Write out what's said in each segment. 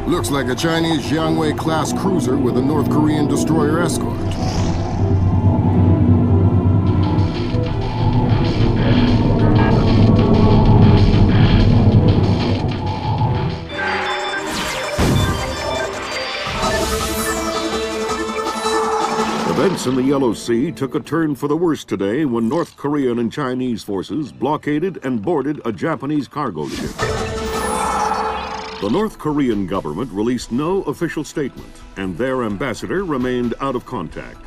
Looks like a Chinese Jiangwei-class cruiser with a North Korean destroyer escort. Events in the Yellow Sea took a turn for the worse today when North Korean and Chinese forces blockaded and boarded a Japanese cargo ship. The North Korean government released no official statement, and their ambassador remained out of contact.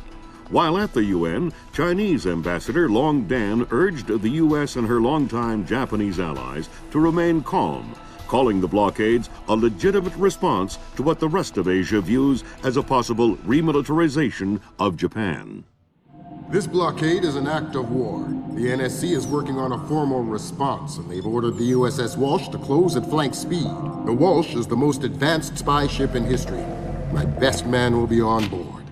While at the UN, Chinese Ambassador Long Dan urged the U.S. and her longtime Japanese allies to remain calm, calling the blockades a legitimate response to what the rest of Asia views as a possible remilitarization of Japan. This blockade is an act of war. The NSC is working on a formal response, and they've ordered the USS Walsh to close at flank speed. The Walsh is the most advanced spy ship in history. My best man will be on board.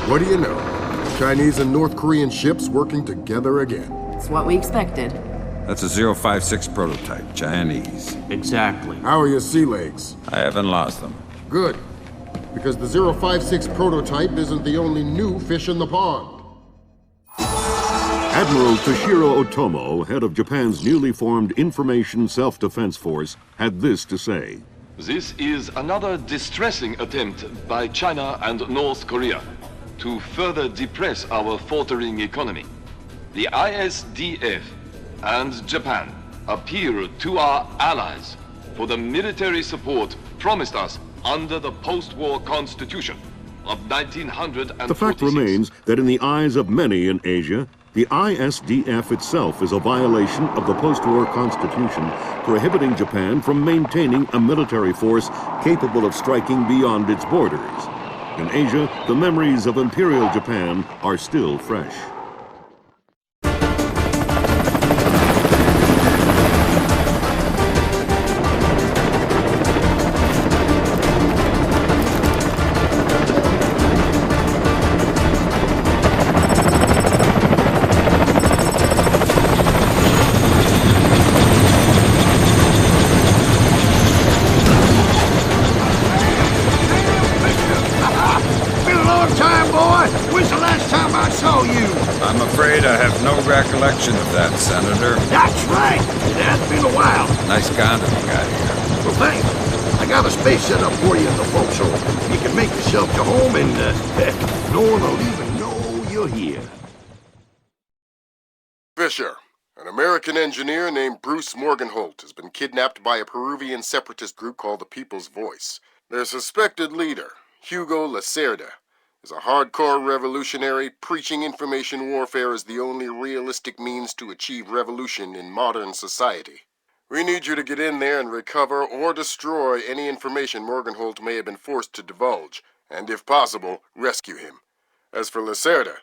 What do you know? Chinese and North Korean ships working together again. It's what we expected. That's a 056 prototype, Chinese. Exactly. How are your sea legs? I haven't lost them. Good. Because the 056 prototype isn't the only new fish in the pond. Admiral Toshiro Otomo, head of Japan's newly formed Information Self-Defense Force, had this to say. This is another distressing attempt by China and North Korea to further depress our faltering economy. The ISDF and Japan appeal to our allies for the military support promised us under the post-war constitution of 1946. The fact remains that in the eyes of many in Asia, the ISDF itself is a violation of the post-war constitution, prohibiting Japan from maintaining a military force capable of striking beyond its borders. In Asia, the memories of Imperial Japan are still fresh. I'm afraid I have no recollection of that, Senator. That's right. It has been a while. Nice condom you got here. Well, thanks. I got a space set up for you in the forecastle. You can make yourself to home and no one will even know you're here. Fisher, an American engineer named Bruce Morgenholt, has been kidnapped by a Peruvian separatist group called the People's Voice. Their suspected leader, Hugo Lacerda, is a hardcore revolutionary preaching information warfare as the only realistic means to achieve revolution in modern society. We need you to get in there and recover or destroy any information Morgenholt may have been forced to divulge, and if possible, rescue him. As for Lacerda,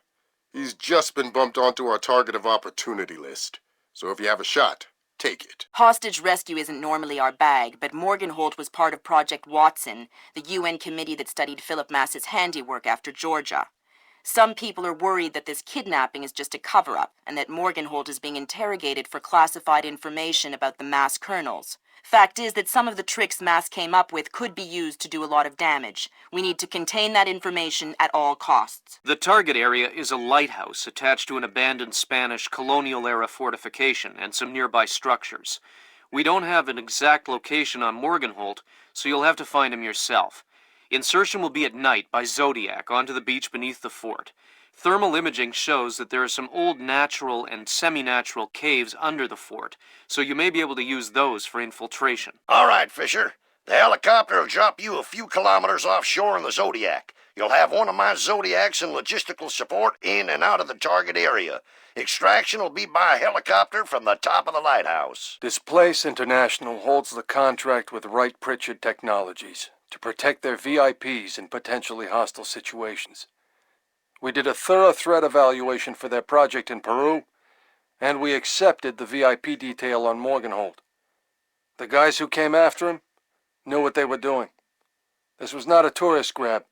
he's just been bumped onto our target of opportunity list. So if you have a shot, take it. Hostage rescue isn't normally our bag, but Morgenholt was part of Project Watson, the UN committee that studied Philip Mass's handiwork after Georgia. Some people are worried that this kidnapping is just a cover-up, and that Morgenholt is being interrogated for classified information about the Mass kernels. Fact is that some of the tricks Mass came up with could be used to do a lot of damage. We need to contain that information at all costs. The target area is a lighthouse attached to an abandoned Spanish colonial-era fortification and some nearby structures. We don't have an exact location on Morgenholt, so you'll have to find him yourself. Insertion will be at night by Zodiac onto the beach beneath the fort. Thermal imaging shows that there are some old natural and semi-natural caves under the fort, so you may be able to use those for infiltration. All right, Fisher. The helicopter will drop you a few kilometers offshore in the Zodiac. You'll have one of my Zodiacs and logistical support in and out of the target area. Extraction will be by helicopter from the top of the lighthouse. Displace International holds the contract with Wright Pritchard Technologies to protect their VIPs in potentially hostile situations. We did a thorough threat evaluation for their project in Peru, and we accepted the VIP detail on Morganholt. The guys who came after him knew what they were doing. This was not a tourist grab.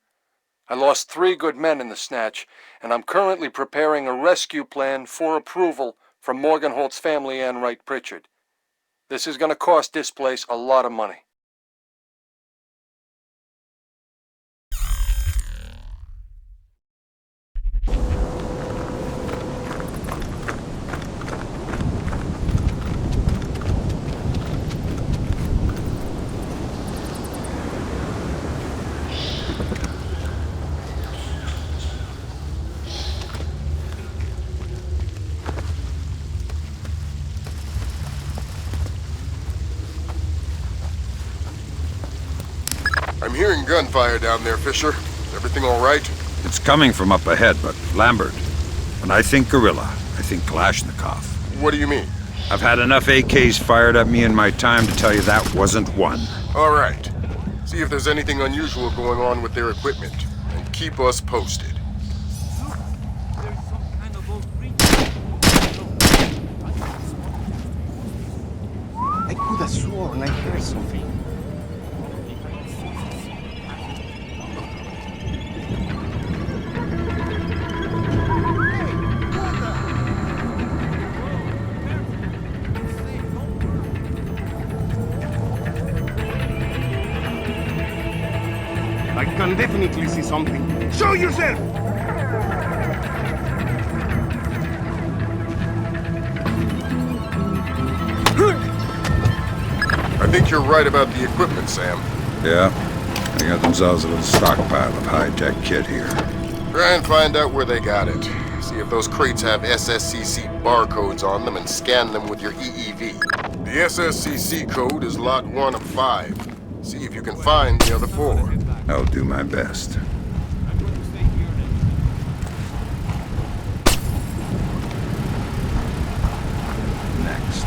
I lost 3 good men in the snatch, and I'm currently preparing a rescue plan for approval from Morganholt's family and Wright Pritchard. This is going to cost Displace a lot of money. I'm hearing gunfire down there, Fisher. Is everything all right? It's coming from up ahead, but Lambert. When I think guerrilla, I think Kalashnikov. What do you mean? I've had enough AKs fired at me in my time to tell you that wasn't one. All right. See if there's anything unusual going on with their equipment, and keep us posted. I could have sworn I heard something. I can definitely see something. Show yourself! I think you're right about the equipment, Sam. Yeah, they got themselves a little stockpile of high-tech kit here. Try and find out where they got it. See if those crates have SSCC barcodes on them and scan them with your EEV. The SSCC code is lot 1 of 5. See if you can find the other 4. I'll do my best. Next.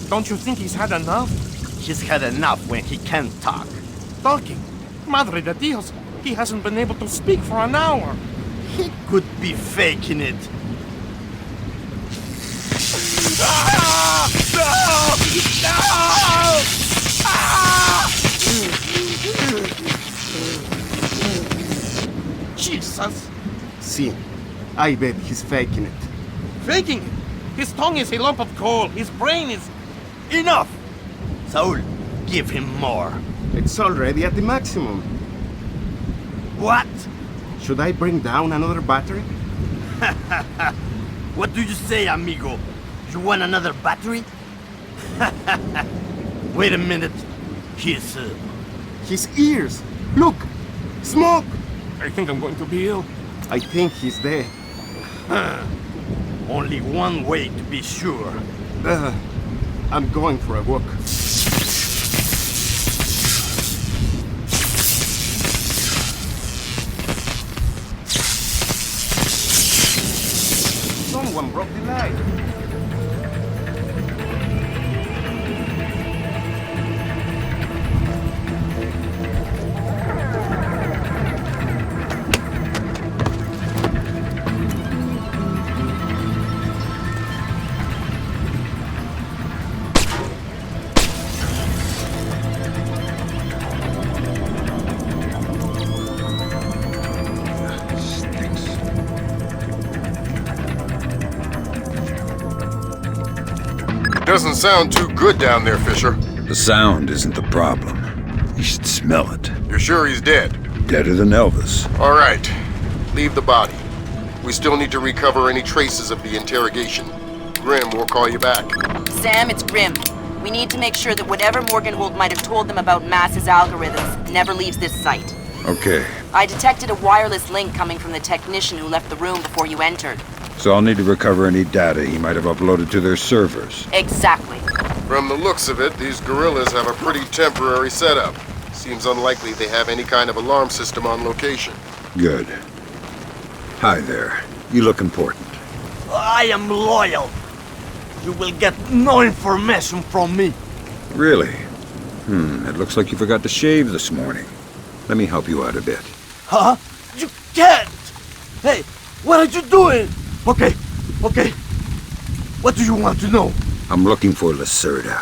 Don't you think he's had enough? He's had enough when he can't talk. Talking? Madre de Dios, he hasn't been able to speak for an hour. He could be faking it. Jesus! See, I bet he's faking it. Faking it? His tongue is a lump of coal. His brain is... Enough! Saul, give him more. It's already at the maximum. What? Should I bring down another battery? What do you say, amigo? You want another battery? Wait a minute. His ears! Look! Smoke! I think I'm going to be ill. I think he's dead. Only one way to be sure. I'm going for a walk. Someone broke the light. Doesn't sound too good down there, Fisher. The sound isn't the problem. You should smell it. You're sure he's dead? Deader than Elvis. All right. Leave the body. We still need to recover any traces of the interrogation. Grim will call you back. Sam, it's Grim. We need to make sure that whatever Morgenhold might have told them about Mass's algorithms never leaves this site. Okay, I detected a wireless link coming from the technician who left the room before you entered. so I'll need to recover any data he might have uploaded to their servers. Exactly. From the looks of it, these guerrillas have a pretty temporary setup. Seems unlikely they have any kind of alarm system on location. Good. Hi there. You look important. I am loyal. You will get no information from me. Really? It looks like you forgot to shave this morning. Let me help you out a bit. Huh? You can't! Hey, what are you doing? Okay. What do you want to know? I'm looking for Lacerda.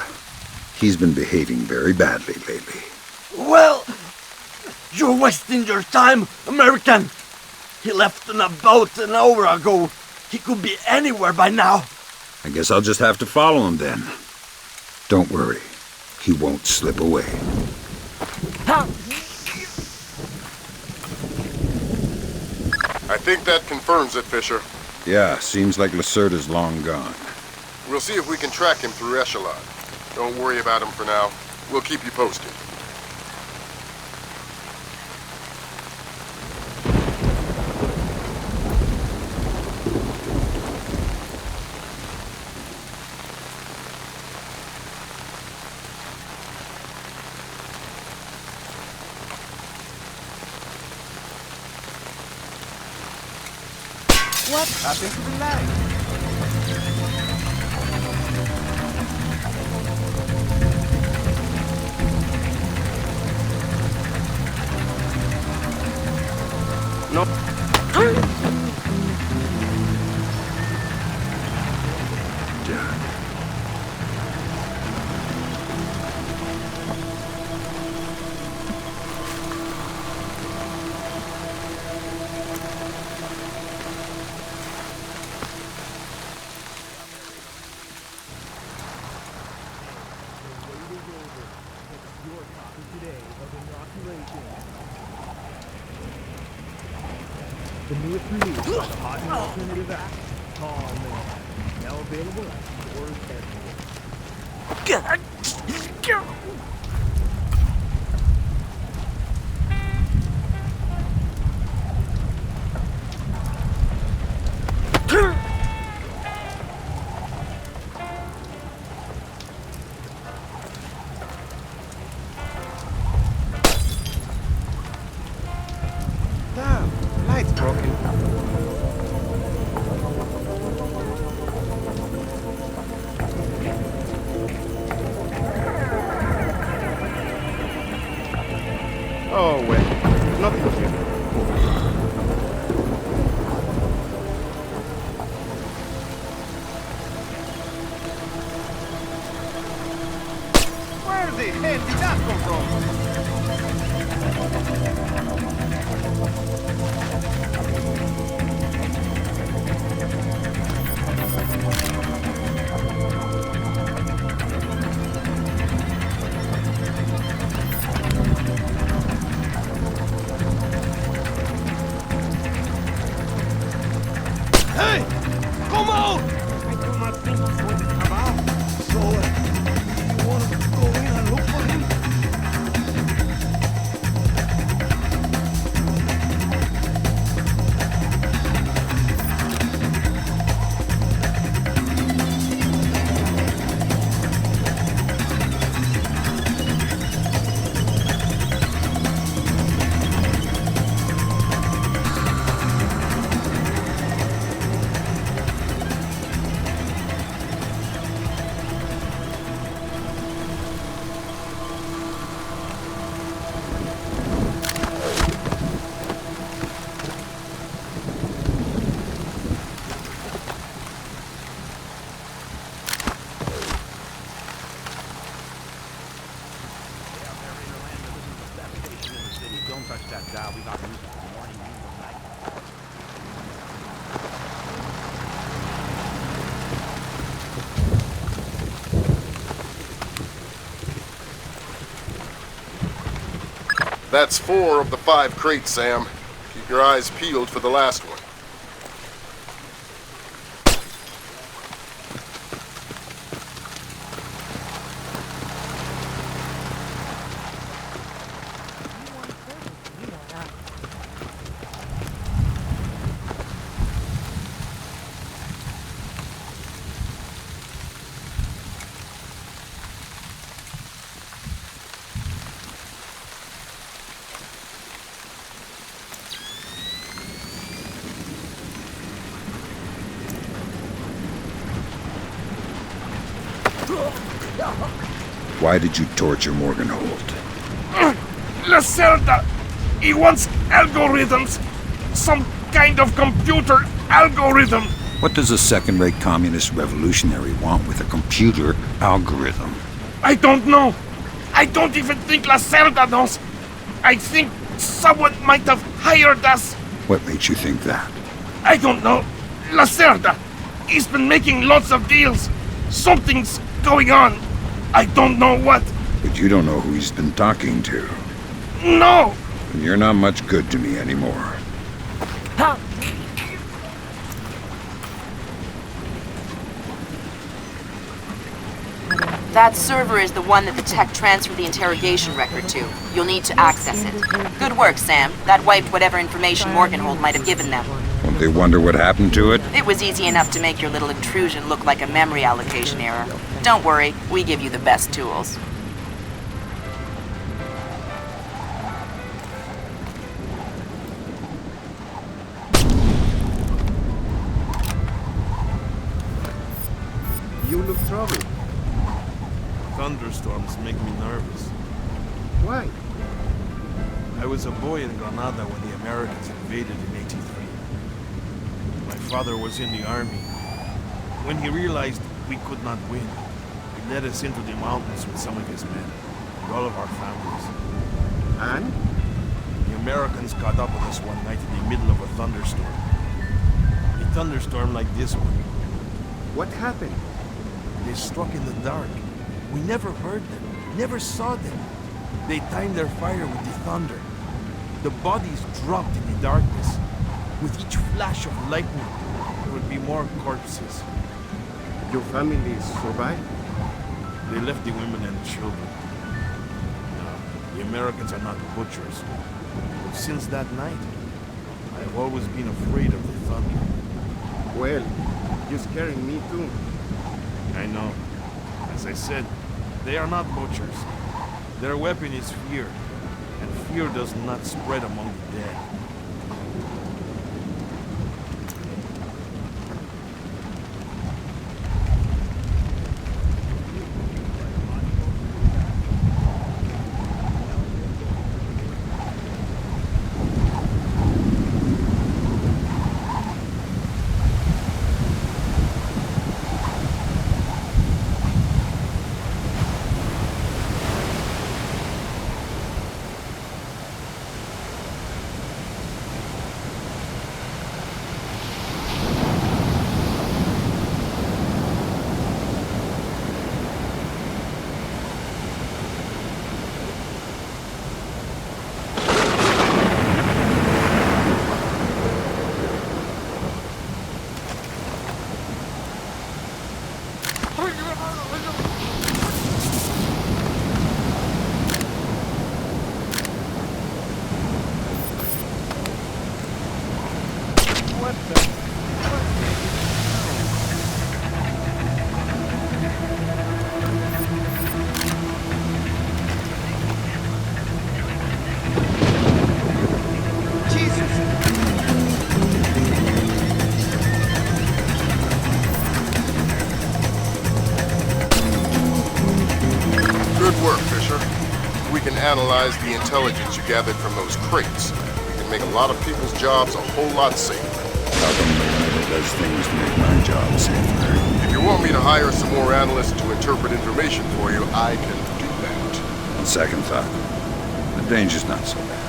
He's been behaving very badly lately. Well, you're wasting your time, American. He left on a boat an hour ago. He could be anywhere by now. I guess I'll just have to follow him then. Don't worry. He won't slip away. I think that confirms it, Fisher. Yeah, seems like Lacerda's long gone. We'll see if we can track him through Echelon. Don't worry about him for now. We'll keep you posted. What happened to the light? No. The newest release of the hot new alternative act, Tall Man. Now available at stores everywhere. Damn, light's broken. Oh, wait. Nothing here. Where the hell did that come from? Hey! Come out! I do not think he's going to come out. So, you want to go in and look for him? Don't touch that dial. We got music from morning, noon, and night. That's 4 of the 5 crates, Sam. Keep your eyes peeled for the last one. Why did you torture Morgan Holt? Lacerda! He wants algorithms! Some kind of computer algorithm! What does a second-rate communist revolutionary want with a computer algorithm? I don't know! I don't even think Lacerda knows! I think someone might have hired us! What makes you think that? I don't know! Lacerda! He's been making lots of deals! Something's going on! I don't know what! But you don't know who he's been talking to. No! And you're not much good to me anymore. That server is the one that the tech transferred the interrogation record to. You'll need to access it. Good work, Sam. That wiped whatever information Morganhold might have given them. Won't they wonder what happened to it? It was easy enough to make your little intrusion look like a memory allocation error. Don't worry, we give you the best tools. You look troubled. Thunderstorms make me nervous. Why? I was a boy in Granada when the Americans invaded in '83. My father was in the army. When he realized we could not win, he led us into the mountains with some of his men, and all of our families. And? The Americans caught up with us one night in the middle of a thunderstorm. A thunderstorm like this one. What happened? They struck in the dark. We never heard them, never saw them. They timed their fire with the thunder. The bodies dropped in the darkness. With each flash of lightning, there would be more corpses. Your family survived? They left the women and children. No, the Americans are not butchers. But since that night, I have always been afraid of the thunder. Well, you're scaring me too. I know. As I said, they are not butchers. Their weapon is fear, and fear does not spread among the dead. Analyze the intelligence you gathered from those crates. We can make a lot of people's jobs a whole lot safer. How come nobody does things to make my job safer? If you want me to hire some more analysts to interpret information for you, I can do that. On second thought, the danger's not so bad.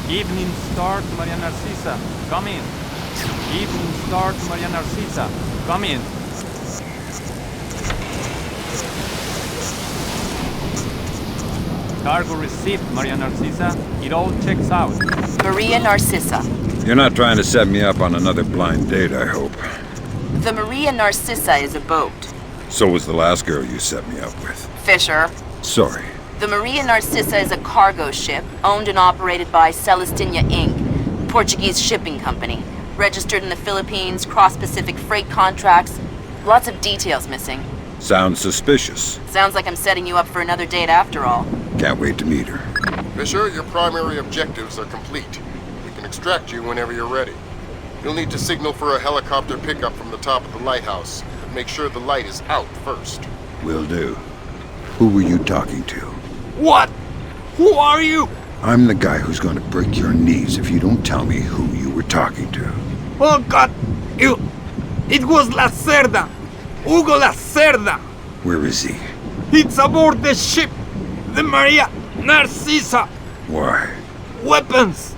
Evening Star to Maria Narcisa. Come in. Evening Star to Maria Narcisa. Come in. Cargo received, Maria Narcisa. It all checks out. Maria Narcissa. You're not trying to set me up on another blind date, I hope. The Maria Narcissa is a boat. So was the last girl you set me up with. Fisher. Sorry. The Maria Narcissa is a cargo ship owned and operated by Celestina Inc., Portuguese shipping company. Registered in the Philippines, cross-Pacific freight contracts. Lots of details missing. Sounds suspicious. Sounds like I'm setting you up for another date after all. Can't wait to meet her. Fisher, your primary objectives are complete. We can extract you whenever you're ready. You'll need to signal for a helicopter pickup from the top of the lighthouse, but make sure the light is out first. Will do. Who were you talking to? What? Who are you? I'm the guy who's gonna break your knees if you don't tell me who you were talking to. Oh God! It was Lacerda! Hugo Lacerda! Where is he? It's aboard the ship! The Maria Narcissa! Why? Weapons!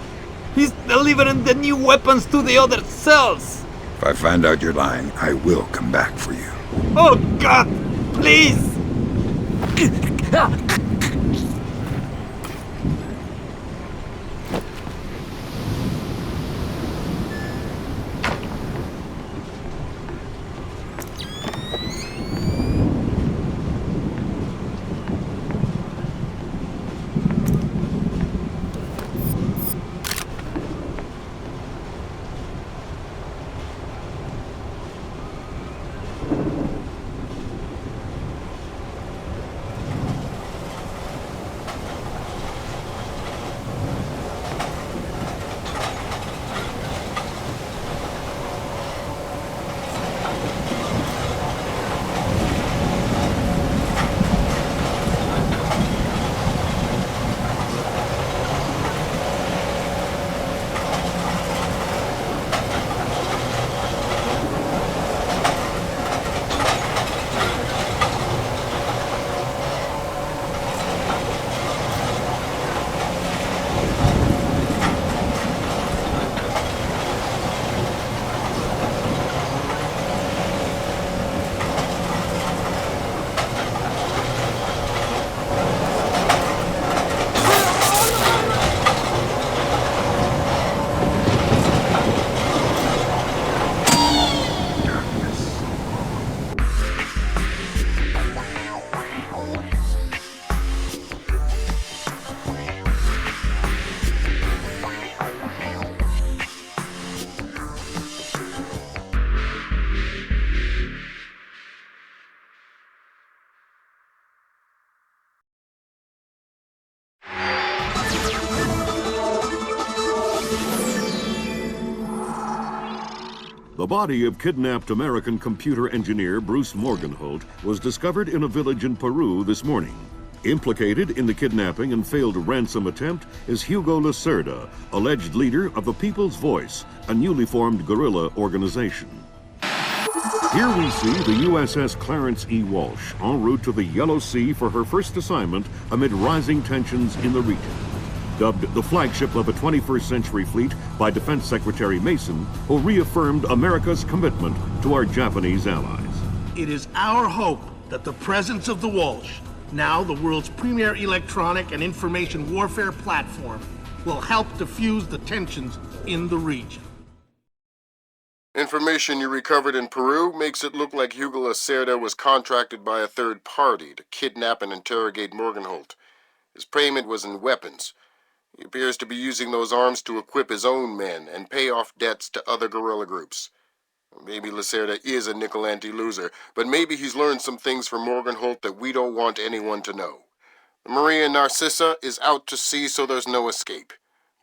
He's delivering the new weapons to the other cells! If I find out you're lying, I will come back for you. Oh God! Please! The body of kidnapped American computer engineer Bruce Morgenholt was discovered in a village in Peru this morning. Implicated in the kidnapping and failed ransom attempt is Hugo Lacerda, alleged leader of the People's Voice, a newly formed guerrilla organization. Here we see the USS Clarence E. Walsh en route to the Yellow Sea for her first assignment amid rising tensions in the region. Dubbed the flagship of a 21st century fleet by Defense Secretary Mason, who reaffirmed America's commitment to our Japanese allies. It is our hope that the presence of the Walsh, now the world's premier electronic and information warfare platform, will help diffuse the tensions in the region. Information you recovered in Peru makes it look like Hugo Lacerda was contracted by a third party to kidnap and interrogate Morgenholt. His payment was in weapons. He appears to be using those arms to equip his own men and pay off debts to other guerrilla groups. Maybe Lacerda is a nickel-ante loser, but maybe he's learned some things from Morgenholt that we don't want anyone to know. The Maria Narcissa is out to sea, so there's no escape.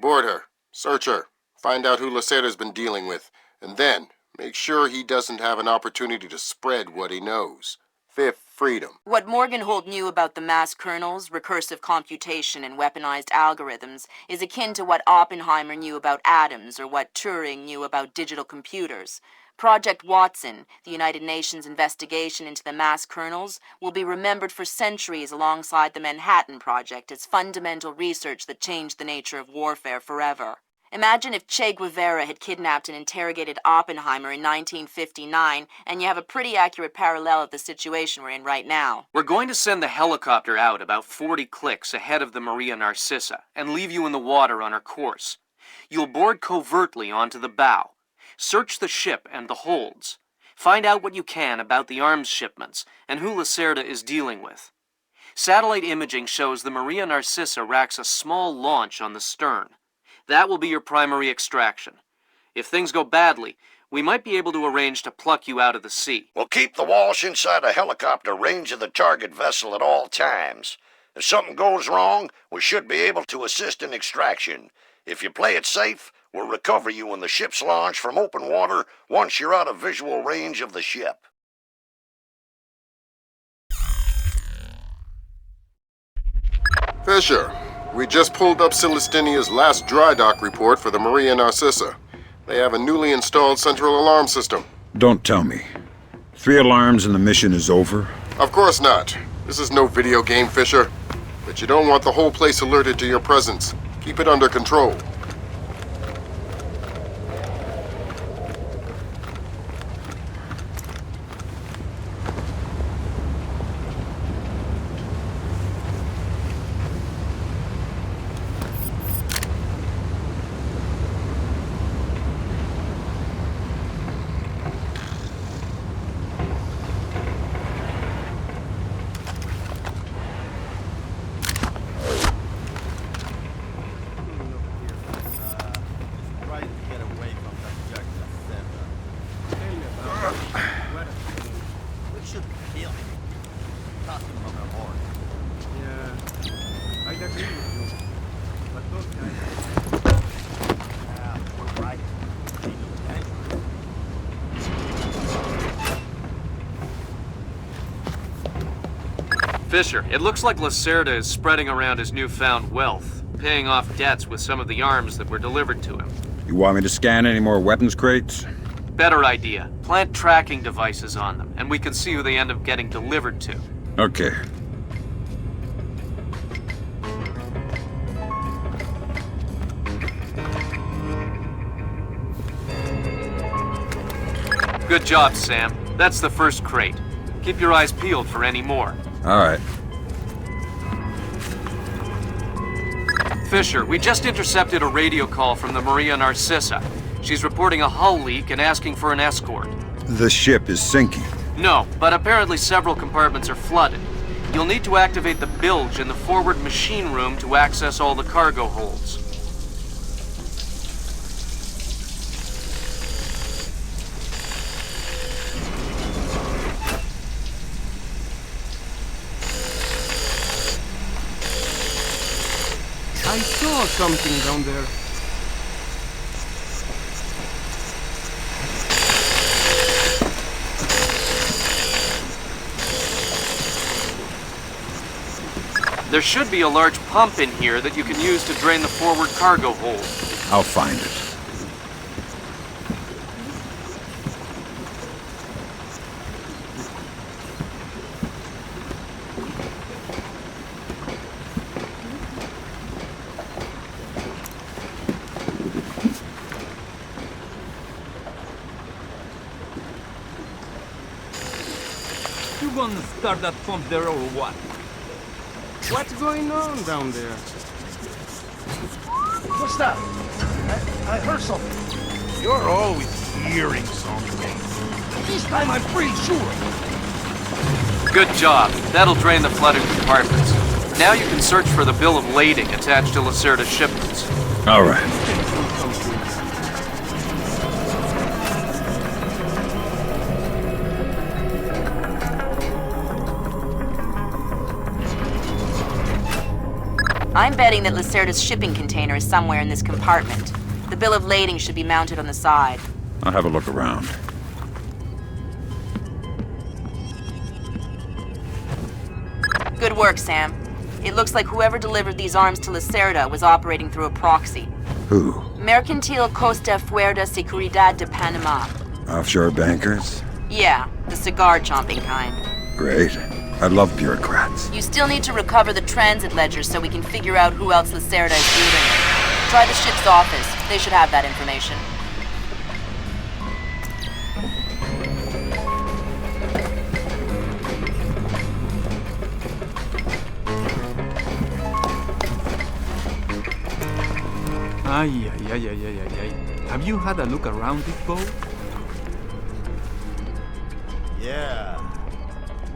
Board her, search her, find out who Lacerda's been dealing with, and then make sure he doesn't have an opportunity to spread what he knows. Fifth freedom. What Morgenholt knew about the mass kernels, recursive computation, and weaponized algorithms is akin to what Oppenheimer knew about atoms or what Turing knew about digital computers. Project Watson, the United Nations investigation into the mass kernels, will be remembered for centuries alongside the Manhattan Project as fundamental research that changed the nature of warfare forever. Imagine if Che Guevara had kidnapped and interrogated Oppenheimer in 1959, and you have a pretty accurate parallel of the situation we're in right now. We're going to send the helicopter out about 40 clicks ahead of the Maria Narcissa and leave you in the water on her course. You'll board covertly onto the bow. Search the ship and the holds. Find out what you can about the arms shipments and who Lacerda is dealing with. Satellite imaging shows the Maria Narcissa racks a small launch on the stern. That will be your primary extraction. If things go badly, we might be able to arrange to pluck you out of the sea. We'll keep the Walsh inside a helicopter range of the target vessel at all times. If something goes wrong, we should be able to assist in extraction. If you play it safe, we'll recover you when the ship's launched from open water once you're out of visual range of the ship. Fisher, we just pulled up Celestinia's last dry dock report for the Maria Narcissa. They have a newly installed central alarm system. Don't tell me. 3 alarms and the mission is over? Of course not. This is no video game, Fisher. But you don't want the whole place alerted to your presence. Keep it under control. Fisher, it looks like Lacerda is spreading around his newfound wealth, paying off debts with some of the arms that were delivered to him. You want me to scan any more weapons crates? Better idea. Plant tracking devices on them, and we can see who they end up getting delivered to. Okay. Good job, Sam. That's the first crate. Keep your eyes peeled for any more. All right. Fisher, we just intercepted a radio call from the Maria Narcissa. She's reporting a hull leak and asking for an escort. The ship is sinking. No, but apparently several compartments are flooded. You'll need to activate the bilge in the forward machine room to access all the cargo holds. I saw something down there. There should be a large pump in here that you can use to drain the forward cargo hold. I'll find it. You gonna start that pump there or what? What's going on down there? What's that? I heard something. You're always hearing something. This time I'm pretty sure. Good job. That'll drain the flooded compartments. Now you can search for the bill of lading attached to Lacerda's shipments. All right. I'm betting that Lacerda's shipping container is somewhere in this compartment. The bill of lading should be mounted on the side. I'll have a look around. Good work, Sam. It looks like whoever delivered these arms to Lacerda was operating through a proxy. Who? Mercantil Costa Fuerza Seguridad de Panama. Offshore bankers? Yeah, the cigar-chomping kind. Great. I love bureaucrats. You still need to recover the transit ledger so we can figure out who else Lacerda is dealing with. Try the ship's office. They should have that information. Ay. Have you had a look around this boat? Yeah.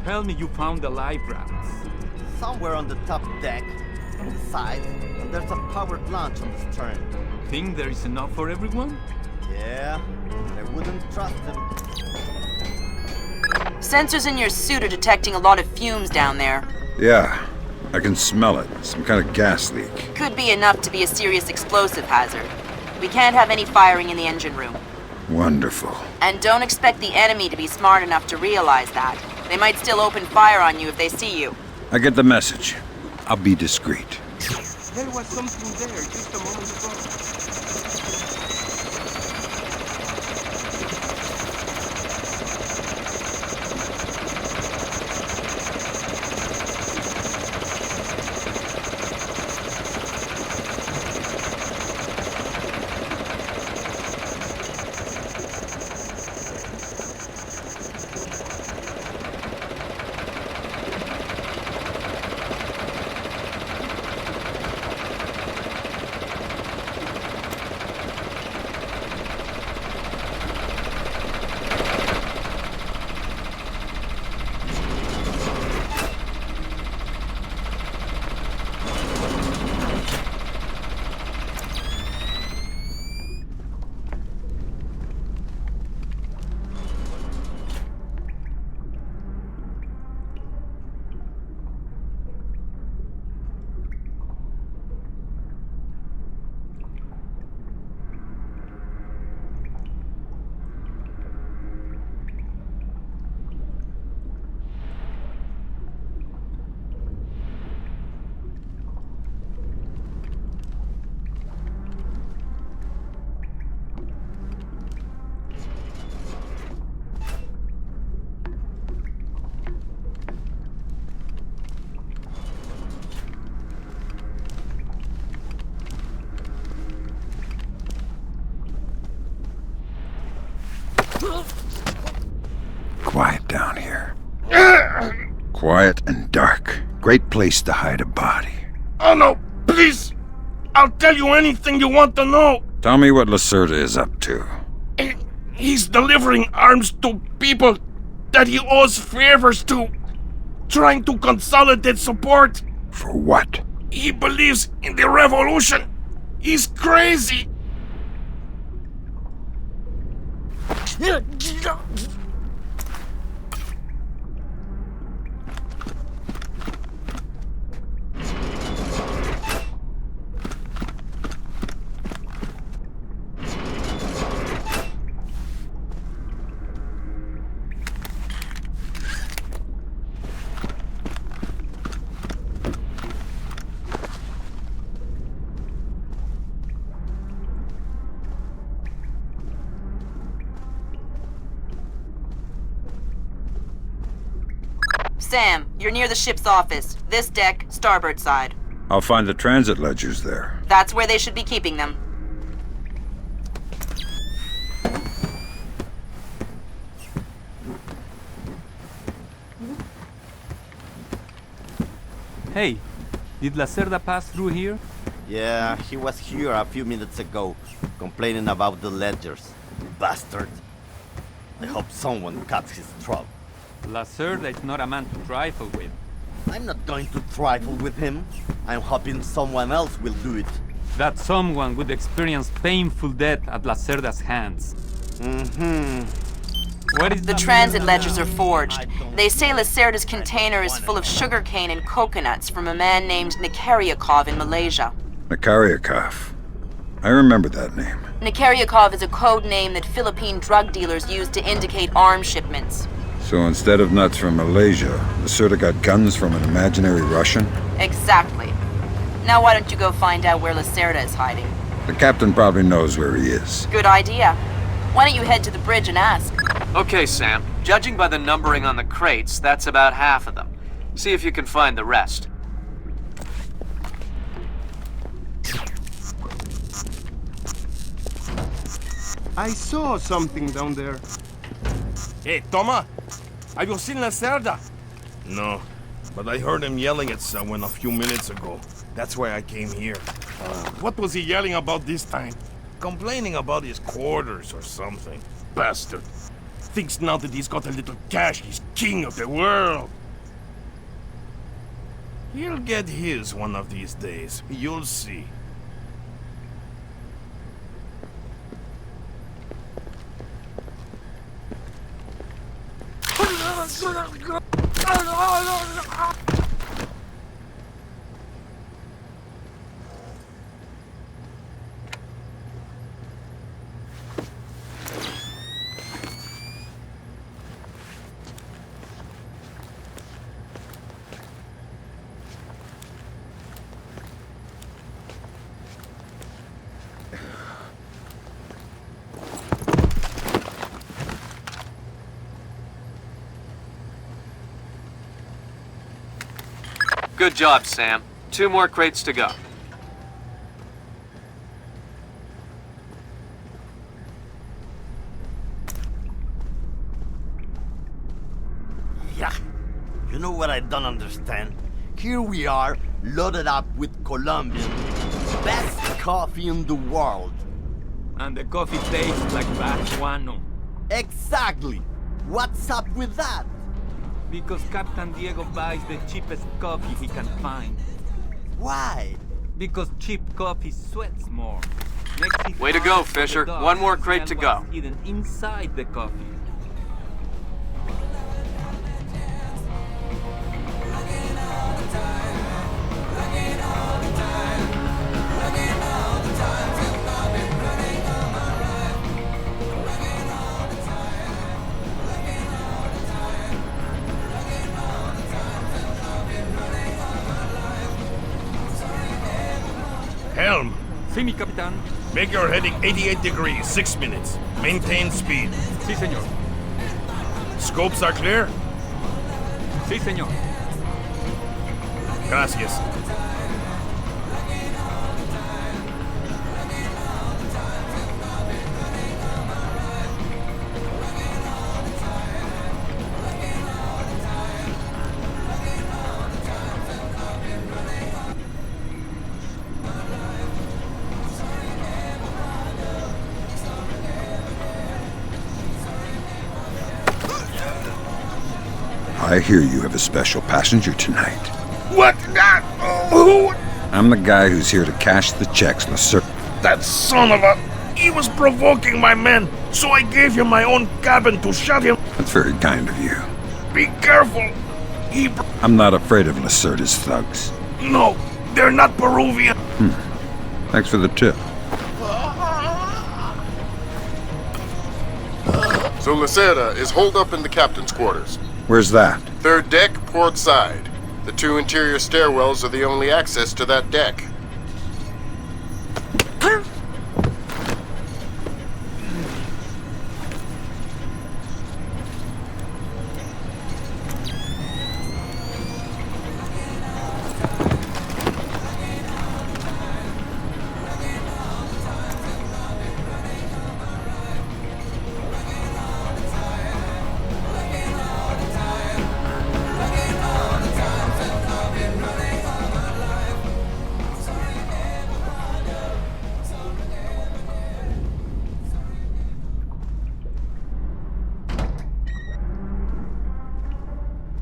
Tell me you found the live rafts. Somewhere on the top deck, on the side, and there's a powered launch on the stern. Think there is enough for everyone? Yeah, I wouldn't trust them. Sensors in your suit are detecting a lot of fumes down there. Yeah, I can smell it. Some kind of gas leak. Could be enough to be a serious explosive hazard. We can't have any firing in the engine room. Wonderful. And don't expect the enemy to be smart enough to realize that. They might still open fire on you if they see you. I get the message. I'll be discreet. There was something there just a moment ago. Quiet down here. Quiet and dark. Great place to hide a body. Oh no, please! I'll tell you anything you want to know. Tell me what Lacerda is up to. He's delivering arms to people that he owes favors to. Trying to consolidate support. For what? He believes in the revolution. He's crazy. Sam, you're near the ship's office. This deck, starboard side. I'll find the transit ledgers there. That's where they should be keeping them. Hey, did Lacerda pass through here? Yeah, he was here a few minutes ago, complaining about the ledgers. Bastard. I hope someone cuts his throat. Lacerda is not a man to trifle with. I'm not going to trifle with him. I'm hoping someone else will do it. That someone would experience painful death at Lacerda's hands. What is The transit ledgers are forged. They say Lacerda's container is full of sugarcane and coconuts from a man named Nikaryakov in Malaysia. Nikaryakov. I remember that name. Nikaryakov is a code name that Philippine drug dealers use to indicate arms shipments. So instead of nuts from Malaysia, Lacerda got guns from an imaginary Russian? Exactly. Now why don't you go find out where Lacerda is hiding? The captain probably knows where he is. Good idea. Why don't you head to the bridge and ask? Okay, Sam. Judging by the numbering on the crates, that's about half of them. See if you can find the rest. I saw something down there. Hey, Toma! Have you seen Lacerda? No, but I heard him yelling at someone a few minutes ago. That's why I came here. What was he yelling about this time? Complaining about his quarters or something. Bastard. Thinks now that he's got a little cash, he's king of the world. He'll get his one of these days. You'll see. Good job, Sam. 2 more crates to go. Yeah. You know what I don't understand? Here we are, loaded up with Colombian. Best coffee in the world. And the coffee tastes like marijuana. Exactly. What's up with that? Because Captain Diego buys the cheapest coffee he can find. Why? Because cheap coffee sweats more. Makes it Way to go, harder for the Fisher. dogs 1 more to crate to smell go. what's hidden inside the coffee. Helm, Sí, mi capitán. make your heading 88 degrees, 6 minutes. Maintain speed. Sí, señor. Scopes are clear? Sí, señor. Gracias. I hear you have a special passenger tonight. What? Who? I'm the guy who's here to cash the checks, Lacerda. That son of a... He was provoking my men, so I gave him my own cabin to shut him. That's very kind of you. Be careful. I'm not afraid of Lacerda's thugs. No, they're not Peruvian. Thanks for the tip. So Lacerda is holed up in the captain's quarters. Where's that? 3rd deck, port side. The 2 interior stairwells are the only access to that deck.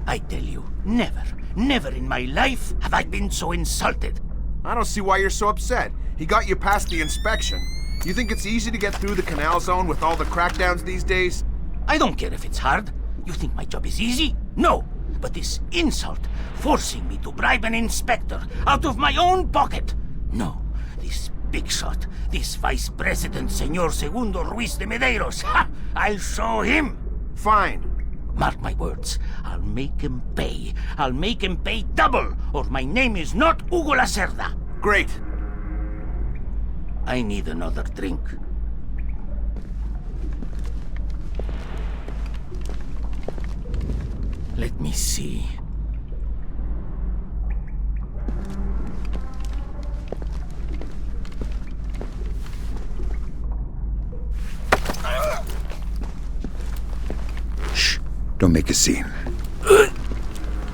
I tell you, never in my life have I been so insulted. I don't see why you're so upset. He got you past the inspection. You think it's easy to get through the canal zone with all the crackdowns these days? I don't care if it's hard. You think my job is easy? No. But this insult, forcing me to bribe an inspector out of my own pocket. No. This big shot, this Vice President, Senor Segundo Ruiz de Medeiros. Ha! I'll show him. Fine. Mark my words. I'll make him pay. I'll make him pay double, or my name is not Hugo Lacerda. Great. I need another drink. Let me see. Don't make a scene.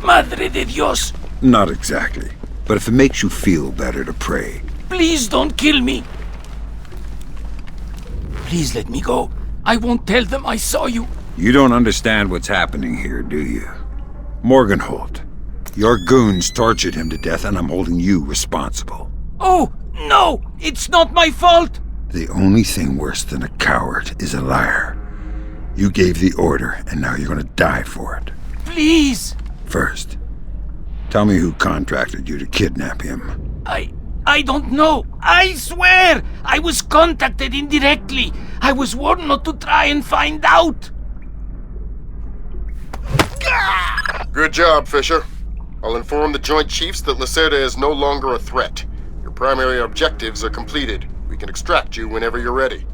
Madre de Dios. Not exactly. But if it makes you feel better to pray. Please don't kill me. Please let me go. I won't tell them I saw you. You don't understand what's happening here, do you? Morgenholt. Your goons tortured him to death, and I'm holding you responsible. Oh, no! It's not my fault! The only thing worse than a coward is a liar. You gave the order, and now you're gonna die for it. Please! First, tell me who contracted you to kidnap him. I don't know. I swear! I was contacted indirectly. I was warned not to try and find out. Good job, Fisher. I'll inform the Joint Chiefs that Lacerda is no longer a threat. Your primary objectives are completed. We can extract you whenever you're ready.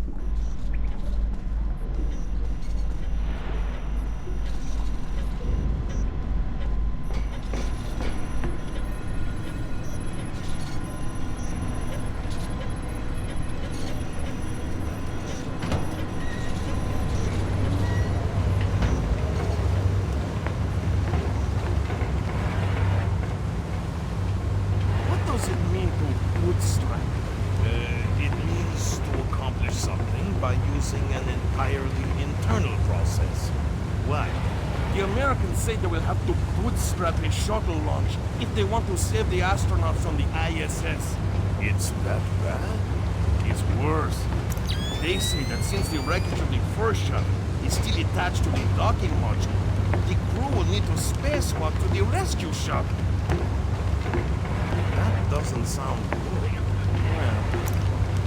What does it mean to bootstrap? It means to accomplish something by using an entirely internal process. Why? The Americans say they will have to bootstrap a shuttle launch if they want to save the astronauts from the ISS. It's that bad? It's worse. They say that since the wreckage of the first shuttle is still attached to the docking module, the crew will need to spacewalk to the rescue shuttle. That doesn't sound good. Well,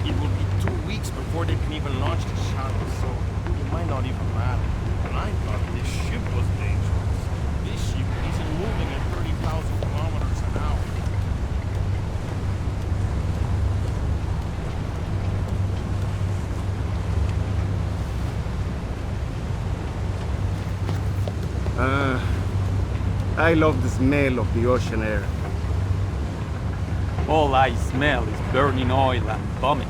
it will be 2 weeks before they can even launch the shuttle, so it might not even matter. And I thought this ship was dangerous. This ship isn't moving at 30,000 kilometers an hour. I love the smell of the ocean air. All I smell is burning oil and vomit.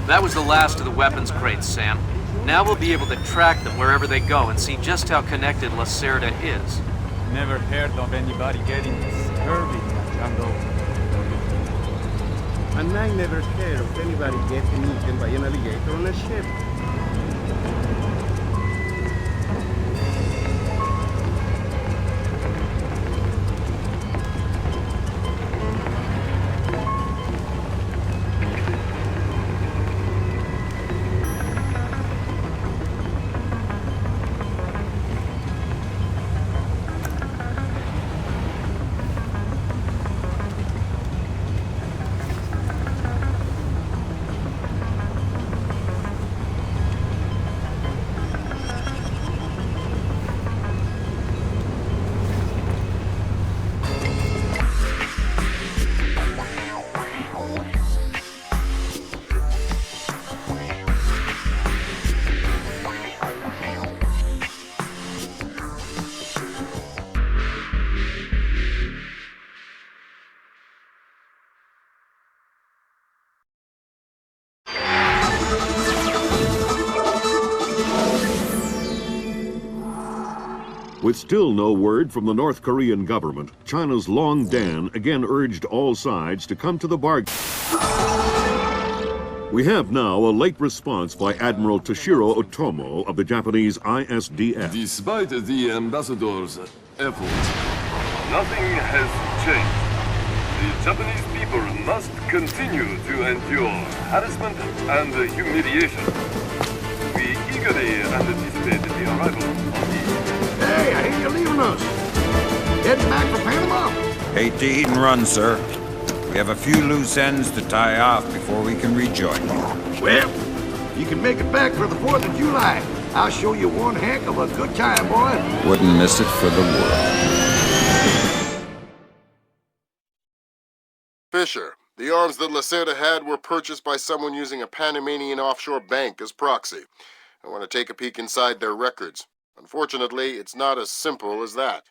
That was the last of the weapons crates, Sam. Now we'll be able to track them wherever they go and see just how connected Lacerda is. Never heard of anybody getting scurvy in the jungle. And I never heard of anybody getting eaten by an alligator on a ship. With still no word from the North Korean government, China's Long Dan again urged all sides to come to the bargain. We have now a late response by Admiral Toshiro Otomo of the Japanese ISDF. Despite the ambassador's efforts, nothing has changed. The Japanese people must continue to endure harassment and humiliation. We eagerly anticipate the arrival of the... Hey, I hear you're leaving us. Heading back for Panama. Hate to eat and run, sir. We have a few loose ends to tie off before we can rejoin you. Well, you can make it back for the 4th of July. I'll show you one heck of a good time, boy. Wouldn't miss it for the world. Fisher, the arms that Lacerda had were purchased by someone using a Panamanian offshore bank as proxy. I want to take a peek inside their records. Unfortunately, it's not as simple as that.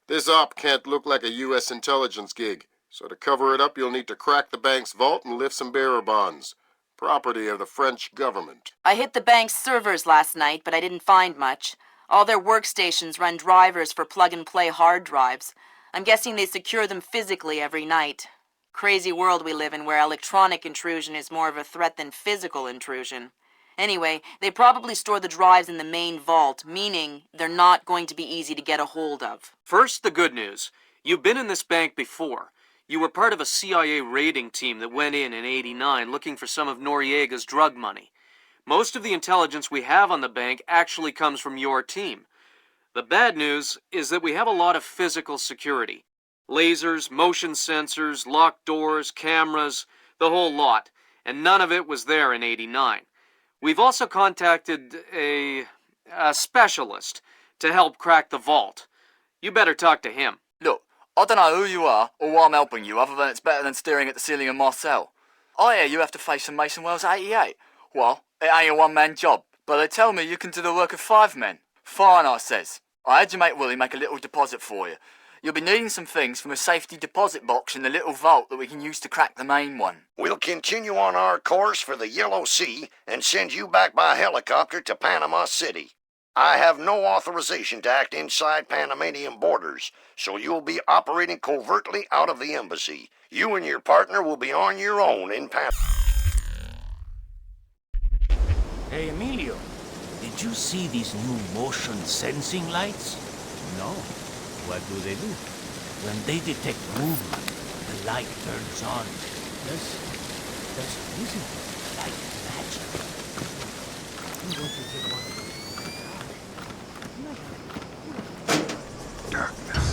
This op can't look like a U.S. intelligence gig, so to cover it up, you'll need to crack the bank's vault and lift some bearer bonds. Property of the French government. I hit the bank's servers last night, but I didn't find much. All their workstations run drivers for plug-and-play hard drives. I'm guessing they secure them physically every night. Crazy world we live in where electronic intrusion is more of a threat than physical intrusion. Anyway, they probably store the drives in the main vault, meaning they're not going to be easy to get a hold of. First, the good news. You've been in this bank before. You were part of a CIA raiding team that went in '89 looking for some of Noriega's drug money. Most of the intelligence we have on the bank actually comes from your team. The bad news is that we have a lot of physical security. Lasers, motion sensors, locked doors, cameras, the whole lot. And none of it was there in '89. We've also contacted a specialist to help crack the vault. You better talk to him. Look, I don't know who you are or why I'm helping you, other than it's better than staring at the ceiling of my cell. I hear you have to face some Mason Wells 88. Well, it ain't a one-man job, but they tell me you can do the work of 5 men. Fine, I says. I had your mate Willie make a little deposit for you. You'll be needing some things from a safety deposit box in the little vault that we can use to crack the main one. We'll continue on our course for the Yellow Sea and send you back by helicopter to Panama City. I have no authorization to act inside Panamanian borders, so you'll be operating covertly out of the embassy. You and your partner will be on your own in Panama. Hey, Emilio, did you see these new motion sensing lights? No. What do? When they detect movement, the light turns on. That's easy, like magic. I'm going to take one of those. Darkness.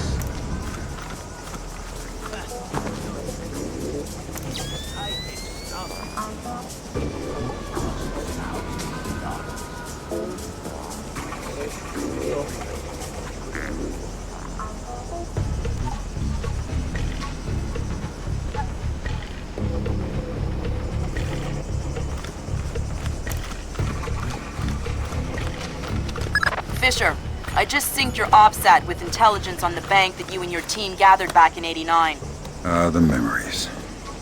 Fisher, I just synced your OPSAT with intelligence on the bank that you and your team gathered back in '89. The memories.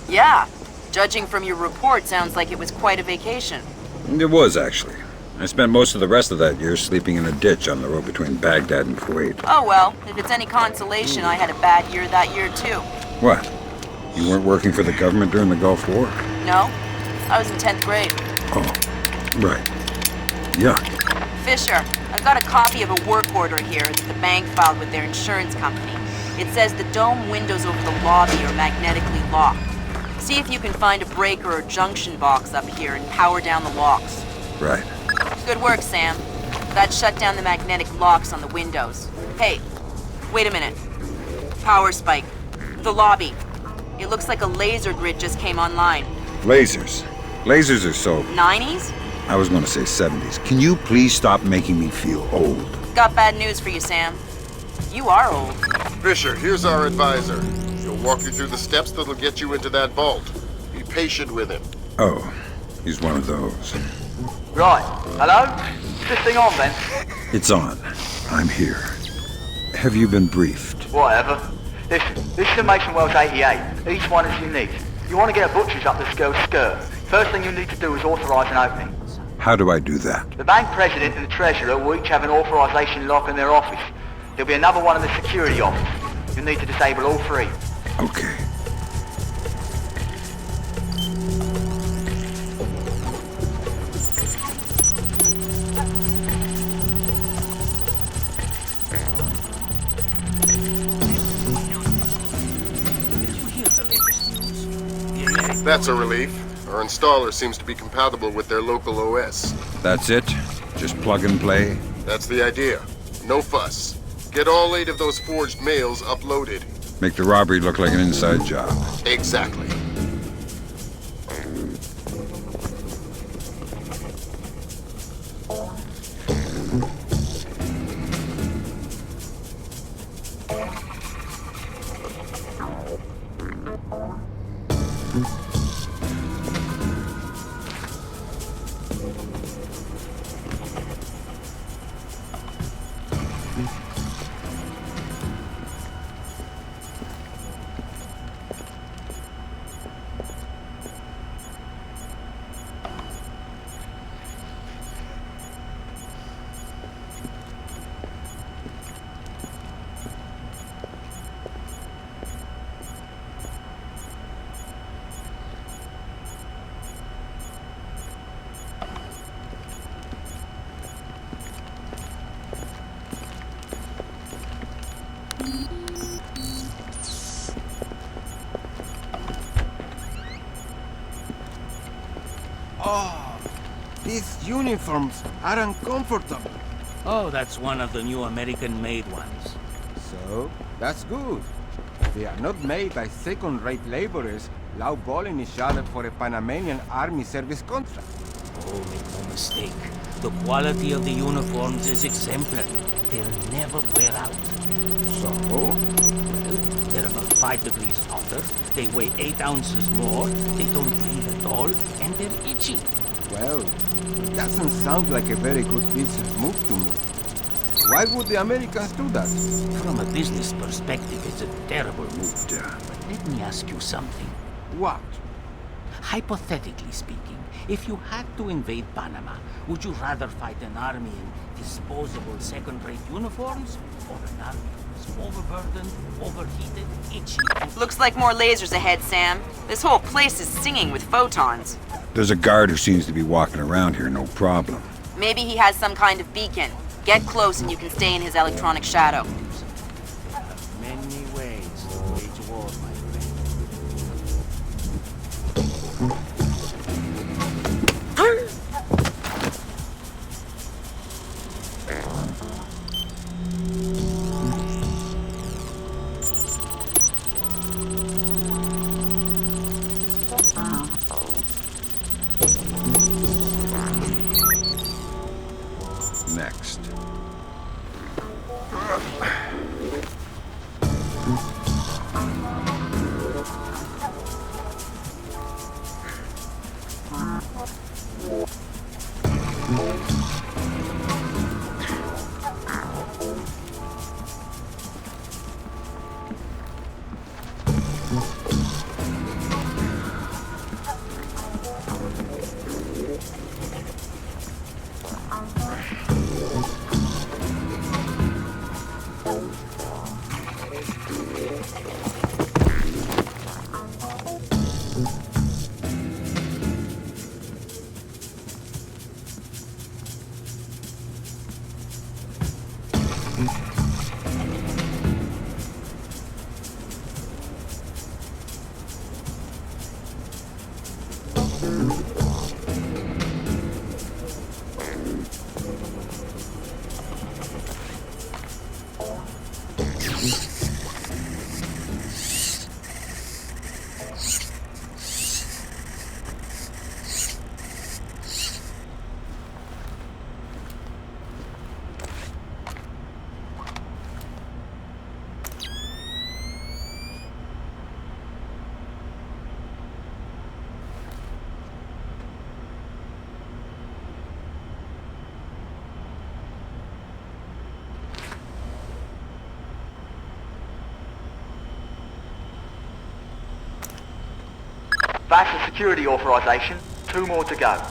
Yeah. Judging from your report, sounds like it was quite a vacation. It was, actually. I spent most of the rest of that year sleeping in a ditch on the road between Baghdad and Kuwait. Oh well, if it's any consolation, I had a bad year that year too. What? You weren't working for the government during the Gulf War? No, I was in 10th grade. Oh, right. Yuck. Fisher, I've got a copy of a work order here that the bank filed with their insurance company. It says the dome windows over the lobby are magnetically locked. See if you can find a breaker or junction box up here and power down the locks. Right. Good work, Sam. That shut down the magnetic locks on the windows. Hey, wait a minute. Power spike. The lobby. It looks like a laser grid just came online. Lasers. Lasers are so... 90s? I was going to say 70s. Can you please stop making me feel old? Got bad news for you, Sam. You are old. Fisher, here's our advisor. He'll walk you through the steps that'll get you into that vault. Be patient with him. Oh, he's one of those. Right. Hello? Is this thing on then? It's on. I'm here. Have you been briefed? Whatever. This is the Mason Wells 88. Each one is unique. You want to get a butcher's up this girl's skirt. First thing you need to do is authorize an opening. How do I do that? The bank president and the treasurer will each have an authorization lock in their office. There'll be another one in the security office. You'll need to disable all 3. Okay. That's a relief. Our installer seems to be compatible with their local OS. That's it? Just plug and play? That's the idea. No fuss. Get all 8 of those forged mails uploaded. Make the robbery look like an inside job. Exactly. Oh, these uniforms are uncomfortable. Oh, that's one of the new American-made ones. So, that's good. They are not made by second-rate laborers lowballing each other for a Panamanian army service contract. Oh, make no mistake. The quality of the uniforms is exemplary. They'll never wear out. So? Well, they're about 5 degrees hotter, they weigh 8 ounces more, they don't breathe at all, and they're itchy. Well, it doesn't sound like a very good business move to me. Why would the Americans do that? From a business perspective, it's a terrible move. But let me ask you something. What? Hypothetically speaking, if you had to invade Panama, would you rather fight an army in disposable second-rate uniforms, or an army who's overburdened, overheated, itchy, and... Looks like more lasers ahead, Sam. This whole place is singing with photons. There's a guard who seems to be walking around here, no problem. Maybe he has some kind of beacon. Get close and you can stay in his electronic shadow. Many ways to wage war, my friend. Next. That's the security authorization. 2 more to go.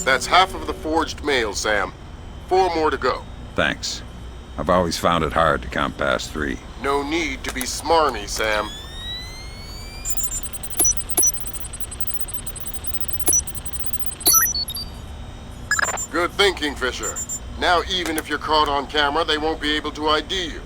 That's half of the forged mail, Sam. 4 more to go. Thanks. I've always found it hard to count past 3. No need to be smarmy, Sam. Good thinking, Fisher. Now even if you're caught on camera, they won't be able to ID you.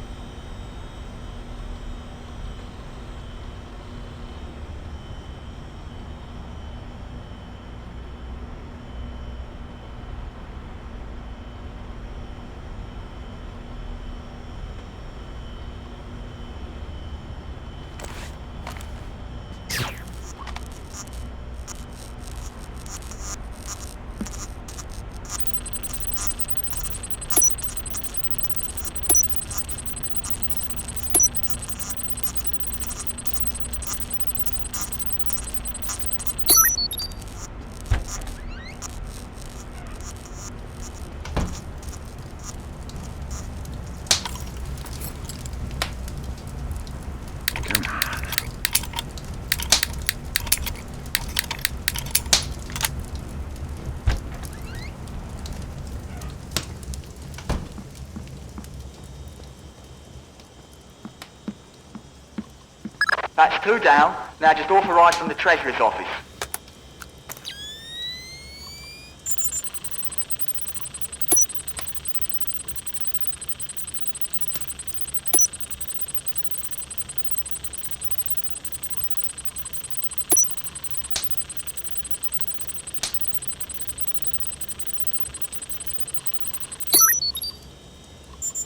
That's 2 down. Now just authorise from the Treasurer's office.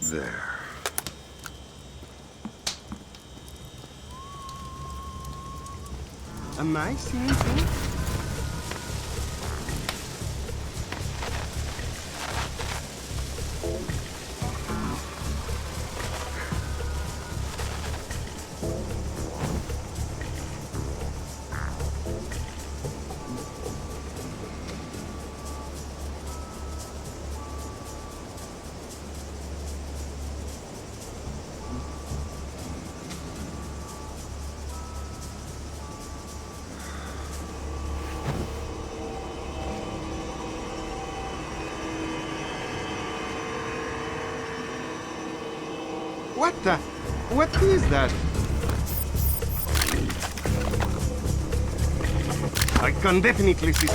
There. Am I seeing things? What the? What is that? I can definitely see.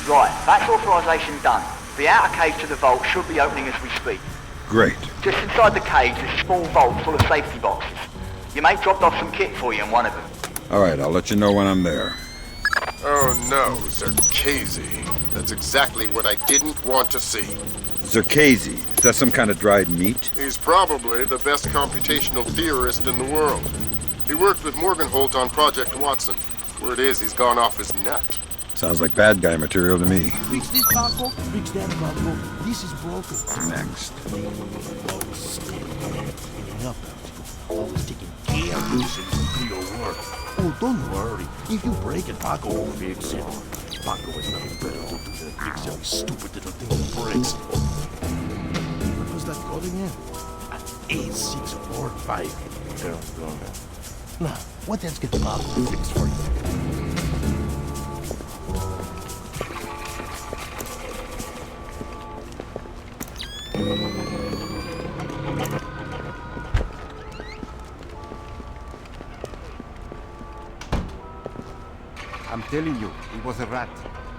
Right, that's authorisation done. The outer cage to the vault should be opening as we speak. Great. Just inside the cage is a small vault full of safety boxes. Your mate dropped off some kit for you in one of them. All right, I'll let you know when I'm there. Oh no, Zerkazy. That's exactly what I didn't want to see. Zerkazy. Is that some kind of dried meat? He's probably the best computational theorist in the world. He worked with Morgenholt on Project Watson. Word is he's gone off his nut. Sounds like bad guy material to me. Fix this, Paco. Fix that, Paco. This is broken. Next. Always taking care of these things do your work. Oh, don't worry. If you break it, Paco will fix it. Paco has nothing better to do than fix every stupid little thing he breaks. What was that code again? 8645. There we go now. Now, what else can Paco fix for you? I'm telling you, it was a rat.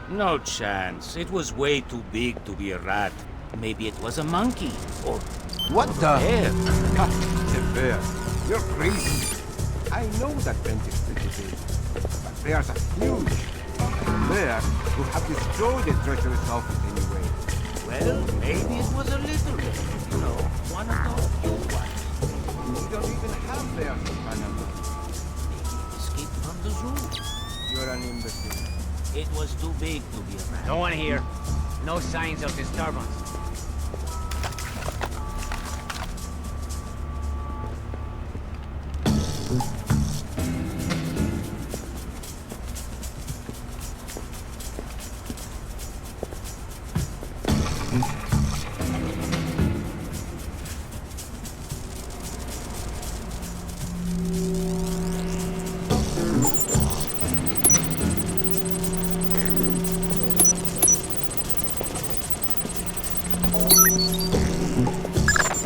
No chance. It was way too big to be a rat. Maybe it was a monkey, or... What the? Bear. Ha, it's a bear. You're crazy. I know that vent is pretty big, but bears are huge. A bear would have destroyed the treacherous office anyway. Well, maybe it was a little bit. You know, one of those huge ones. We don't even have bears in Panama. Escaped from the zoo. You're an imbecile. It was too big to be a rat. No one here. No signs of disturbance.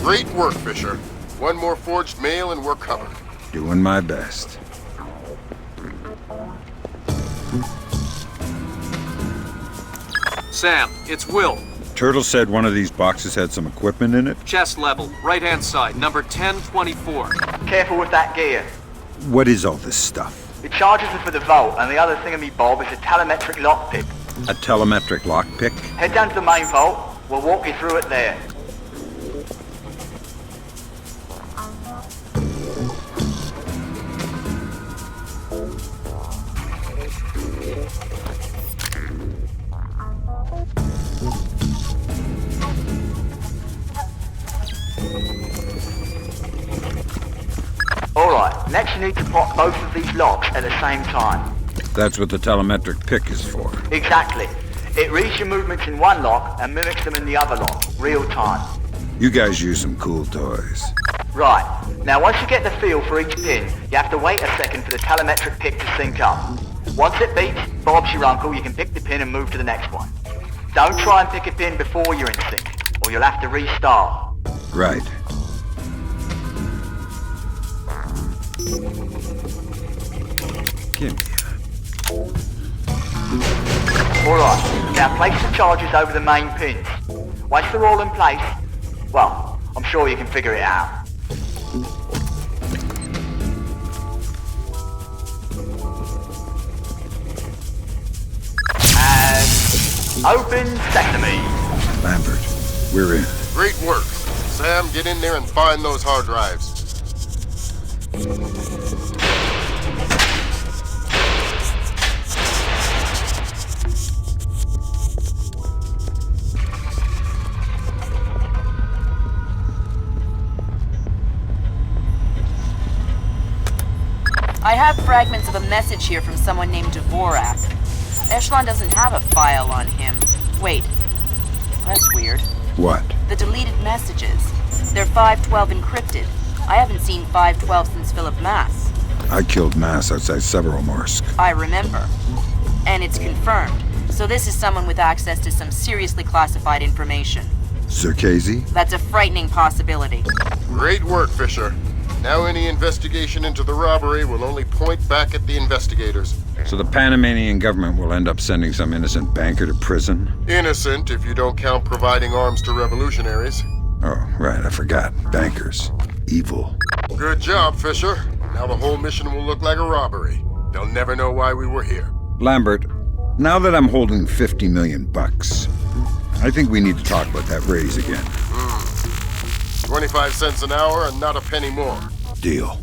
Great work, Fisher. One more forged mail and we're covered. Doing my best. Sam, it's Will. Turtle said one of these boxes had some equipment in it. Chest level, right-hand side, number 1024. Careful with that gear. What is all this stuff? It charges us for the vault, and the other thingamy-bob is a telemetric lockpick. A telemetric lockpick? Head down to the main vault. We'll walk you through it there. Alright, next you need to pop both of these locks at the same time. That's what the telemetric pick is for. Exactly. It reads your movements in one lock and mimics them in the other lock, real time. You guys use some cool toys. Right. Now once you get the feel for each pin, you have to wait a second for the telemetric pick to sync up. Once it beeps, Bob's your uncle, you can pick the pin and move to the next one. Don't try and pick a pin before you're in sync, or you'll have to restart. Right. Give me Alright, now place the charges over the main pins. Once they're all in place, well, I'm sure you can figure it out. And open sesame. Lambert, we're in. Great work. Sam, get in there and find those hard drives. I have fragments of a message here from someone named Dvorak. Echelon doesn't have a file on him. Wait. That's weird. What? The deleted messages. They're 512 encrypted. I haven't seen 512 since Philip Mass. I killed Mass outside Severomorsk. I remember. And it's confirmed. So this is someone with access to some seriously classified information. Circazi? That's a frightening possibility. Great work, Fisher. Now any investigation into the robbery will only point back at the investigators. So the Panamanian government will end up sending some innocent banker to prison? Innocent if you don't count providing arms to revolutionaries. Oh, right, I forgot. Bankers. Evil. Good job, Fisher. Now the whole mission will look like a robbery. They'll never know why we were here. Lambert, now that I'm holding $50 million, I think we need to talk about that raise again. 25 cents an hour and not a penny more. Deal.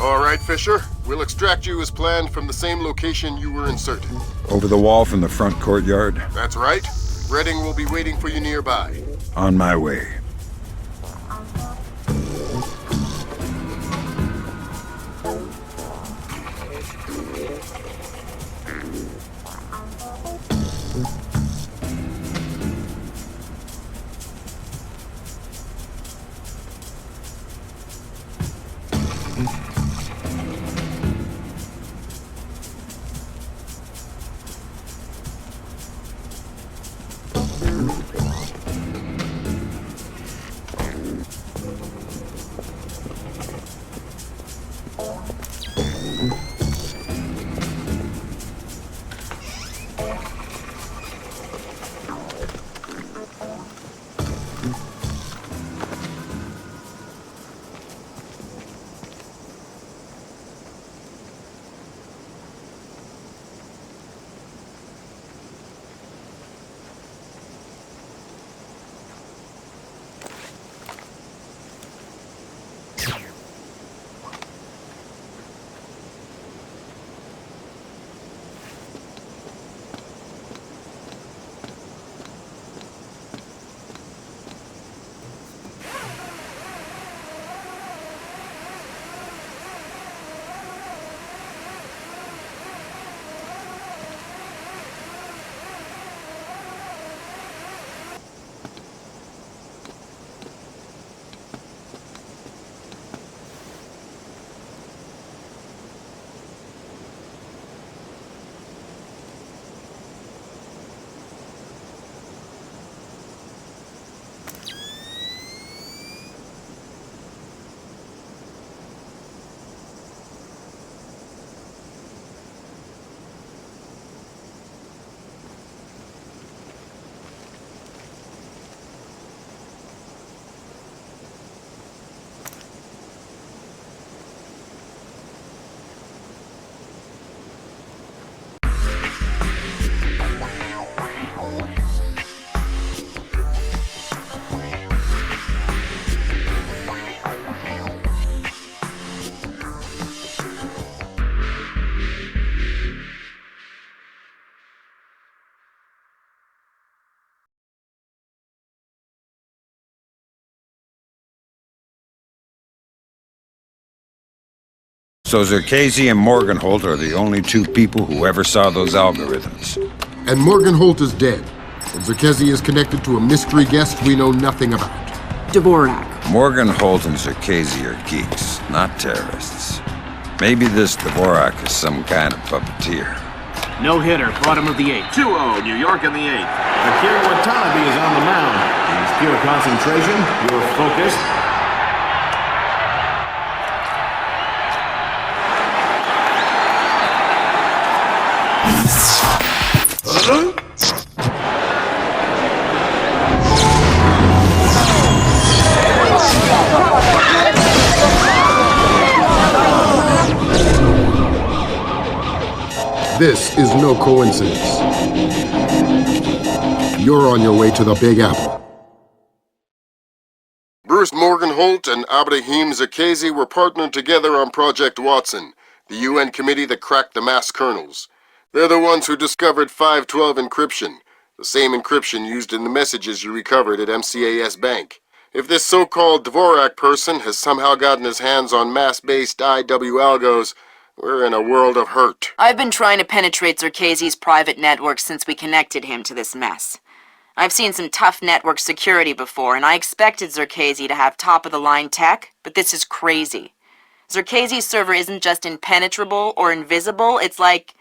All right, Fisher. We'll extract you as planned from the same location you were inserted. Over the wall from the front courtyard? That's right. Redding will be waiting for you nearby. On my way. So Zerkesi and Morgenholt are the only two people who ever saw those algorithms. And Morgenholt is dead. And Zerkesi is connected to a mystery guest we know nothing about. Dvorak. Morgenholt and Zerkesi are geeks, not terrorists. Maybe this Dvorak is some kind of puppeteer. No hitter, bottom of the 8th. 2-0, New York in the 8th. Akira Watanabe is on the mound. He's pure concentration, pure focus. This is no coincidence. You're on your way to the Big Apple. Bruce Morgenholt and Abraham Zerkesi were partnered together on Project Watson, the UN committee that cracked the mass kernels. They're the ones who discovered 512 encryption, the same encryption used in the messages you recovered at MCAS Bank. If this so-called Dvorak person has somehow gotten his hands on mass-based IW algos, we're in a world of hurt. I've been trying to penetrate Zerkesi's private network since we connected him to this mess. I've seen some tough network security before, and I expected Zerkesi to have top-of-the-line tech, but this is crazy. Zerkesi's server isn't just impenetrable or invisible, it's like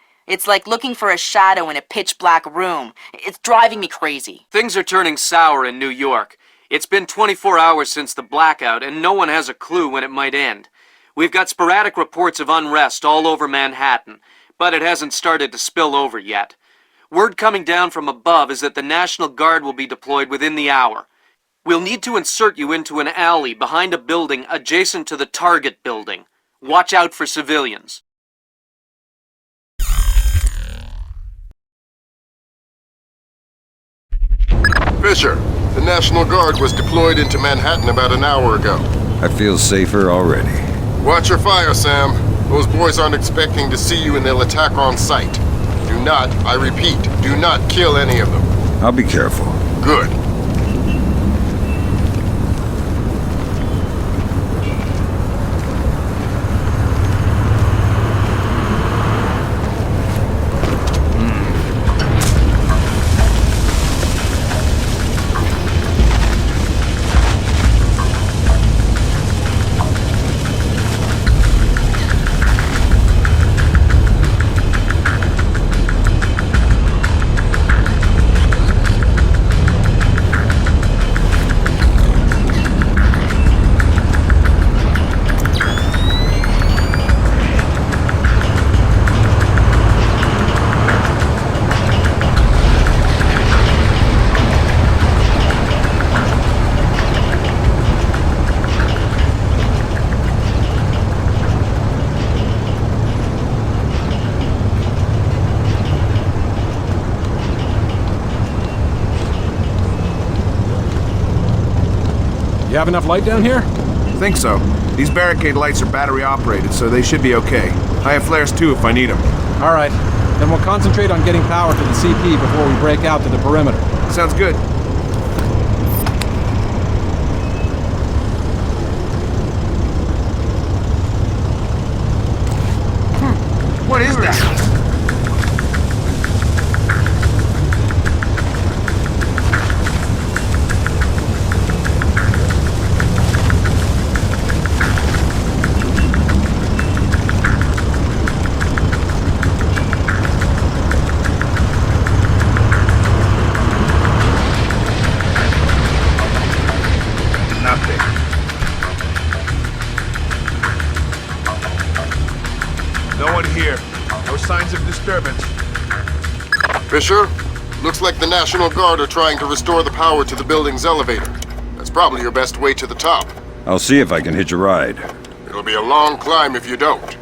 looking for a shadow in a pitch-black room. It's driving me crazy. Things are turning sour in New York. It's been 24 hours since the blackout, and no one has a clue when it might end. We've got sporadic reports of unrest all over Manhattan, but it hasn't started to spill over yet. Word coming down from above is that the National Guard will be deployed within the hour. We'll need to insert you into an alley behind a building adjacent to the target building. Watch out for civilians. Fisher, the National Guard was deployed into Manhattan about an hour ago. I feel safer already. Watch your fire, Sam. Those boys aren't expecting to see you and they'll attack on sight. Do not, I repeat, do not kill any of them. I'll be careful. Good. You have enough light down here? Think so. These barricade lights are battery operated, so they should be okay. I have flares too if I need them. All right. Then we'll concentrate on getting power to the CP before we break out to the perimeter. Sounds good. What is that? Signs of disturbance. Fisher, looks like the National Guard are trying to restore the power to the building's elevator. That's probably your best way to the top. I'll see if I can hitch a ride. It'll be a long climb if you don't.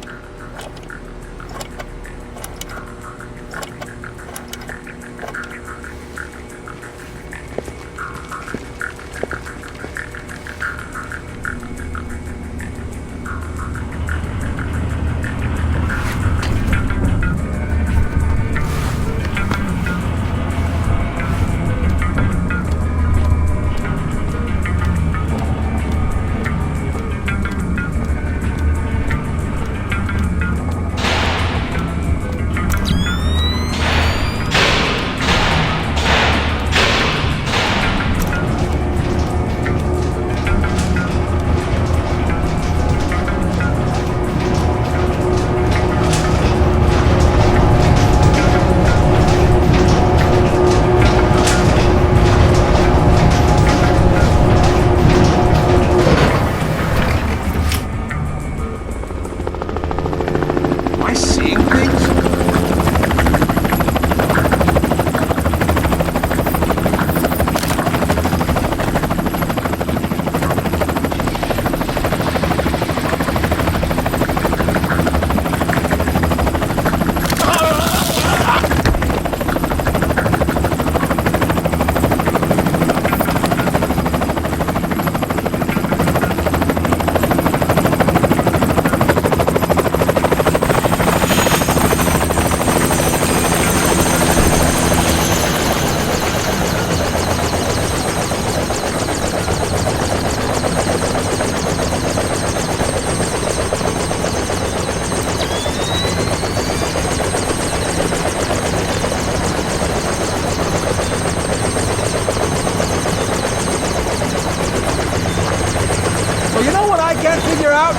know what I can't figure out?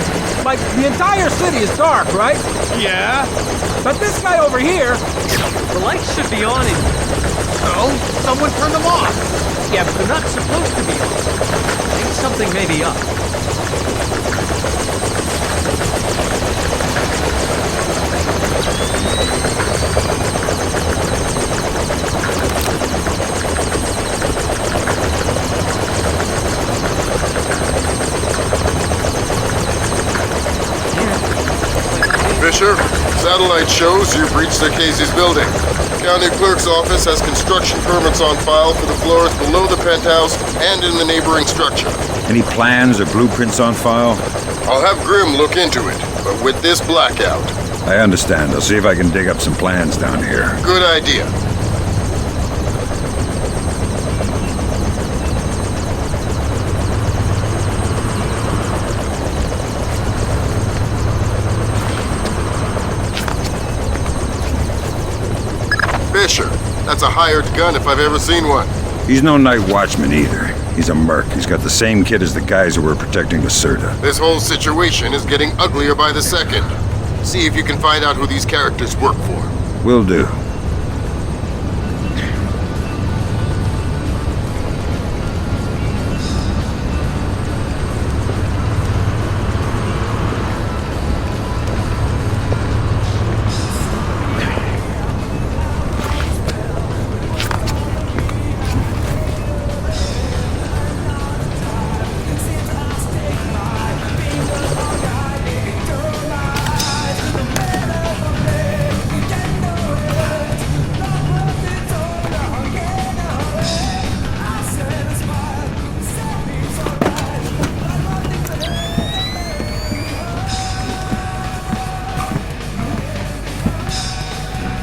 Like, the entire city is dark, right? Yeah? But this guy over here... The lights should be on in... So, someone turned them off. Yeah, but they're not supposed to be on. I think something may be up. Fisher, satellite shows you've reached Casey's building. County Clerk's office has construction permits on file for the floors below the penthouse and in the neighboring structure. Any plans or blueprints on file? I'll have Grim look into it, but with this blackout. I understand. I'll see if I can dig up some plans down here. Good idea. Fisher, that's a hired gun if I've ever seen one. He's no night watchman either. He's a merc. He's got the same kit as the guys who were protecting the Serta. This whole situation is getting uglier by the second. See if you can find out who these characters work for. Will do.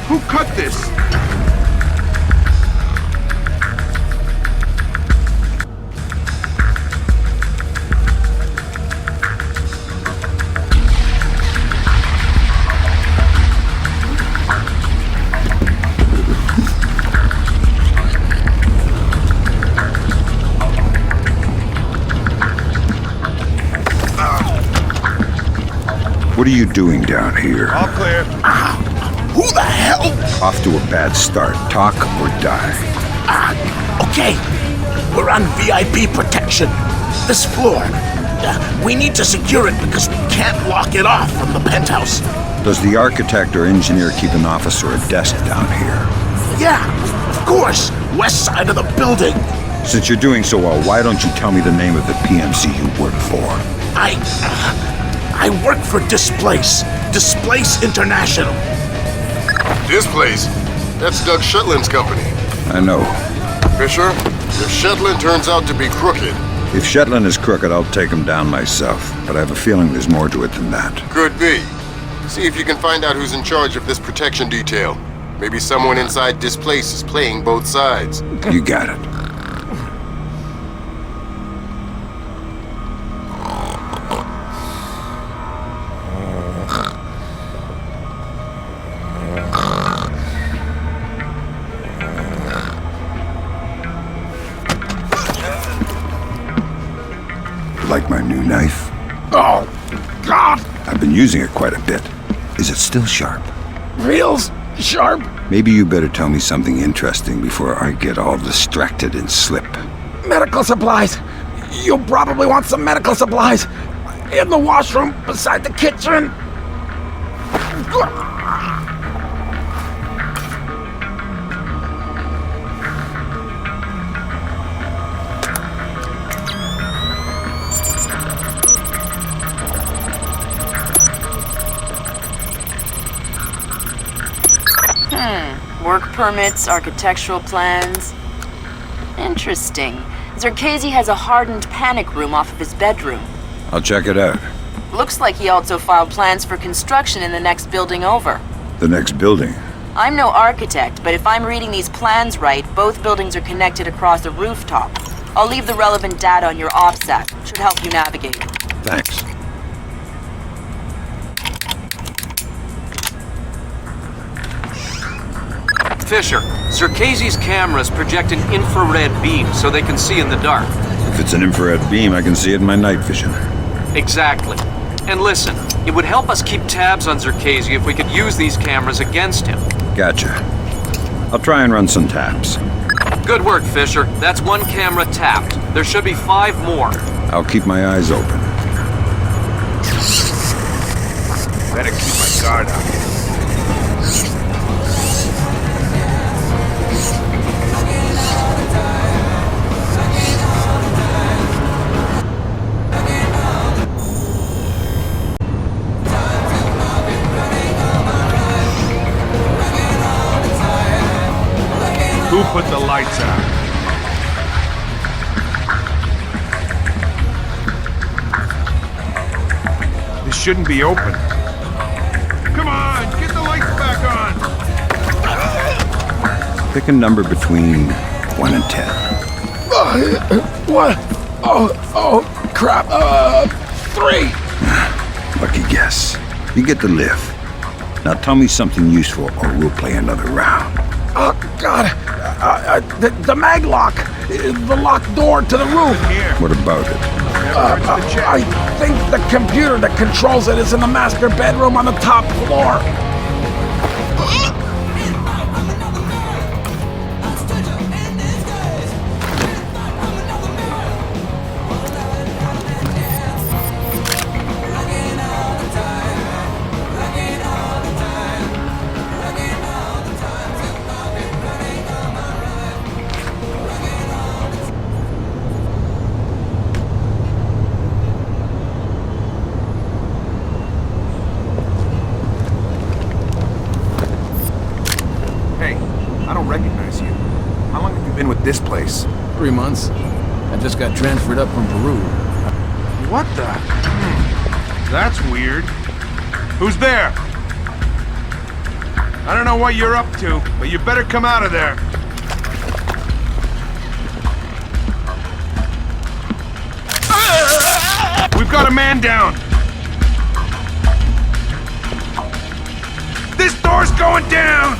Who cut this? What are you doing down here? All clear. Who the hell? Off to a bad start. Talk or die. Okay. We're on VIP protection. This floor. We need to secure it because we can't lock it off from the penthouse. Does the architect or engineer keep an office or a desk down here? Yeah, of course. West side of the building. Since you're doing so well, why don't you tell me the name of the PMC you work for? I work for Displace. Displace International. Displace? That's Doug Shetland's company. I know. Fisher, if Shetland turns out to be crooked... If Shetland is crooked, I'll take him down myself. But I have a feeling there's more to it than that. Could be. See if you can find out who's in charge of this protection detail. Maybe someone inside Displace is playing both sides. You got it. Like my new knife? Oh, God! I've been using it quite a bit. Is it still sharp? Real sharp? Maybe you better tell me something interesting before I get all distracted and slip. Medical supplies. You'll probably want some medical supplies. In the washroom beside the kitchen. Work permits, architectural plans. Interesting. Zerkesi has a hardened panic room off of his bedroom. I'll check it out. Looks like he also filed plans for construction in the next building over. The next building? I'm no architect, but if I'm reading these plans right, both buildings are connected across a rooftop. I'll leave the relevant data on your OPSAT. Should help you navigate. Thanks. Fisher, Zerkesi's cameras project an infrared beam so they can see in the dark. If it's an infrared beam, I can see it in my night vision. Exactly. And listen, it would help us keep tabs on Zerkezi if we could use these cameras against him. Gotcha. I'll try and run some taps. Good work, Fisher. That's 1 camera tapped. There should be 5 more. I'll keep my eyes open. Better keep my guard up. Who put the lights out? This shouldn't be open. Come on, get the lights back on! Pick a number between 1 and 10. What? Oh, crap. 3. Lucky guess. You get to live. Now tell me something useful or we'll play another round. Oh, God. The mag lock. The locked door to the roof. What about it? I think the computer that controls it is in the master bedroom on the top floor. This place. 3 months. I just got transferred up from Peru. What the? That's weird. Who's there? I don't know what you're up to, but you better come out of there. We've got a man down. This door's going down!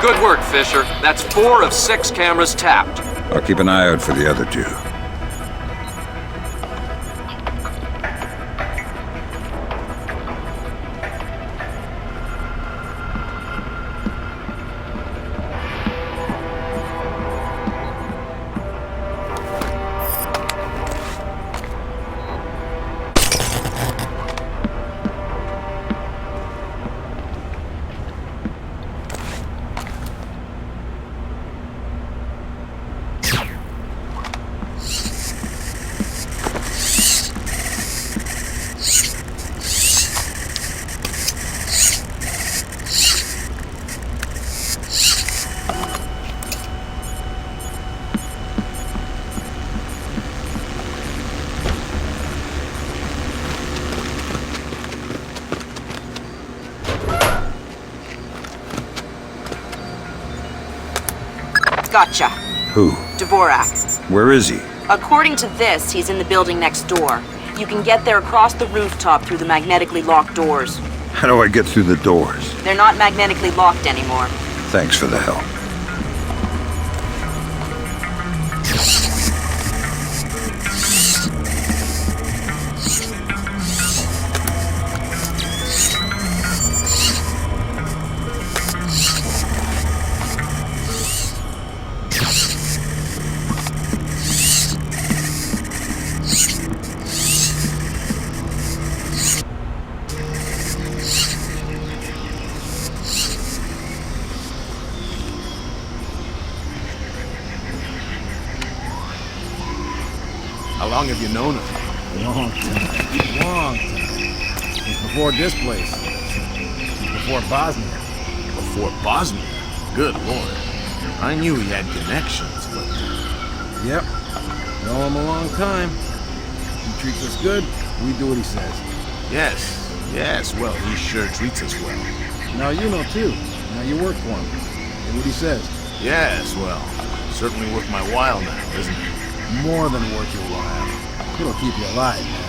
Good work, Fisher. That's 4 of 6 cameras tapped. I'll keep an eye out for the other 2. Gotcha. Who? Dvorak. Where is he? According to this, he's in the building next door. You can get there across the rooftop through the magnetically locked doors. How do I get through the doors? They're not magnetically locked anymore. Thanks for the help. How long have you known her? Long time. Long time. Since before this place. Since before Bosnia. Before Bosnia? Good lord. I knew he had connections, but... Yep. Know him a long time. He treats us good, we do what he says. Yes, well, he sure treats us well. Now you know too. Now you work for him. Do what he says. Yes, well, certainly worth my while now, isn't it? More than worth your while. It'll keep you alive, man.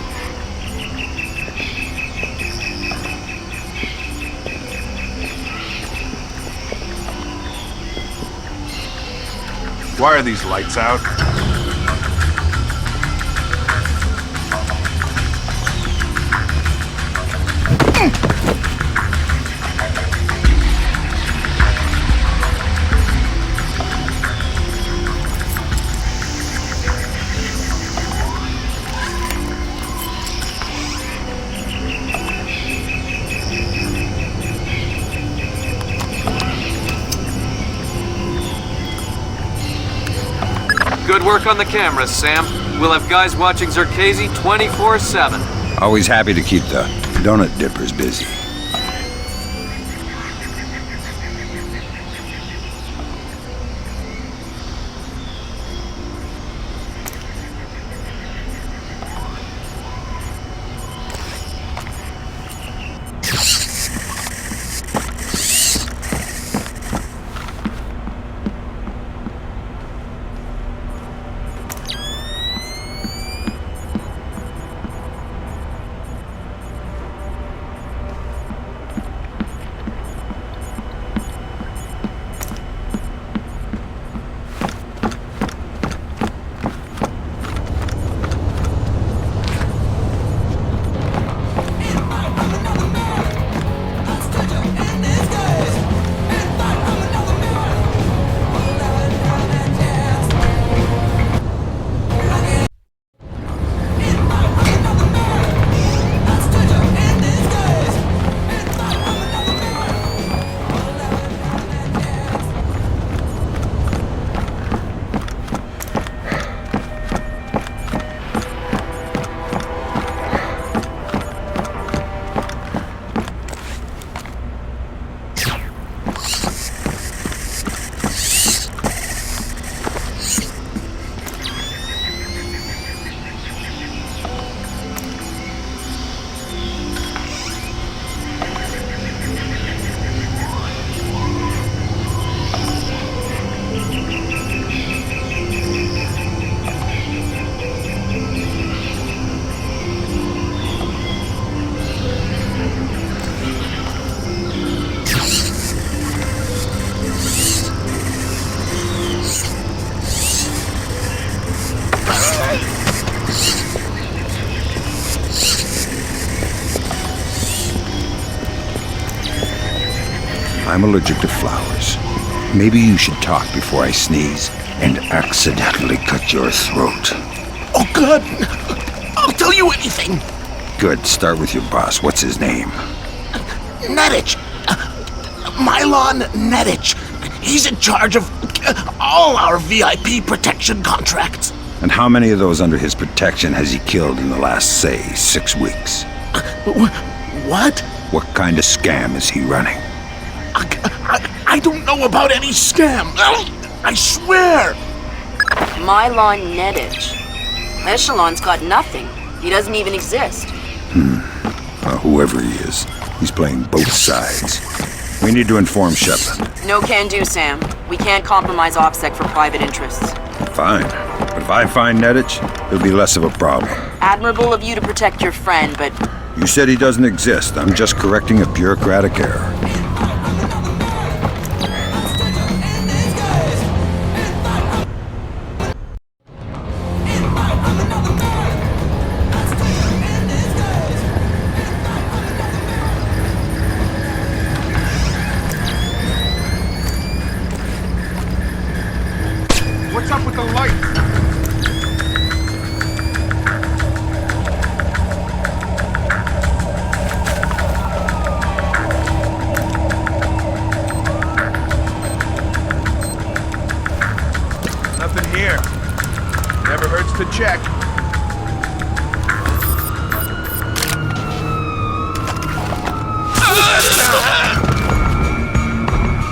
Why are these lights out? Good work on the cameras, Sam. We'll have guys watching Zerkezi 24/7. Always happy to keep the donut dippers busy. I'm allergic to flowers. Maybe you should talk before I sneeze and accidentally cut your throat. Oh, good. I'll tell you anything. Good. Start with your boss. What's his name? Nedich. Mylon Nedich. He's in charge of all our VIP protection contracts. And how many of those under his protection has he killed in the last, say, 6 weeks? What? What kind of scam is he running? I don't know about any scam. I swear. Mylon Nedich. Echelon's got nothing. He doesn't even exist. Whoever he is, he's playing both sides. We need to inform Shetland. No can do, Sam. We can't compromise OPSEC for private interests. Fine. But if I find Nedich, it'll be less of a problem. Admirable of you to protect your friend, but You said he doesn't exist. I'm just correcting a bureaucratic error. What's up with the lights? Nothing here. Never hurts to check.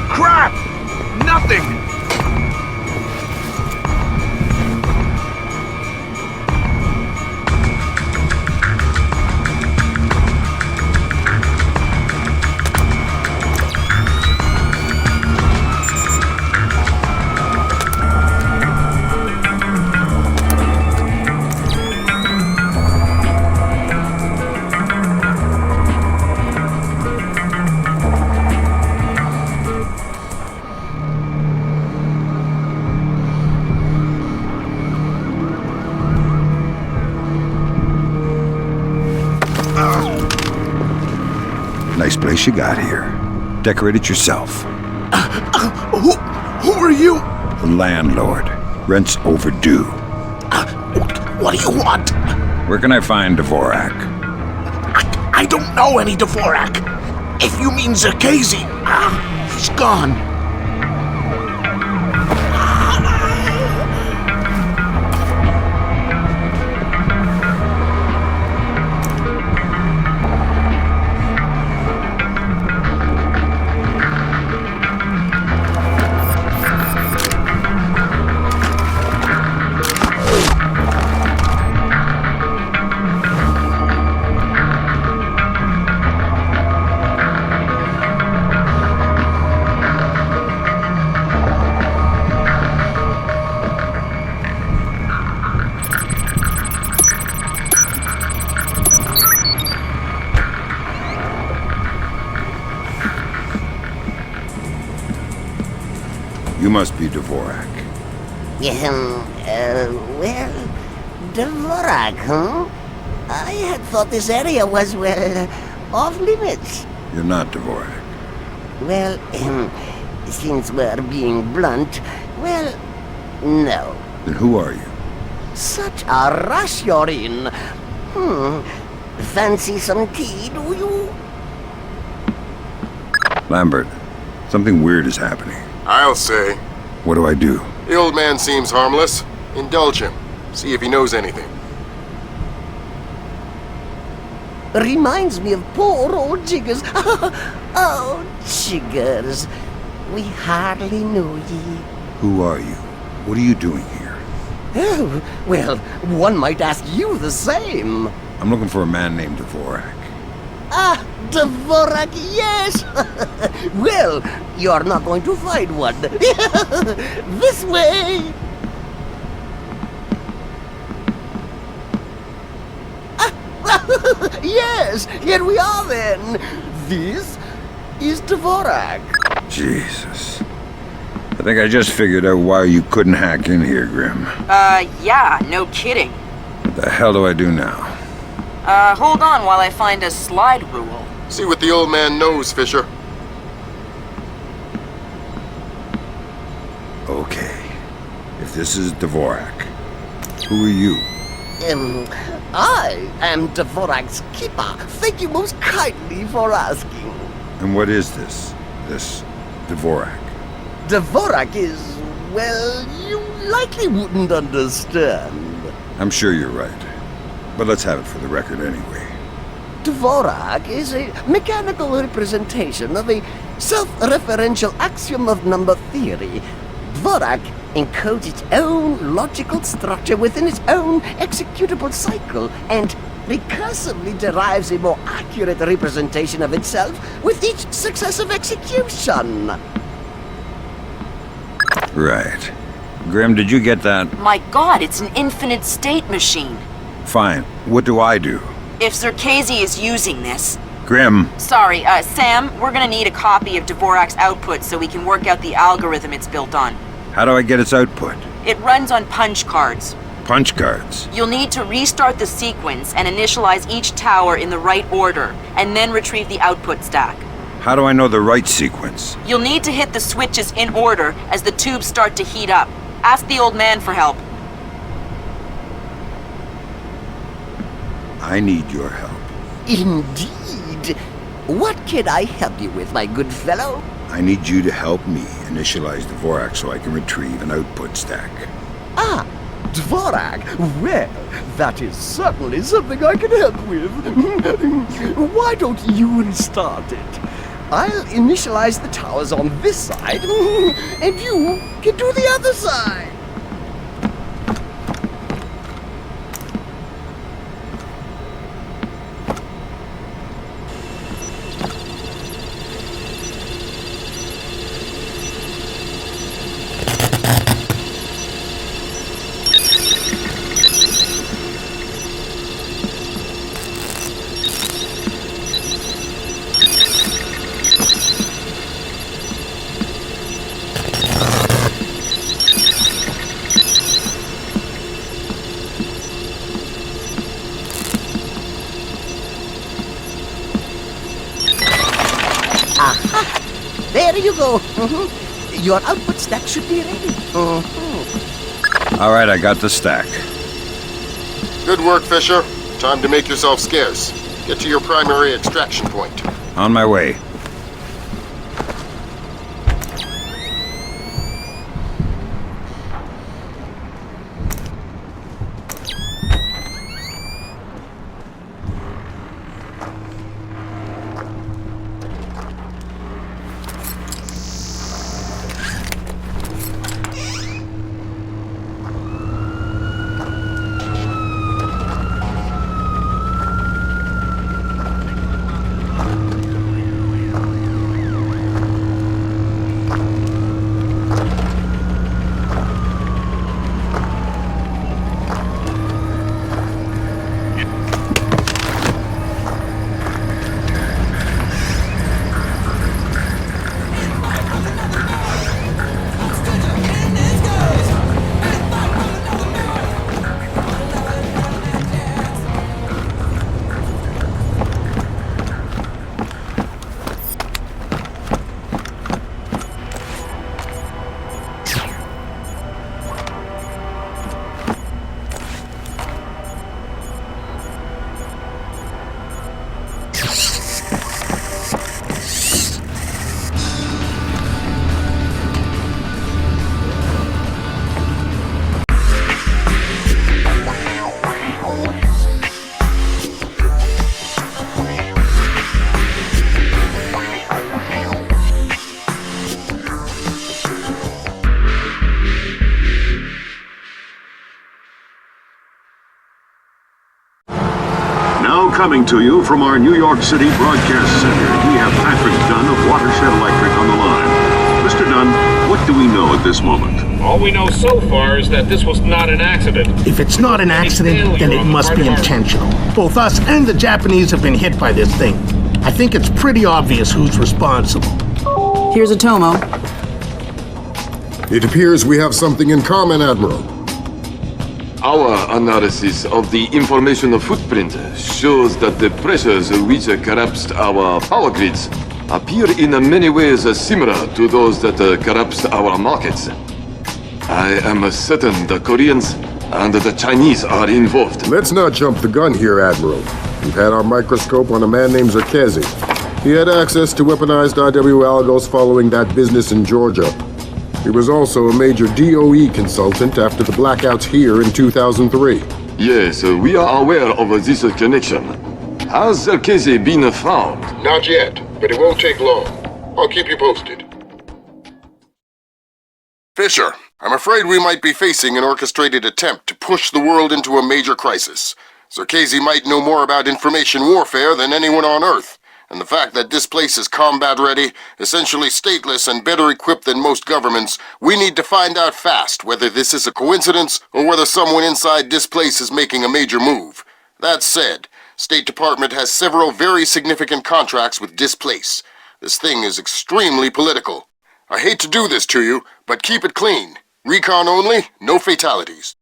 Crap! Nothing! Nice place you got here. Decorate it yourself. Who are you? The landlord. Rent's overdue. What do you want? Where can I find Dvorak? I don't know any Dvorak. If you mean Zerkazy, he's gone. You must be Dvorak. Well, Dvorak, huh? I had thought this area was, well, off limits. You're not Dvorak. Well, since we're being blunt, well, no. Then who are you? Such a rush you're in. Fancy some tea, do you? Lambert, something weird is happening. I'll say. What do I do? The old man seems harmless. Indulge him. See if he knows anything. Reminds me of poor old Jiggers. Oh, Jiggers. We hardly knew ye. Who are you? What are you doing here? Oh, well, one might ask you the same. I'm looking for a man named Dvorak. Ah, Dvorak, yes! Well, you're not going to find one. This way! Yes, here we are then. This is Dvorak. Jesus. I think I just figured out why you couldn't hack in here, Grim. Yeah, no kidding. What the hell do I do now? Hold on while I find a slide rule. See what the old man knows, Fisher. Okay. If this is Dvorak, who are you? I am Dvorak's keeper. Thank you most kindly for asking. And what is this Dvorak? Dvorak is, well, you likely wouldn't understand. I'm sure you're right. But let's have it for the record anyway. Dvorak is a mechanical representation of a self-referential axiom of number theory. Dvorak encodes its own logical structure within its own executable cycle and recursively derives a more accurate representation of itself with each successive execution. Right. Grim, did you get that? My God, it's an infinite state machine. Fine. What do I do? If Zerkazy is using this... Grim. Sorry, Sam, we're gonna need a copy of Dvorak's output so we can work out the algorithm it's built on. How do I get its output? It runs on punch cards. Punch cards? You'll need to restart the sequence and initialize each tower in the right order, and then retrieve the output stack. How do I know the right sequence? You'll need to hit the switches in order as the tubes start to heat up. Ask the old man for help. I need your help. Indeed. What can I help you with, my good fellow? I need you to help me initialize Dvorak so I can retrieve an output stack. Ah, Dvorak. Well, that is certainly something I can help with. Why don't you restart it? I'll initialize the towers on this side, and you can do the other side. There you go. Your output stack should be ready. All right, I got the stack. Good work, Fisher. Time to make yourself scarce. Get to your primary extraction point. On my way. Coming to you from our New York City broadcast center, we have Patrick Dunn of Watershed Electric on the line. Mr. Dunn, what do we know at this moment? All we know so far is that this was not an accident. If it's not an accident, then it must be intentional. Both us and the Japanese have been hit by this thing. I think it's pretty obvious who's responsible. Here's Atomo. It appears we have something in common, Admiral. Our analysis of the information footprint shows that the pressures which collapsed our power grids appear in many ways similar to those that collapsed our markets. I am certain the Koreans and the Chinese are involved. Let's not jump the gun here, Admiral. We've had our microscope on a man named Zerkazy. He had access to weaponized IW algos following that business in Georgia. He was also a major DOE consultant after the blackouts here in 2003. Yes, we are aware of this connection. Has Zerkazy been found? Not yet, but it won't take long. I'll keep you posted. Fisher, I'm afraid we might be facing an orchestrated attempt to push the world into a major crisis. Zerkazy might know more about information warfare than anyone on Earth, And the fact that this place is combat-ready, essentially stateless and better equipped than most governments, we need to find out fast whether this is a coincidence or whether someone inside this place is making a major move. That said, State Department has several very significant contracts with this place. This thing is extremely political. I hate to do this to you, but keep it clean. Recon only, no fatalities.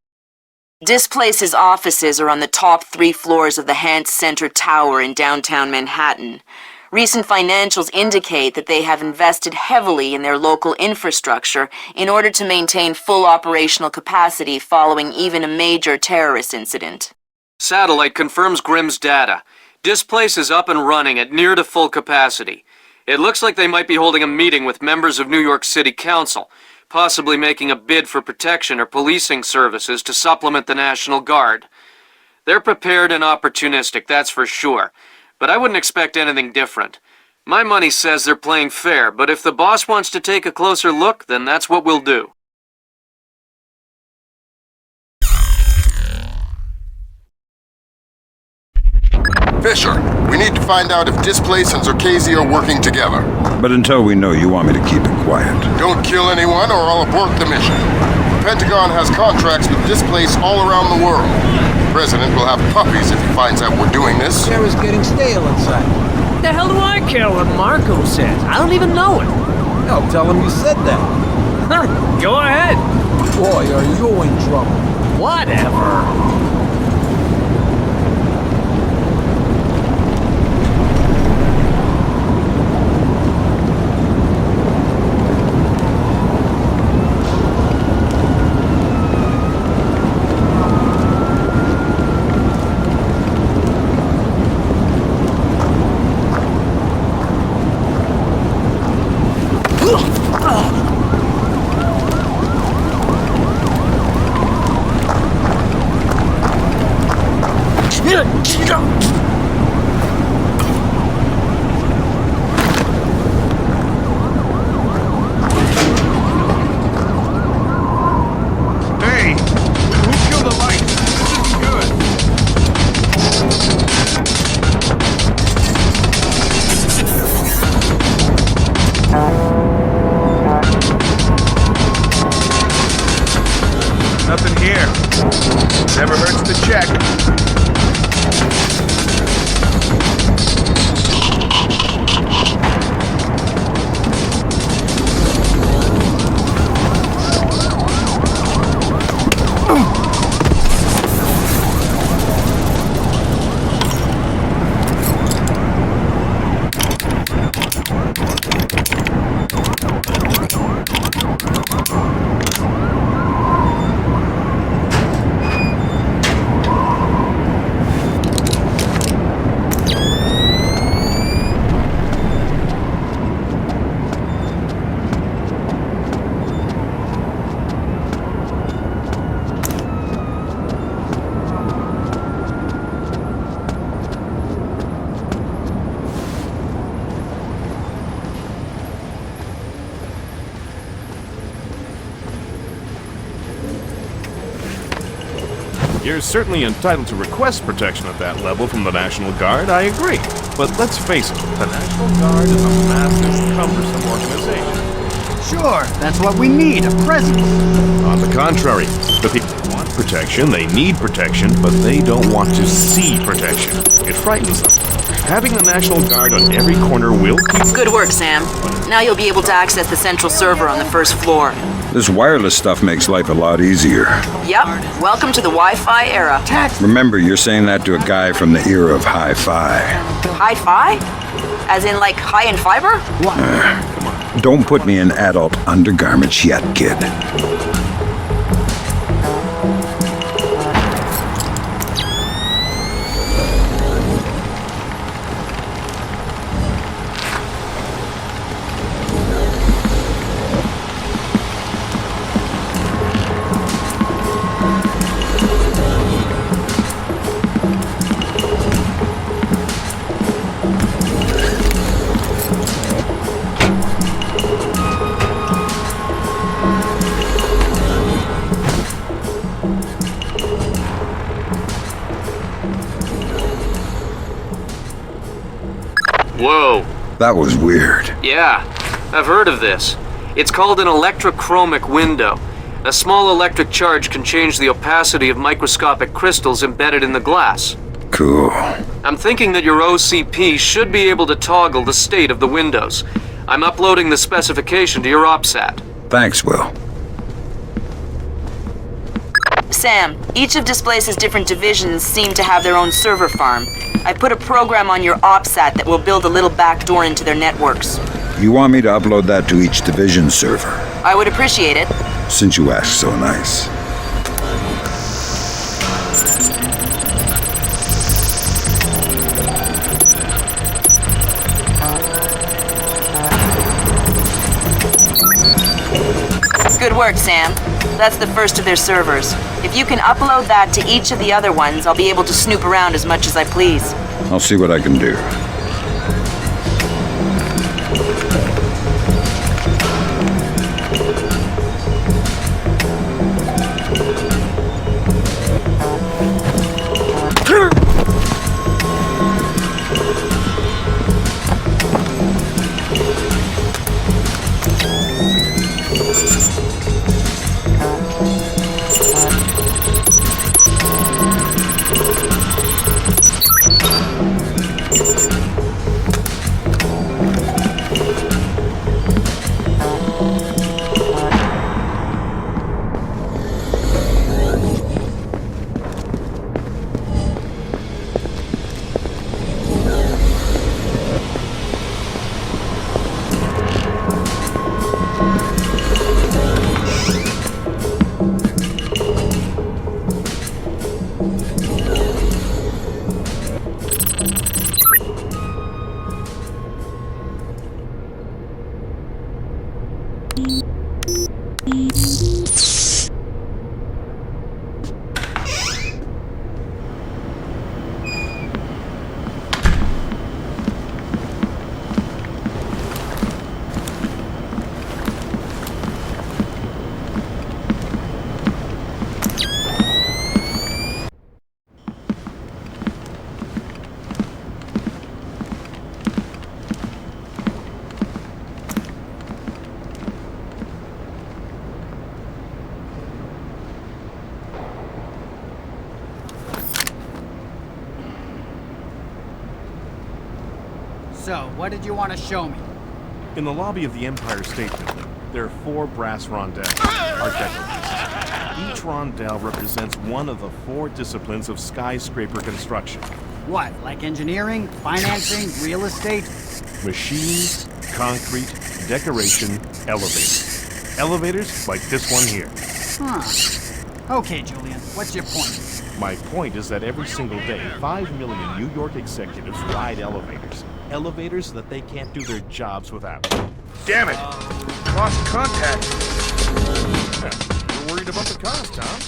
Displace's offices are on the top 3 floors of the Hance Center Tower in downtown Manhattan. Recent financials indicate that they have invested heavily in their local infrastructure in order to maintain full operational capacity following even a major terrorist incident. Satellite confirms Grimm's data. Displace is up and running at near to full capacity. It looks like they might be holding a meeting with members of New York City Council, possibly making a bid for protection or policing services to supplement the National Guard. They're prepared and opportunistic, that's for sure, but I wouldn't expect anything different. My money says they're playing fair, but if the boss wants to take a closer look, then that's what we'll do. Fisher, we need to find out if Displace and Zerkasi are working together. But until we know, you want me to keep it quiet. Don't kill anyone or I'll abort the mission. The Pentagon has contracts with Displace all around the world. The President will have puppies if he finds out we're doing this. Air is getting stale inside. What the hell do I care what Marco says? I don't even know it. I'll tell him you said that. Go ahead. Boy, are you in trouble. Whatever. Nothing here. Never hurts to check. You're certainly entitled to request protection at that level from the National Guard, I agree. But let's face it, the National Guard is a massive, cumbersome organization. Sure, that's what we need, a presence. On the contrary, the people want protection, they need protection, but they don't want to see protection. It frightens them. Having the National Guard on every corner will keep... Good work, Sam. Now you'll be able to access the central server on the first floor. This wireless stuff makes life a lot easier. Yep. Welcome to the Wi-Fi era. Remember, you're saying that to a guy from the era of hi-fi. Hi-Fi? As in, like, high in fiber? Don't put me in adult undergarments yet, kid. That was weird. Yeah, I've heard of this. It's called an electrochromic window. A small electric charge can change the opacity of microscopic crystals embedded in the glass. Cool. I'm thinking that your OCP should be able to toggle the state of the windows. I'm uploading the specification to your OPSAT. Thanks, Will. Sam, each of Displace's different divisions seem to have their own server farm. I put a program on your OPSAT that will build a little backdoor into their networks. You want me to upload that to each division server? I would appreciate it. Since you asked so nice. Good work, Sam. That's the first of their servers. If you can upload that to each of the other ones, I'll be able to snoop around as much as I please. I'll see what I can do. So, what did you want to show me? In the lobby of the Empire State Building, there are 4 brass rondelles, Art Deco pieces. Each rondelle represents one of the 4 disciplines of skyscraper construction. What, like engineering, financing, real estate? Machines, concrete, decoration, elevators. Elevators like this one here. Huh. Okay, Julian, what's your point? My point is that every single day, 5 million New York executives ride elevators. Elevators that they can't do their jobs without. Damn it! Lost contact. You're worried about the cost, Tom.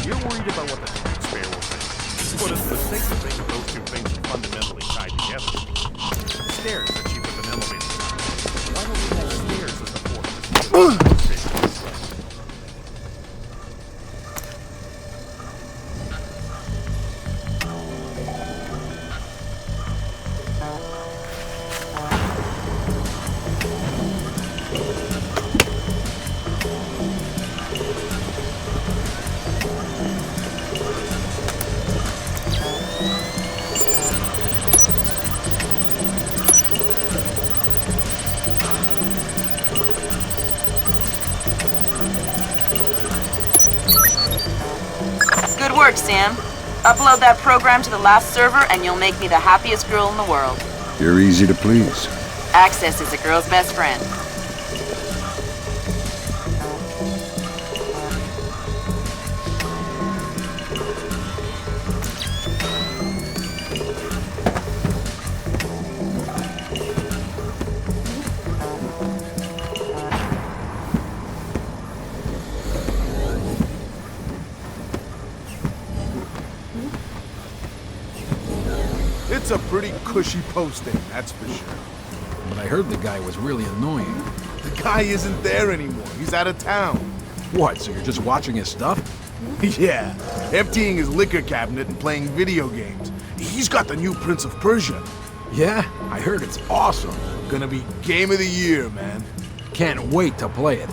You're worried about what the taxpayer will think. But it's the sake to think those two things are fundamentally tied together. Stairs are cheaper than elevators. Why don't we have stairs as the fourth? Good work, Sam. Upload that program to the last server and you'll make me the happiest girl in the world. You're easy to please. Access is a girl's best friend. It's a pretty cushy posting, that's for sure. But I heard the guy was really annoying. The guy isn't there anymore. He's out of town. What, so you're just watching his stuff? Yeah, emptying his liquor cabinet and playing video games. He's got the new Prince of Persia. Yeah, I heard it's awesome. Gonna be game of the year, man. Can't wait to play it.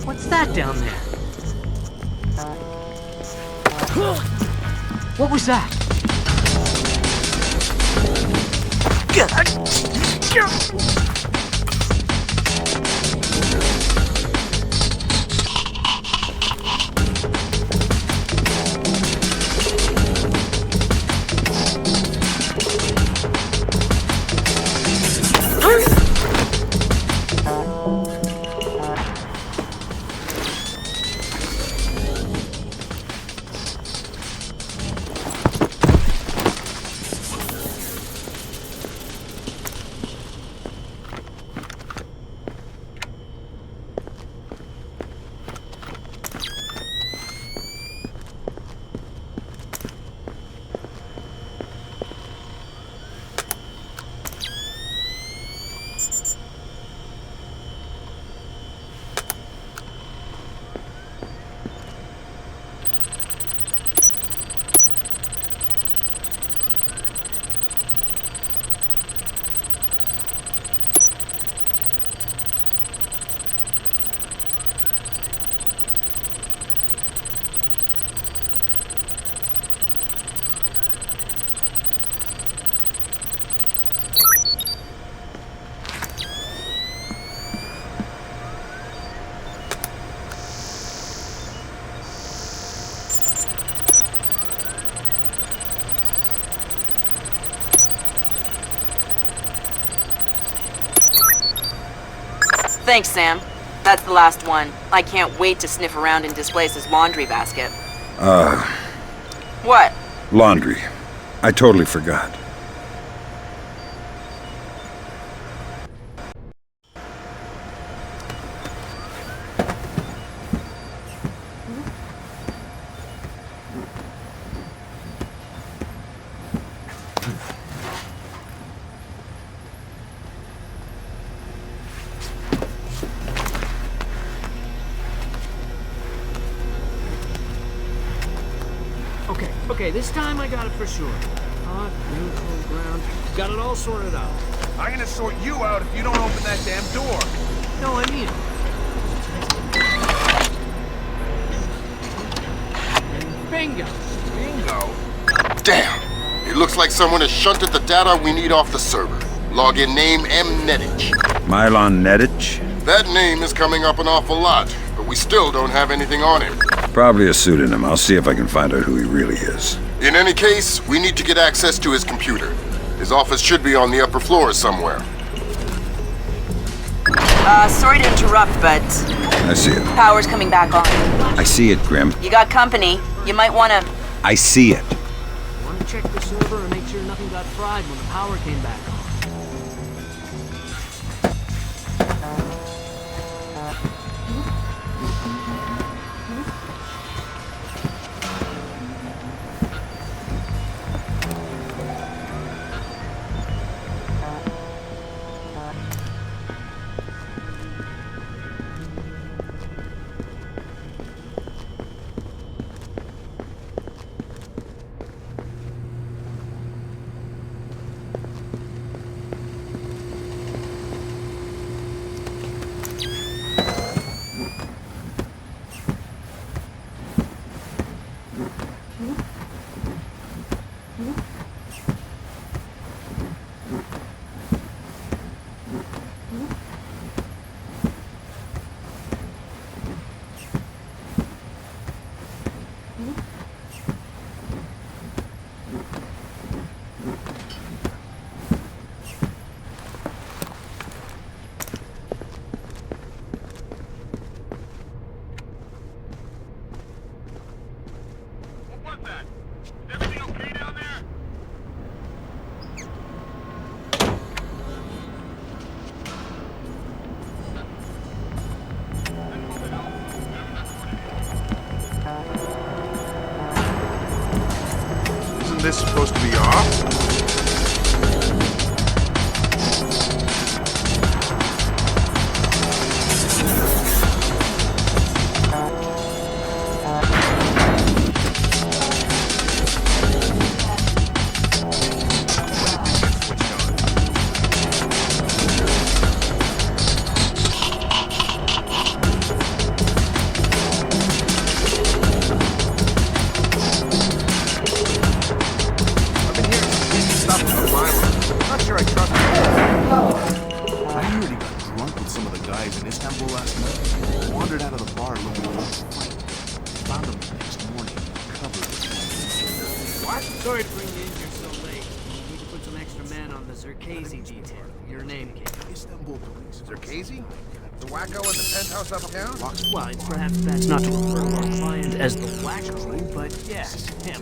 What's that down there? What was that? Thanks, Sam. That's the last one. I can't wait to sniff around in Displace's laundry basket. What? Laundry. I totally forgot. Okay, this time I got it for sure. Hot, neutral, ground. Got it all sorted out. I'm gonna sort you out if you don't open that damn door. No, I mean it. Bingo! Bingo? Damn! It looks like someone has shunted the data we need off the server. Login name Mnetich. Mylon Nedich? That name is coming up an awful lot, but we still don't have anything on him. Probably a pseudonym. I'll see if I can find out who he really is. In any case, we need to get access to his computer. His office should be on the upper floor somewhere. Sorry to interrupt, but... I see it. Power's coming back on. I see it, Grim. You got company. You might wanna... I see it. Want to check the server and make sure nothing got fried when the power came back on. arrived in Istanbul last night. Wandered out of the bar looking for a fight. Found him the next morning, covered in blood. What? Sorry to bring you in here so late. We need to put some extra men on the Zerkazi detail. Your name came. Istanbul police. Zerkazi? The wacko in the penthouse uptown? Well, perhaps that's not to refer to our client as the wacko, but yes, him.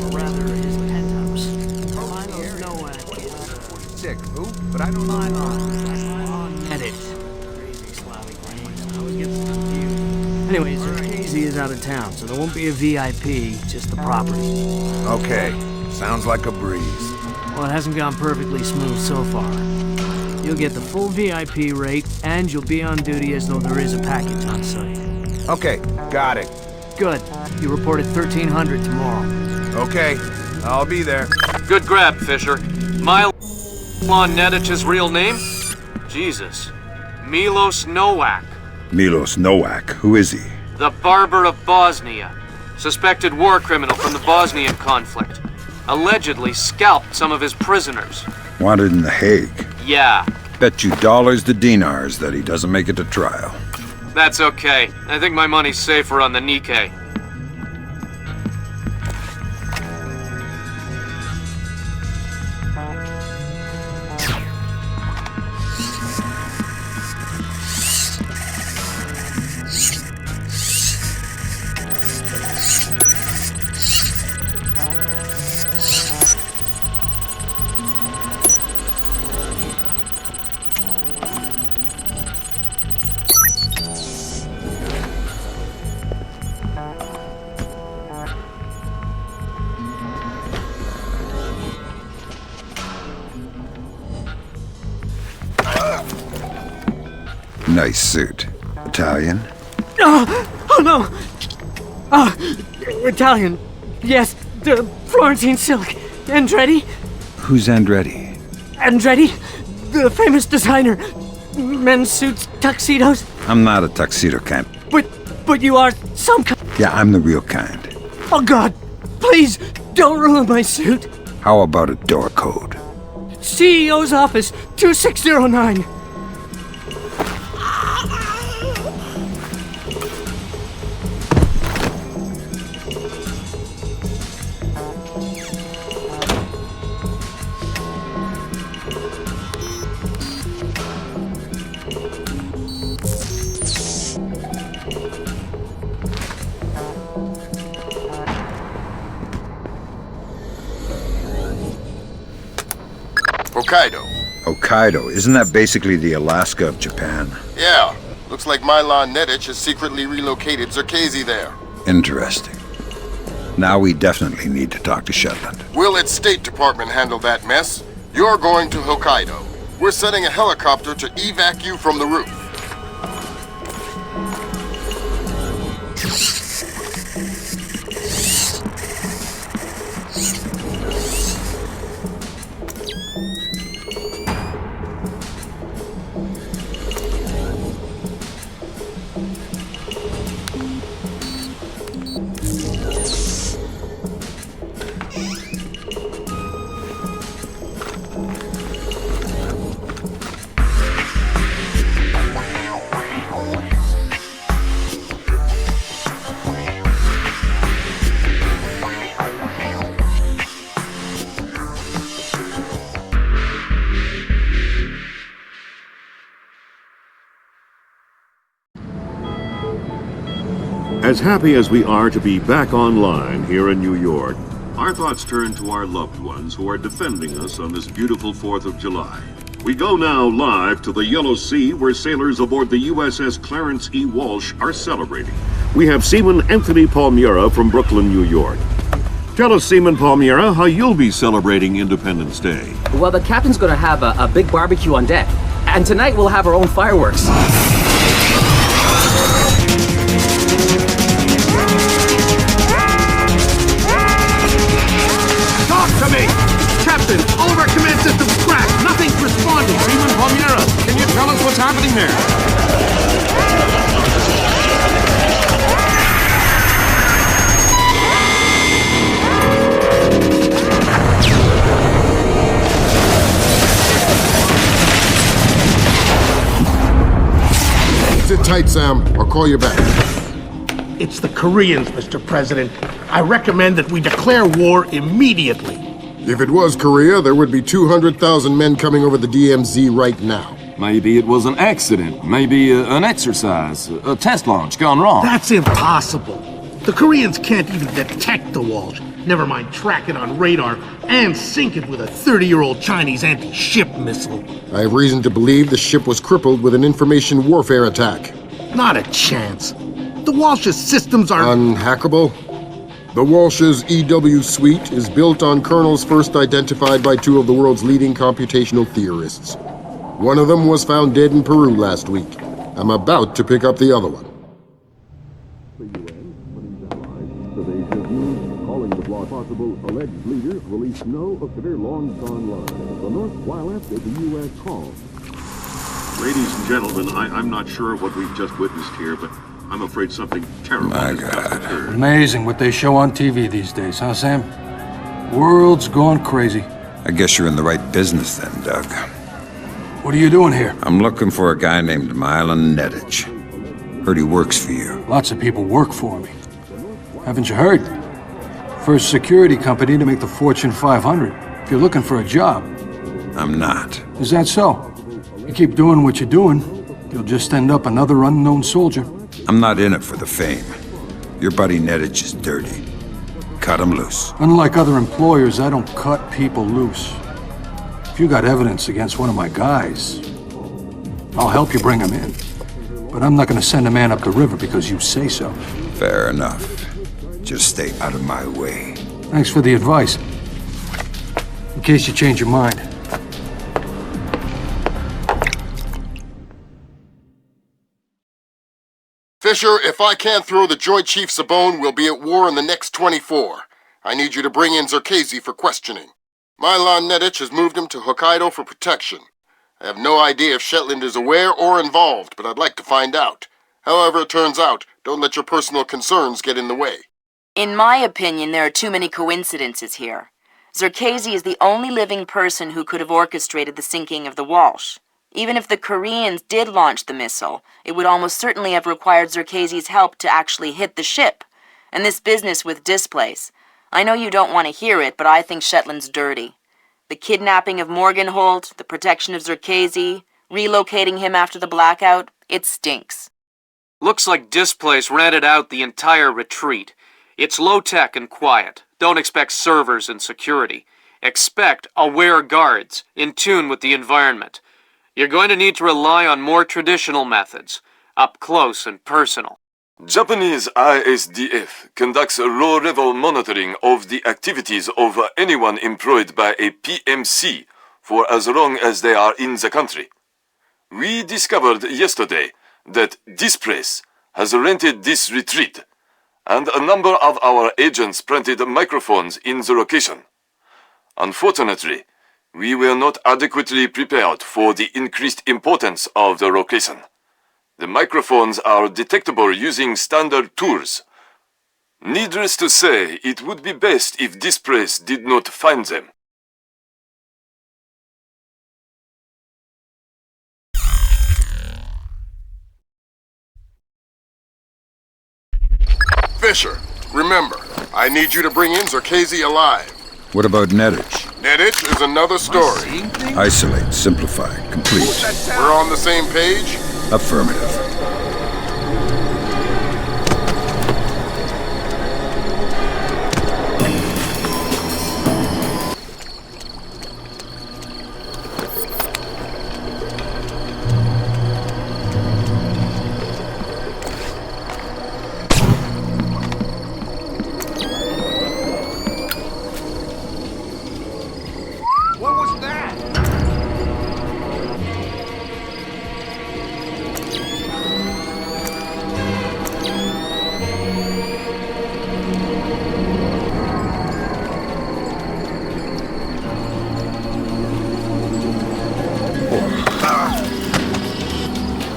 Or rather, his penthouse. Milo's Nowak is, Sick. Who? But I don't know. Milo Medic. Crazy Slavic names. I always get them confused. Anyways, Zerkazi is out of town, so there won't be a VIP, just the property. Okay. Sounds like a breeze. Well, it hasn't gone perfectly smooth so far. You'll get the full VIP rate, and you'll be on duty as though there is a package on site. Okay, got it. Good. You report at 1300 tomorrow. Okay, I'll be there. Good grab, Fisher. Milo on Nedic's real name? Jesus. Milos Nowak. Milos Nowak, who is he? The Barber of Bosnia. Suspected war criminal from the Bosnian conflict. Allegedly scalped some of his prisoners. Wanted in The Hague. Yeah. Bet you dollars to dinars that he doesn't make it to trial. That's okay. I think my money's safer on the Nikkei. Nice suit. Italian? Oh no! Italian. Yes, the Florentine silk. Andretti? Who's Andretti? Andretti, the famous designer. Men's suits, tuxedos. I'm not a tuxedo kind. But you are some kind. Yeah, I'm the real kind. Oh God, please don't ruin my suit. How about a door code? CEO's office, 2609. Hokkaido. Hokkaido? Isn't that basically the Alaska of Japan? Yeah. Looks like Milan Nedic has secretly relocated Zerkazi there. Interesting. Now we definitely need to talk to Shetland. We'll let State Department handle that mess. You're going to Hokkaido. We're sending a helicopter to evac you from the roof. As happy as we are to be back online here in New York, our thoughts turn to our loved ones who are defending us on this beautiful 4th of July. We go now live to the Yellow Sea, where sailors aboard the USS Clarence E. Walsh are celebrating. We have Seaman Anthony Palmiera from Brooklyn, New York. Tell us, Seaman Palmiera, how you'll be celebrating Independence Day. Well, the captain's gonna have a big barbecue on deck. And tonight we'll have our own fireworks. Talk to me! Captain, all of our command systems crashed. Nothing's responding. Seaman Palmiera, can you tell us what's happening there? tight, Sam. I'll call you back. It's the Koreans, Mr. President. I recommend that we declare war immediately. If it was Korea, there would be 200,000 men coming over the DMZ right now. Maybe it was an accident. Maybe an exercise. A test launch gone wrong. That's impossible. The Koreans can't even detect the Walsh. Never mind track it on radar and sink it with a 30-year-old Chinese anti-ship missile. I have reason to believe the ship was crippled with an information warfare attack. Not a chance. The Walsh's systems are... Unhackable? The Walsh's EW suite is built on kernels first identified by two of the world's leading computational theorists. One of them was found dead in Peru last week. I'm about to pick up the other one. Calling the block possible alleged leader released no of their long-gone line. The North while after the U.S. call. Ladies and gentlemen, I'm not sure what we've just witnessed here, but I'm afraid something terrible has just occurred. Amazing what they show on TV these days, huh, Sam? World's gone crazy. I guess you're in the right business then, Doug. What are you doing here? I'm looking for a guy named Milan Nedich. Heard he works for you. Lots of people work for me. Haven't you heard? First security company to make the Fortune 500. If you're looking for a job. I'm not. Is that so? You keep doing what you're doing, you'll just end up another unknown soldier. I'm not in it for the fame. Your buddy Nedich is dirty. Cut him loose. Unlike other employers, I don't cut people loose. If you got evidence against one of my guys, I'll help you bring him in. But I'm not gonna send a man up the river because you say so. Fair enough. Just stay out of my way. Thanks for the advice. In case you change your mind. Fisher, if I can't throw the Joint Chiefs a bone, we'll be at war in the next 24. I need you to bring in Zerkezi for questioning. Milan Nedich has moved him to Hokkaido for protection. I have no idea if Shetland is aware or involved, but I'd like to find out. However it turns out, don't let your personal concerns get in the way. In my opinion, there are too many coincidences here. Zerkezi is the only living person who could have orchestrated the sinking of the Walsh. Even if the Koreans did launch the missile, it would almost certainly have required Zerkezi's help to actually hit the ship. And this business with displays. I know you don't want to hear it, but I think Shetland's dirty. The kidnapping of Morgenholt, the protection of Zerkezi, relocating him after the blackout, it stinks. Looks like Displays rented out the entire retreat. It's low-tech and quiet. Don't expect servers and security. Expect aware guards, in tune with the environment. You're going to need to rely on more traditional methods, up close and personal. Japanese ISDF conducts low-level monitoring of the activities of anyone employed by a PMC for as long as they are in the country. We discovered yesterday that Displays has rented this retreat, and a number of our agents planted microphones in the location. Unfortunately, we were not adequately prepared for the increased importance of the location. The microphones are detectable using standard tools. Needless to say, it would be best if Displays did not find them. Fisher, remember, I need you to bring in Zerkezi alive. What about Nedich? Nedich is another story. Isolate, simplify, complete. We're on the same page? Affirmative.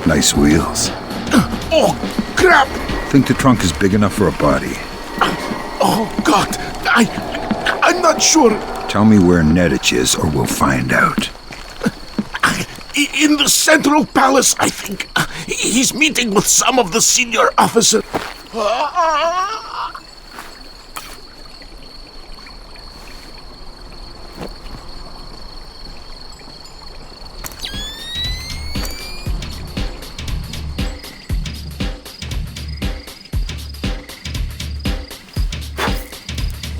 Nice wheels. Oh, crap! Think the trunk is big enough for a body? Oh, God! I'm not sure. Tell me where Nedich is, or we'll find out. In the Central Palace, I think. He's meeting with some of the senior officers.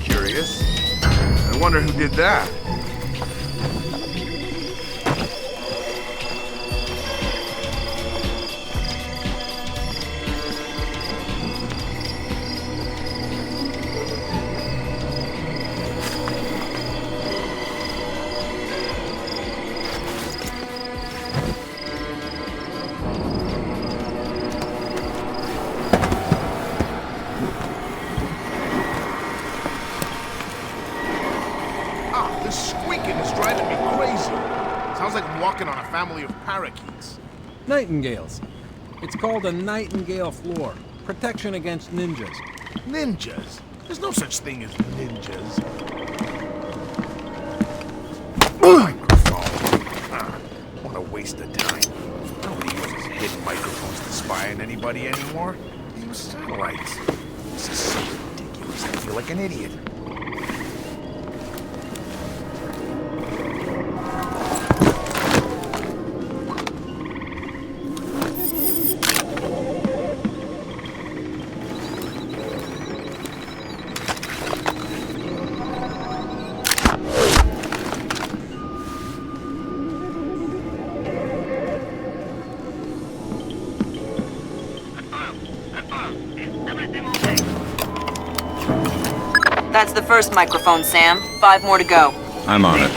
Curious. I wonder who did that. This squeaking is driving me crazy. Sounds like I'm walking on a family of parakeets. Nightingales. It's called a nightingale floor. Protection against ninjas. Ninjas? There's no such thing as ninjas. Microphone. What a waste of time. Nobody uses hidden microphones to spy on anybody anymore. They use satellites. This is so ridiculous. I feel like an idiot. That's the first microphone, Sam. 5 more to go. I'm on it.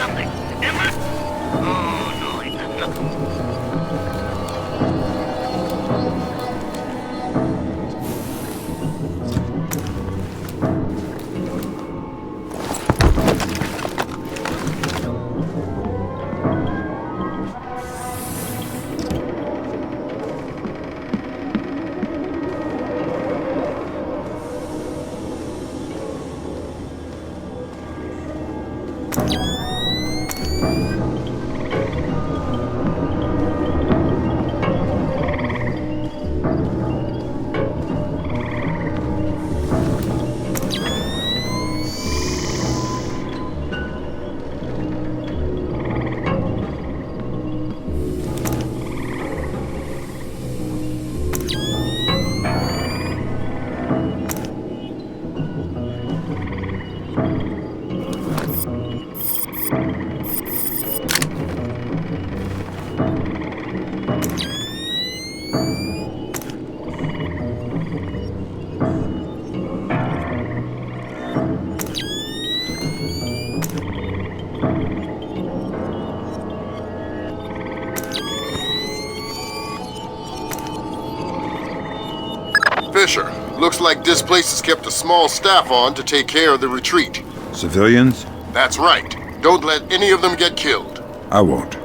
Fisher, looks like this place has kept a small staff on to take care of the retreat. Civilians? That's right. Don't let any of them get killed. I won't.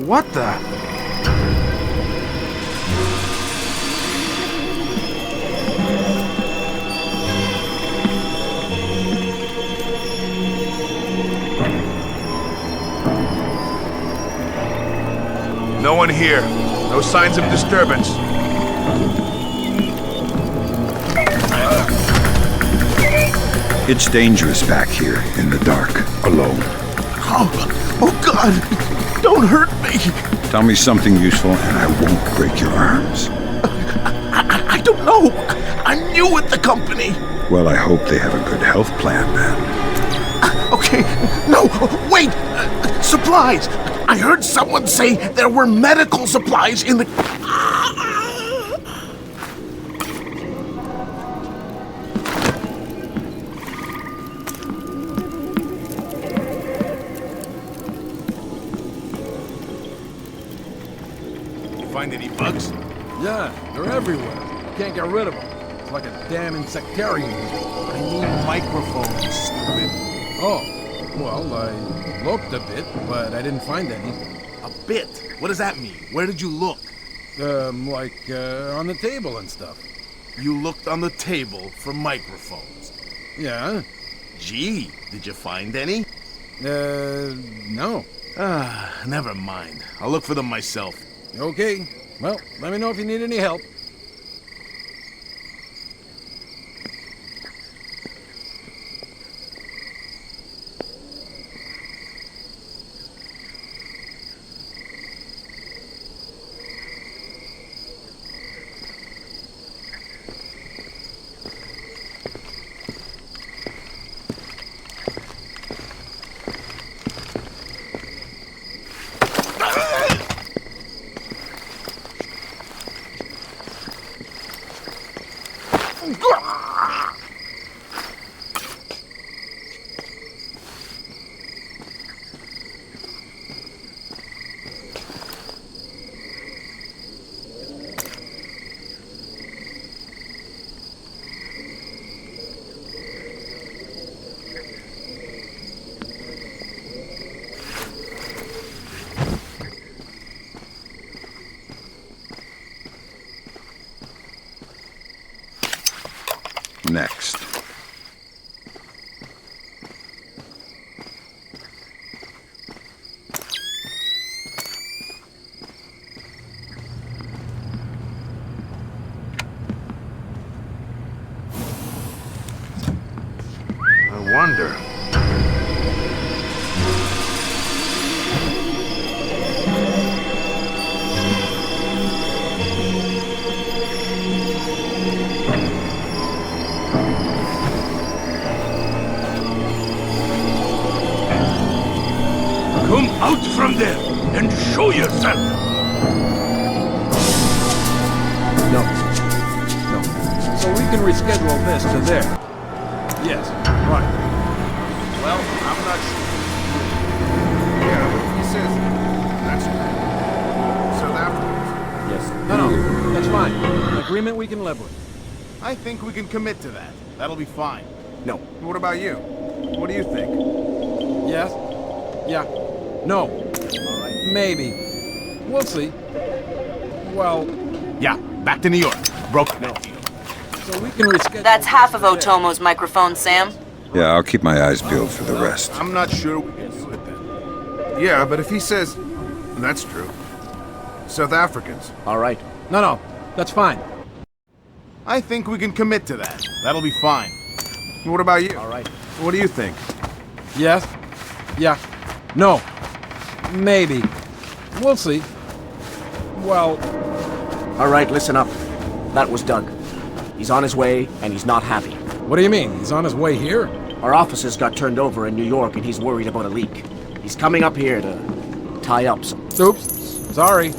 What the? No one here. No signs of disturbance. It's dangerous back here in the dark, alone. Oh God! Don't hurt me! Tell me something useful and I won't break your arms. I don't know. I'm new with the company. Well, I hope they have a good health plan then. Okay. No, wait! Supplies! I heard someone say there were medical supplies in the... You find any bugs? Yeah, they're everywhere. Can't get rid of them. off like a damn insectarian. I need microphones, you stupid. Oh, well, I looked a bit, but I didn't find any. A bit? What does that mean? Where did you look? On the table and stuff. You looked on the table for microphones? Yeah. Gee, did you find any? No. Never mind. I'll look for them myself. Okay. Well, let me know if you need any help. Next. I wonder. Come out from there and show yourself! No. So we can reschedule this to there. Yes, right. Well, I'm not sure. Yeah, but he says that's South Africa. Yes. No, that's fine. An agreement we can live with. I think we can commit to that. That'll be fine. No. What about you? What do you think? Yes. Yeah. No. All right. Maybe. We'll see. Well... Yeah, back to New York. Broke no. So we can reschedule... That's half of Otomo's microphone, Sam. Yeah, I'll keep my eyes peeled for the rest. I'm not sure we can do it then. Yeah, but if he says... That's true. South Africans. All right. No, that's fine. I think we can commit to that. That'll be fine. What about you? All right. What do you think? Yes. Yeah. No. Maybe. We'll see. Well... All right, listen up. That was Doug. He's on his way, and he's not happy. What do you mean? He's on his way here? Our offices got turned over in New York, and he's worried about a leak. He's coming up here to tie up some... Oops. Sorry.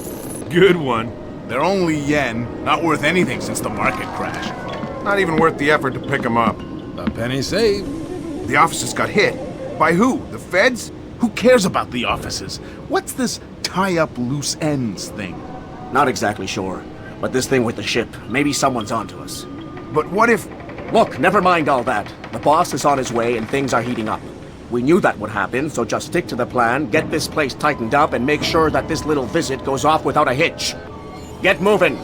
Good one. They're only yen, not worth anything since the market crash. Not even worth the effort to pick them up. A penny saved. The offices got hit. By who? The feds? Who cares about the offices? What's this tie-up loose ends thing? Not exactly sure. But this thing with the ship, maybe someone's onto us. But what if... Look, never mind all that. The boss is on his way and things are heating up. We knew that would happen, so just stick to the plan, get this place tightened up, and make sure that this little visit goes off without a hitch. Get moving!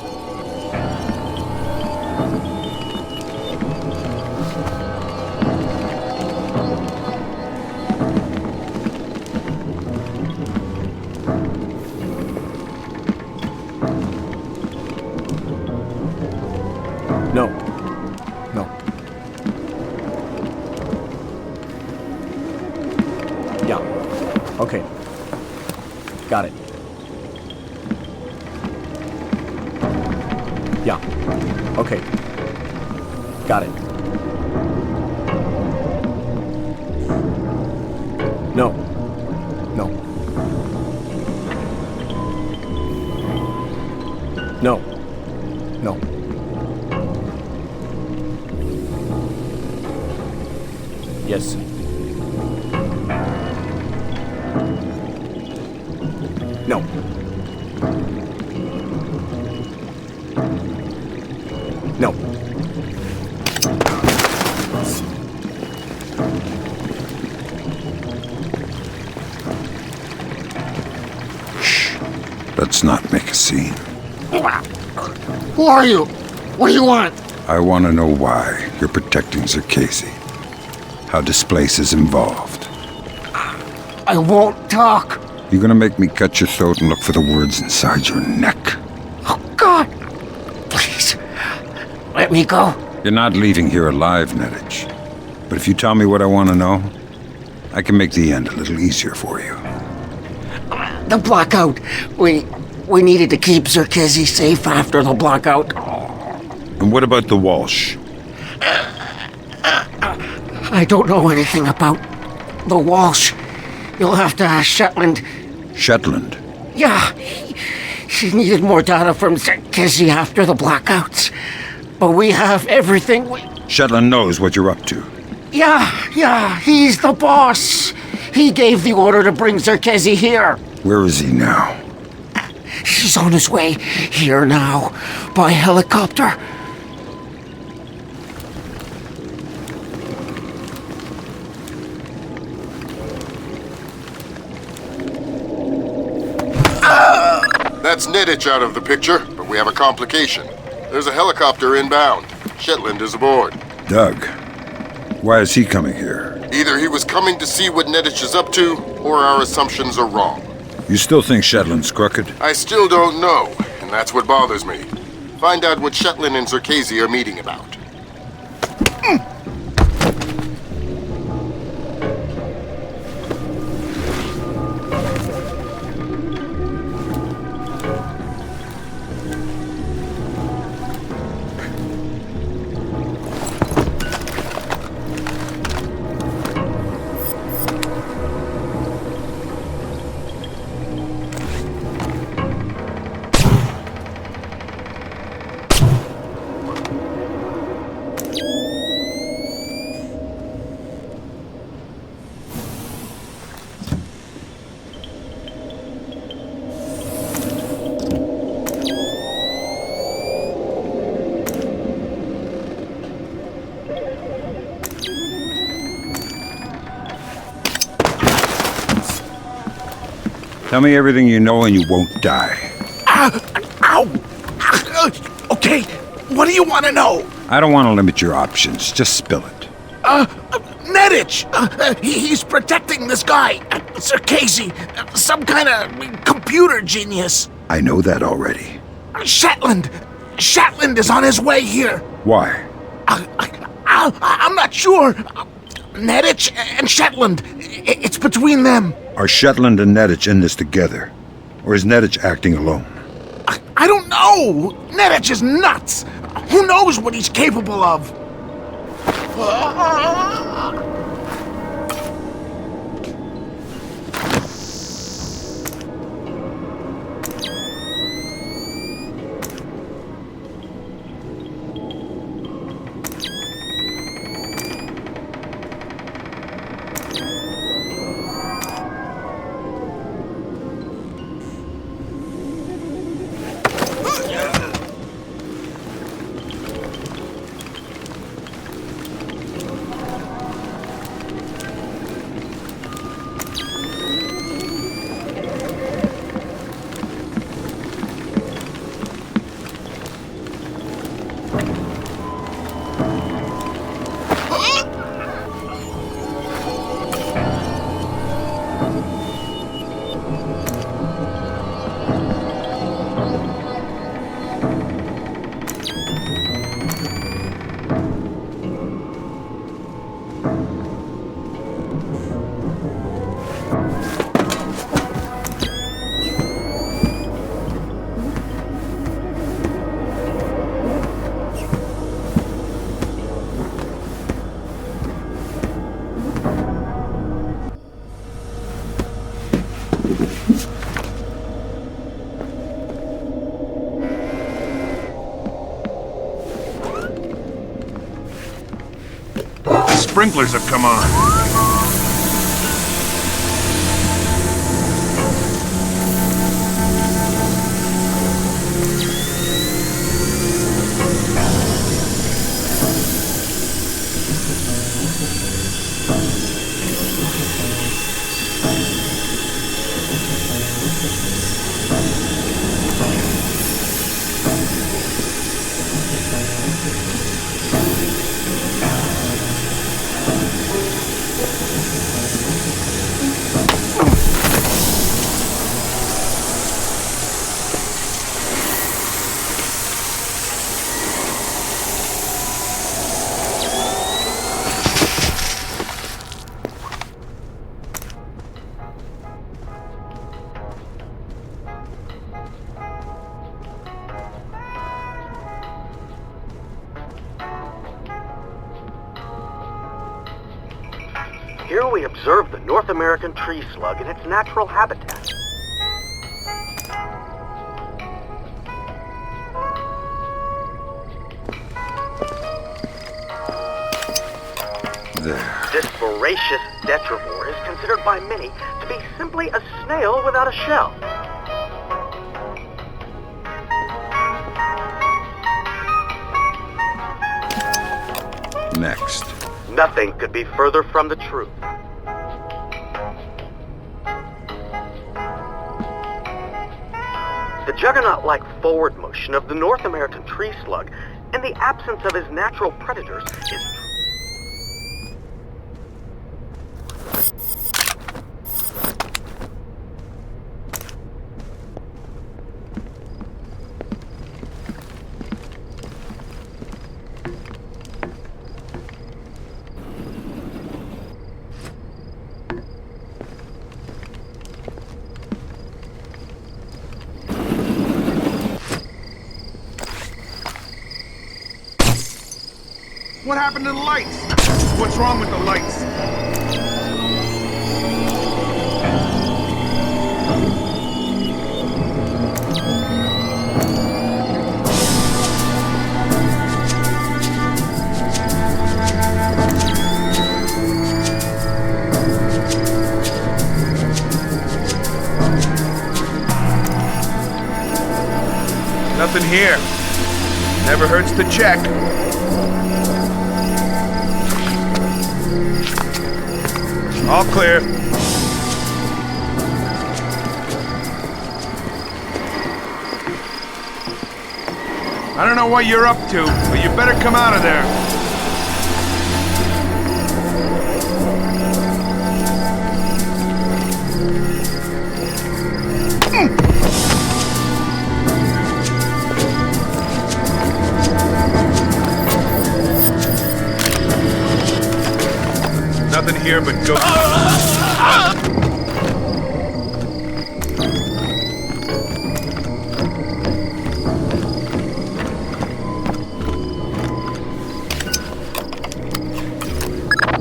No. Yeah. Okay. Got it. Yeah. Okay. Got it. No. No. No. No. Yes. No. No. Let's not make a scene. Who are you? What do you want? I want to know why you're protecting Circassian. How Displace is involved. I won't talk. You're gonna make me cut your throat and look for the words inside your neck. Oh, God. Please. Let me go. You're not leaving here alive, Nedich. But if you tell me what I want to know, I can make the end a little easier for you. The blackout. We needed to keep Circassian safe after the blackout. And what about the Walsh? I don't know anything about the Walsh. You'll have to ask Shetland. Shetland? Yeah. She needed more data from Circassian after the blackouts. But we have everything Shetland knows what you're up to. Yeah, he's the boss. He gave the order to bring Circassian here. Where is he now? He's on his way here now, by helicopter. That's Nedich out of the picture, but we have a complication. There's a helicopter inbound. Shetland is aboard. Doug, why is he coming here? Either he was coming to see what Nedich is up to, or our assumptions are wrong. You still think Shetland's crooked? I still don't know, and that's what bothers me. Find out what Shetland and Circassian are meeting about. Tell me everything you know and you won't die. Ow! Okay, what do you want to know? I don't want to limit your options. Just spill it. Nedich! He's protecting this guy, Circassian, some kind of computer genius. I know that already. Shetland is on his way here. Why? I'm not sure. Nedich and Shetland, it's between them. Are Shetland and Nedich in this together? Or is Nedich acting alone? I don't know. Nedich is nuts. Who knows what he's capable of? Sprinklers have come on. Here we observe the North American tree slug in its natural habitat. There. This voracious detrivore is considered by many to be simply a snail without a shell. Next. Nothing could be further from the truth. The juggernaut-like forward motion of the North American tree slug, in the absence of his natural predators, is What happened to the lights? What's wrong with the lights? Nothing here. Never hurts to check. All clear. I don't know what you're up to, but you better come out of there. Nothing here but go.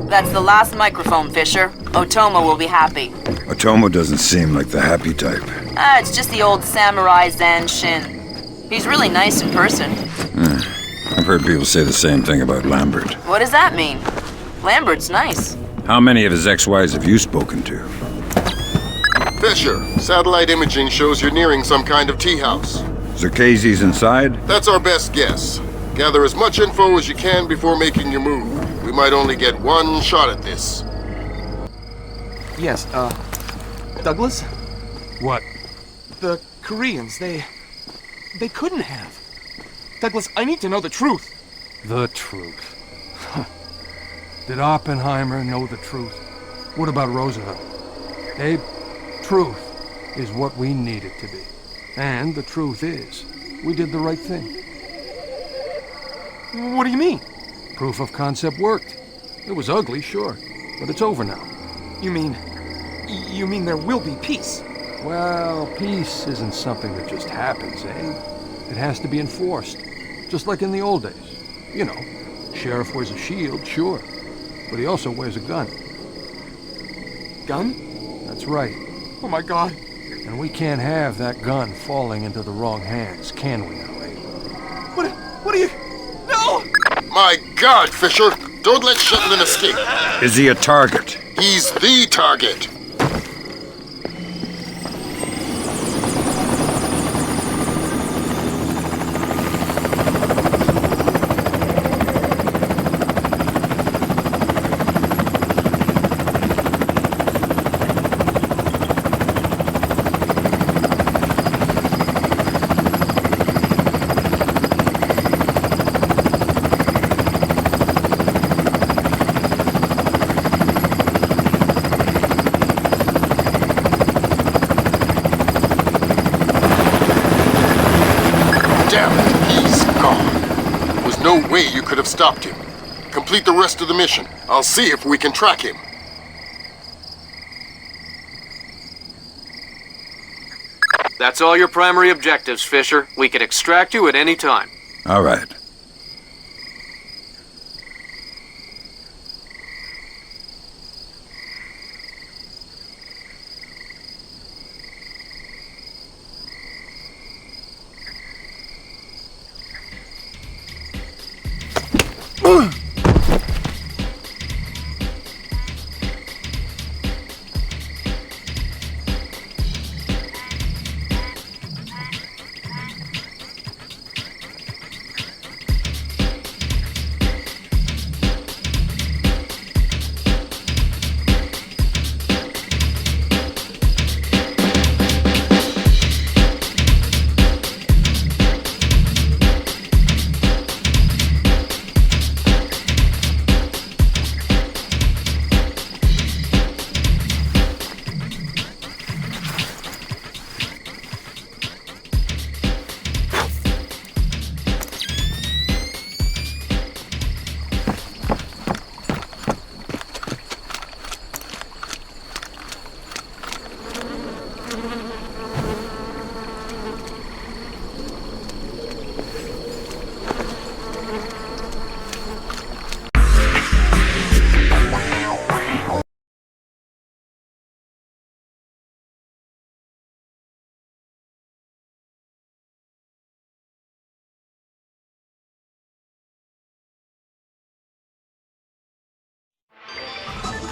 That's the last microphone, Fisher. Otomo will be happy. Otomo doesn't seem like the happy type. It's just the old samurai Zan Shin. He's really nice in person. I've heard people say the same thing about Lambert. What does that mean? Lambert's nice. How many of his ex-wives have you spoken to? Fisher, satellite imaging shows you're nearing some kind of tea house. Zerkezi's inside? That's our best guess. Gather as much info as you can before making your move. We might only get one shot at this. Yes, Douglas? What? The Koreans, they couldn't have. Douglas, I need to know the truth. The truth. Did Oppenheimer know the truth? What about Roosevelt? Abe, truth is what we need it to be. And the truth is, we did the right thing. What do you mean? Proof of concept worked. It was ugly, sure, but it's over now. You mean there will be peace? Well, peace isn't something that just happens, eh? It has to be enforced, just like in the old days. You know, sheriff wears a shield, sure, but he also wears a gun. Gun? That's right. Oh my God. And we can't have that gun falling into the wrong hands, can we now, eh? What are you... No! My God, Fisher! Don't let Shetland escape! Is he a target? He's the target! No way you could have stopped him. Complete the rest of the mission. I'll see if we can track him. That's all your primary objectives, Fisher. We can extract you at any time. All right.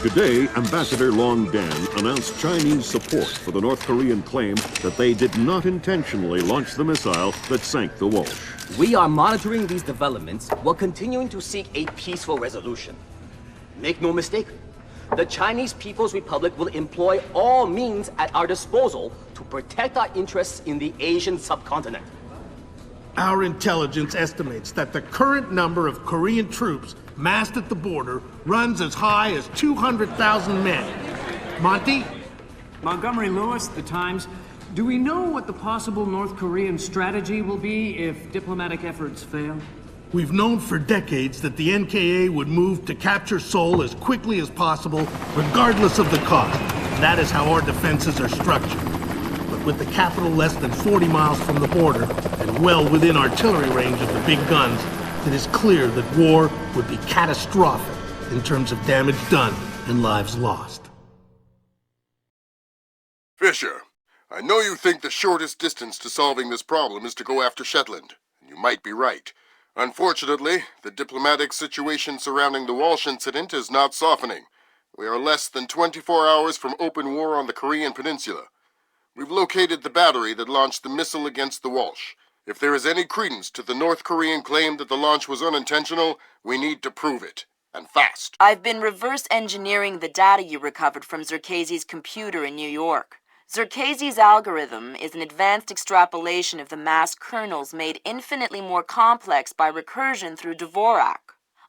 Today, Ambassador Long Dan announced Chinese support for the North Korean claim that they did not intentionally launch the missile that sank the Walsh. We are monitoring these developments while continuing to seek a peaceful resolution. Make no mistake, the Chinese People's Republic will employ all means at our disposal to protect our interests in the Asian subcontinent. Our intelligence estimates that the current number of Korean troops massed at the border runs as high as 200,000 men. Monty? Montgomery Lewis, The Times. Do we know what the possible North Korean strategy will be if diplomatic efforts fail? We've known for decades that the NKA would move to capture Seoul as quickly as possible, regardless of the cost. That is how our defenses are structured. But with the capital less than 40 miles from the border, and well within artillery range of the big guns, it is clear that war would be catastrophic in terms of damage done and lives lost. Fisher, I know you think the shortest distance to solving this problem is to go after Shetland, and you might be right. Unfortunately, the diplomatic situation surrounding the Walsh incident is not softening. We are less than 24 hours from open war on the Korean peninsula. We've located the battery that launched the missile against the Walsh. If there is any credence to the North Korean claim that the launch was unintentional, we need to prove it, and fast. I've been reverse engineering the data you recovered from Zerkezi's computer in New York. Zerkezi's algorithm is an advanced extrapolation of the mass kernels made infinitely more complex by recursion through Dvorak.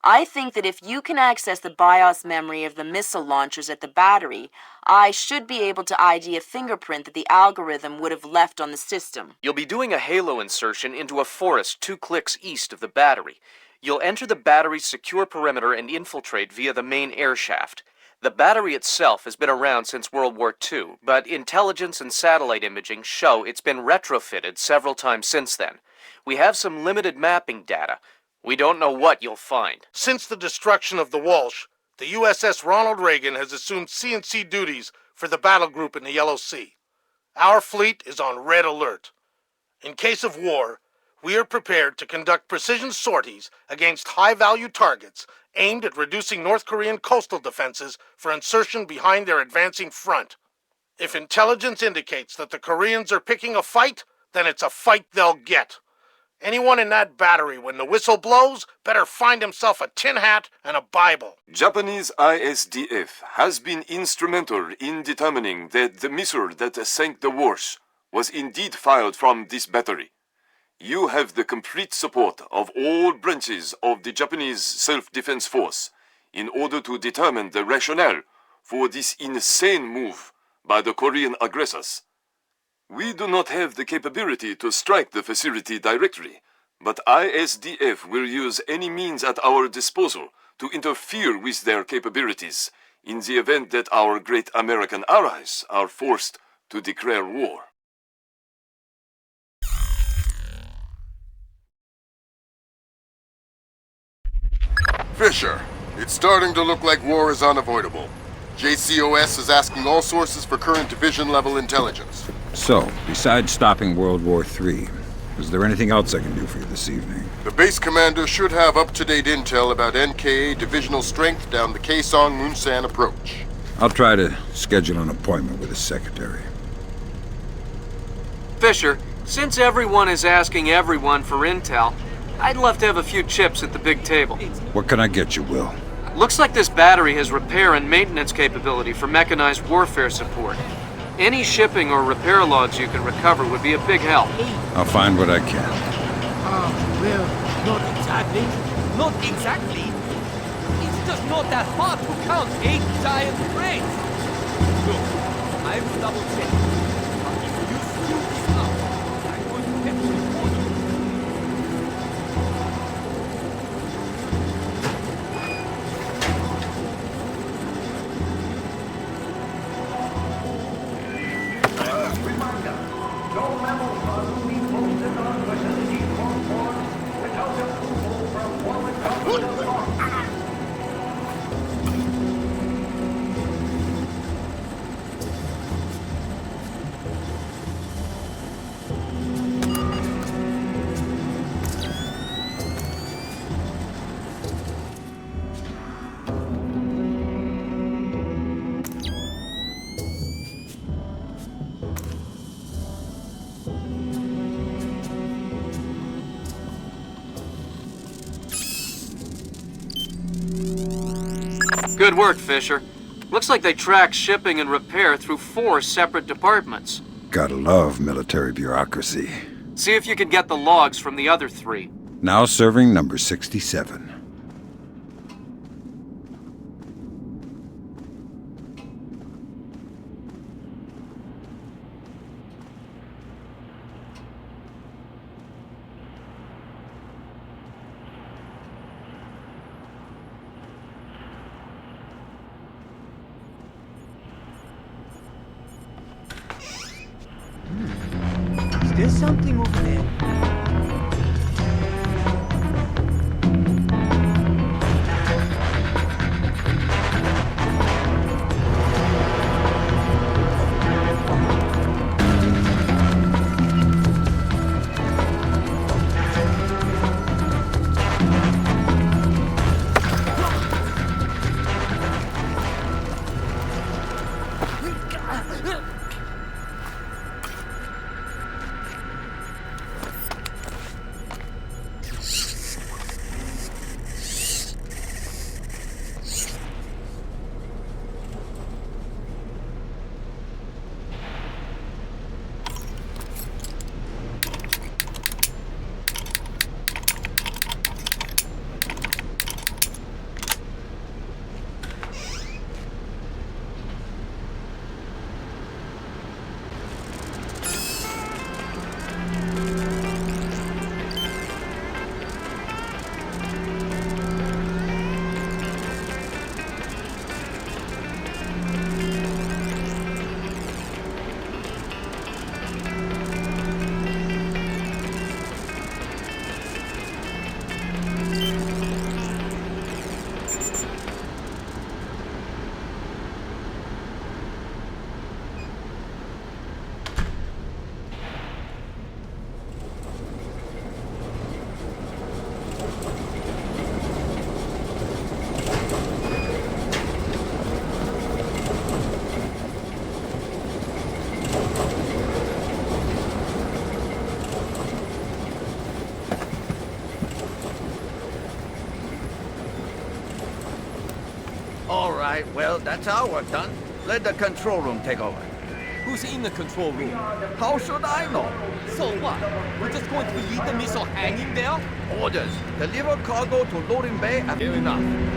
I think that if you can access the BIOS memory of the missile launchers at the battery, I should be able to ID a fingerprint that the algorithm would have left on the system. You'll be doing a halo insertion into a forest 2 clicks east of the battery. You'll enter the battery's secure perimeter and infiltrate via the main air shaft. The battery itself has been around since World War II, but intelligence and satellite imaging show it's been retrofitted several times since then. We have some limited mapping data. We don't know what you'll find. Since the destruction of the Walsh, the USS Ronald Reagan has assumed CNC duties for the battle group in the Yellow Sea. Our fleet is on red alert. In case of war, we are prepared to conduct precision sorties against high-value targets aimed at reducing North Korean coastal defenses for insertion behind their advancing front. If intelligence indicates that the Koreans are picking a fight, then it's a fight they'll get. Anyone in that battery, when the whistle blows, better find himself a tin hat and a Bible. Japanese ISDF has been instrumental in determining that the missile that sank the Walsh was indeed fired from this battery. You have the complete support of all branches of the Japanese self-defense force in order to determine the rationale for this insane move by the Korean aggressors. We do not have the capability to strike the facility directly, but ISDF will use any means at our disposal to interfere with their capabilities in the event that our great American allies are forced to declare war. Fisher, it's starting to look like war is unavoidable. JCOS is asking all sources for current division-level intelligence. So, besides stopping World War III, Is there anything else I can do for you this evening? The base commander should have up-to-date intel about NKA divisional strength down the Kaesong-Munsan approach. I'll try to schedule an appointment with his secretary. Fisher, since everyone is asking everyone for intel, I'd love to have a few chips at the big table. What can I get you, Will? Looks like this battery has repair and maintenance capability for mechanized warfare support. Any shipping or repair logs you can recover would be a big help. I'll find what I can. Well, not exactly. Not exactly. It's just not that hard to count 8 giant crates. Look, I will double check. But if you screw this up, I'm going to have to report you. Good work, Fisher. Looks like they tracked shipping and repair through 4 separate departments. Gotta love military bureaucracy. See if you can get the logs from the other 3. Now serving number 67. There's something over there. All right, well, that's our work done. Let the control room take over. Who's in the control room? How should I know? So what? We're just going to leave the missile hanging there? Orders. Deliver cargo to loading bay and... Fair enough.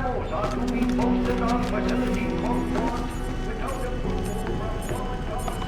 memos are to be posted on facility without approval from one government.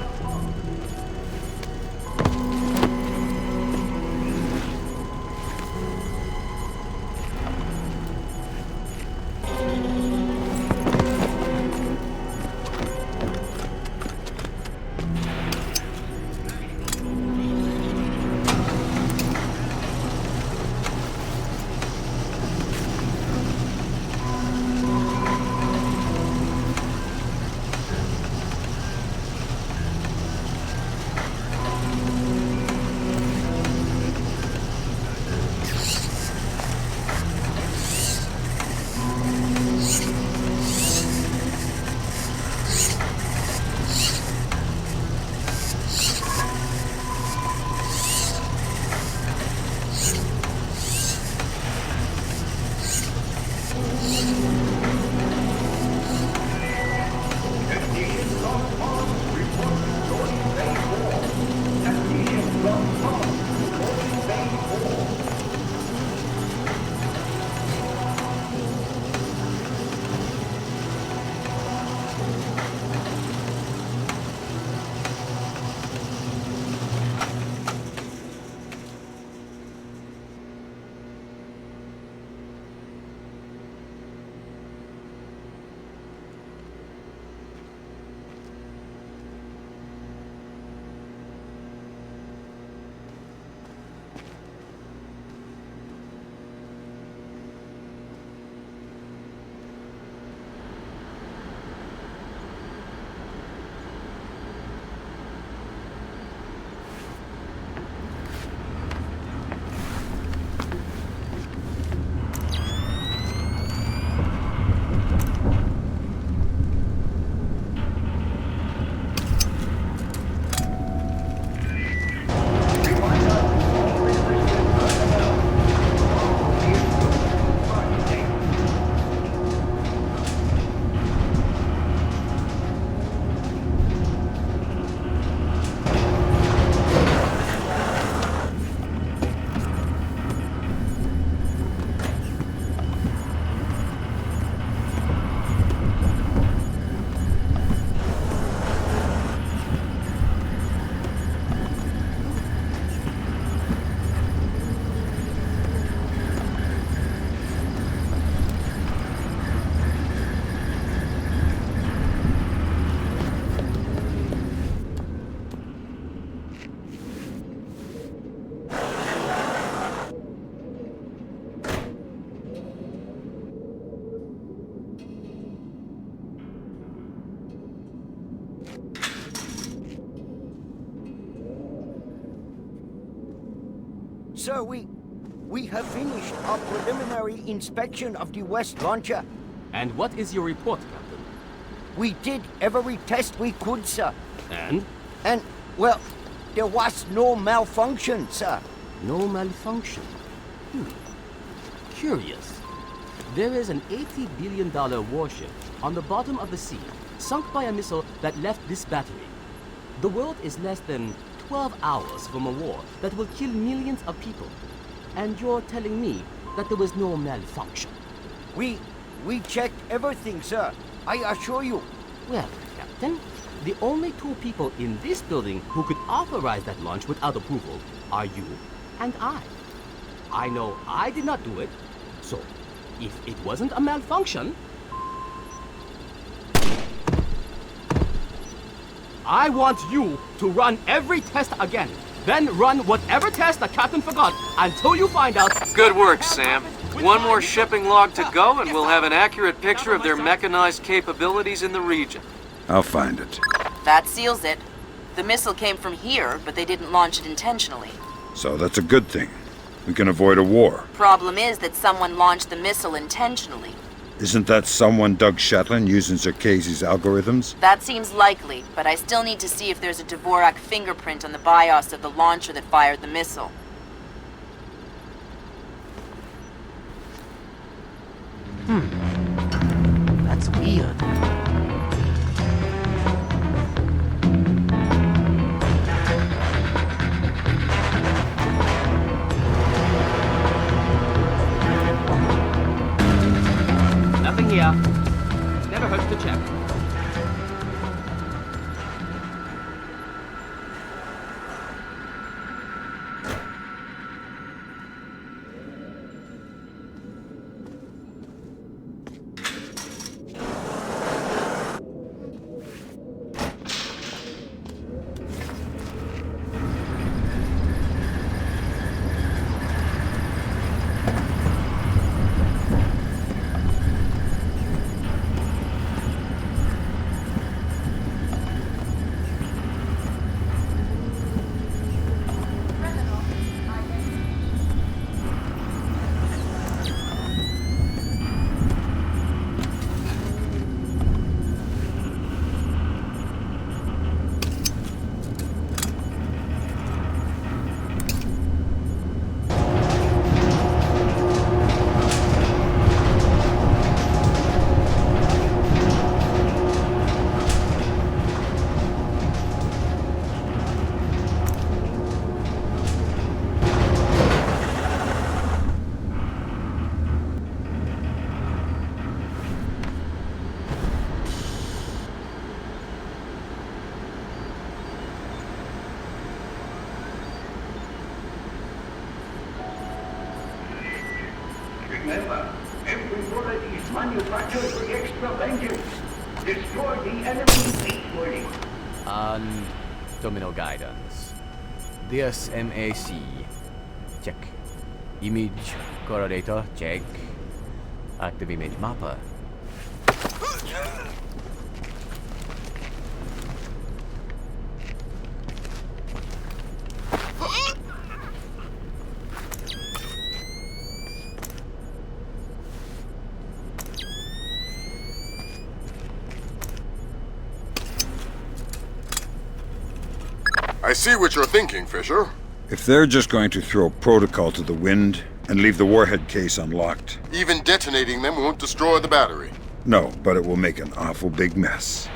Sir, we have finished our preliminary inspection of the West launcher. And what is your report, Captain? We did every test we could, sir. And? And, well, there was no malfunction, sir. No malfunction? Curious. There is an $80 billion warship on the bottom of the sea, sunk by a missile that left this battery. The world is less than 12 hours from a war that will kill millions of people. And you're telling me that there was no malfunction? We checked everything, sir. I assure you. Well, Captain, the only two people in this building who could authorize that launch without approval are you and I. I know I did not do it, so if it wasn't a malfunction, I want you to run every test again. Then run whatever test the captain forgot until you find out. Good work, Sam. One more shipping log to go and we'll have an accurate picture of their mechanized capabilities in the region. I'll find it. That seals it. The missile came from here, but they didn't launch it intentionally. So that's a good thing. We can avoid a war. Problem is that someone launched the missile intentionally. Isn't that someone Doug Shetland using Zerkese's algorithms? That seems likely, but I still need to see if there's a Dvorak fingerprint on the BIOS of the launcher that fired the missile. That's weird. here. Never hurts to check. Remember, every bullet is manufactured for extra vengeance. Destroy the enemy faithfully. And terminal guidance. DSMAC. Check. Image correlator. Check. Active image mapper. I see what you're thinking, Fisher. If they're just going to throw protocol to the wind and leave the warhead case unlocked... Even detonating them won't destroy the battery. No, but it will make an awful big mess.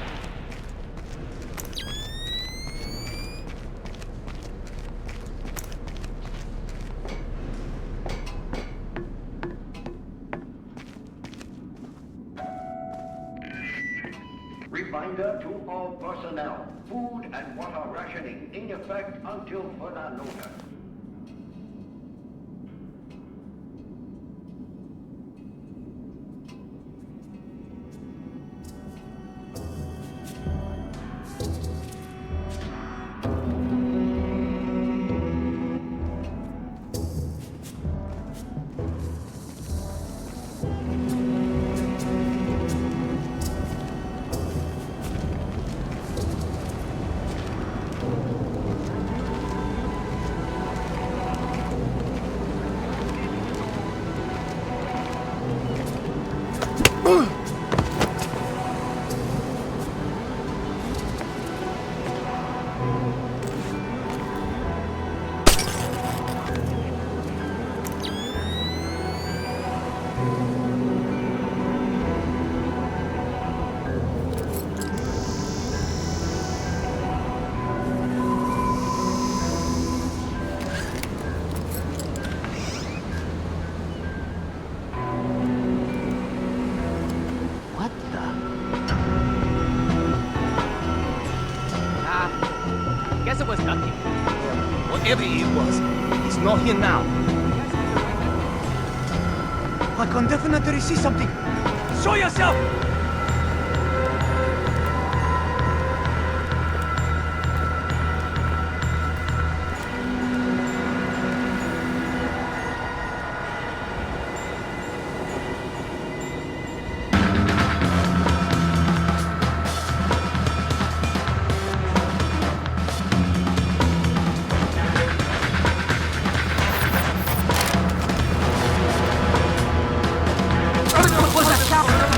Reminder to all personnel, food and water rationing in effect until further notice. Guess it was nothing. Whatever it was, it's not here now. I can definitely see something. Show yourself!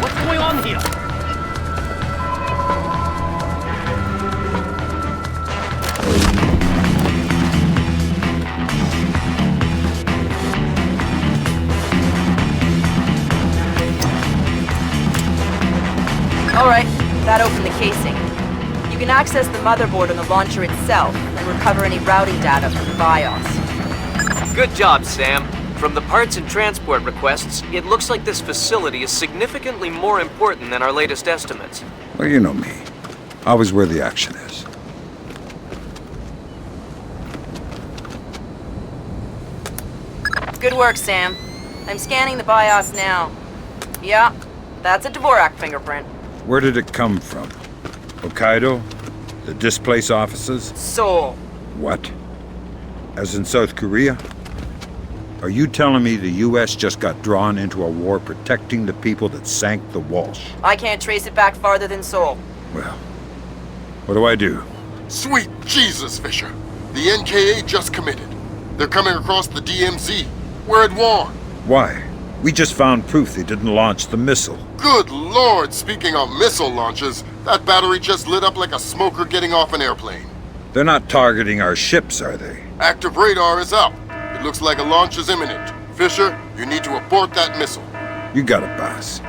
What's going on here? Alright, that opened the casing. You can access the motherboard on the launcher itself and recover any routing data from the BIOS. Good job, Sam. From the parts and transport requests, it looks like this facility is significantly more important than our latest estimates. Well, you know me. Always where the action is. Good work, Sam. I'm scanning the BIOS now. Yeah, that's a Dvorak fingerprint. Where did it come from? Hokkaido? The displaced offices? Seoul. What? As in South Korea? Are you telling me the U.S. just got drawn into a war protecting the people that sank the Walsh? I can't trace it back farther than Seoul. Well, what do I do? Sweet Jesus, Fisher. The NKA just committed. They're coming across the DMZ. We're at war. Why? We just found proof they didn't launch the missile. Good Lord, speaking of missile launches, that battery just lit up like a smoker getting off an airplane. They're not targeting our ships, are they? Active radar is up. It looks like a launch is imminent. Fisher, you need to abort that missile. You got it, boss.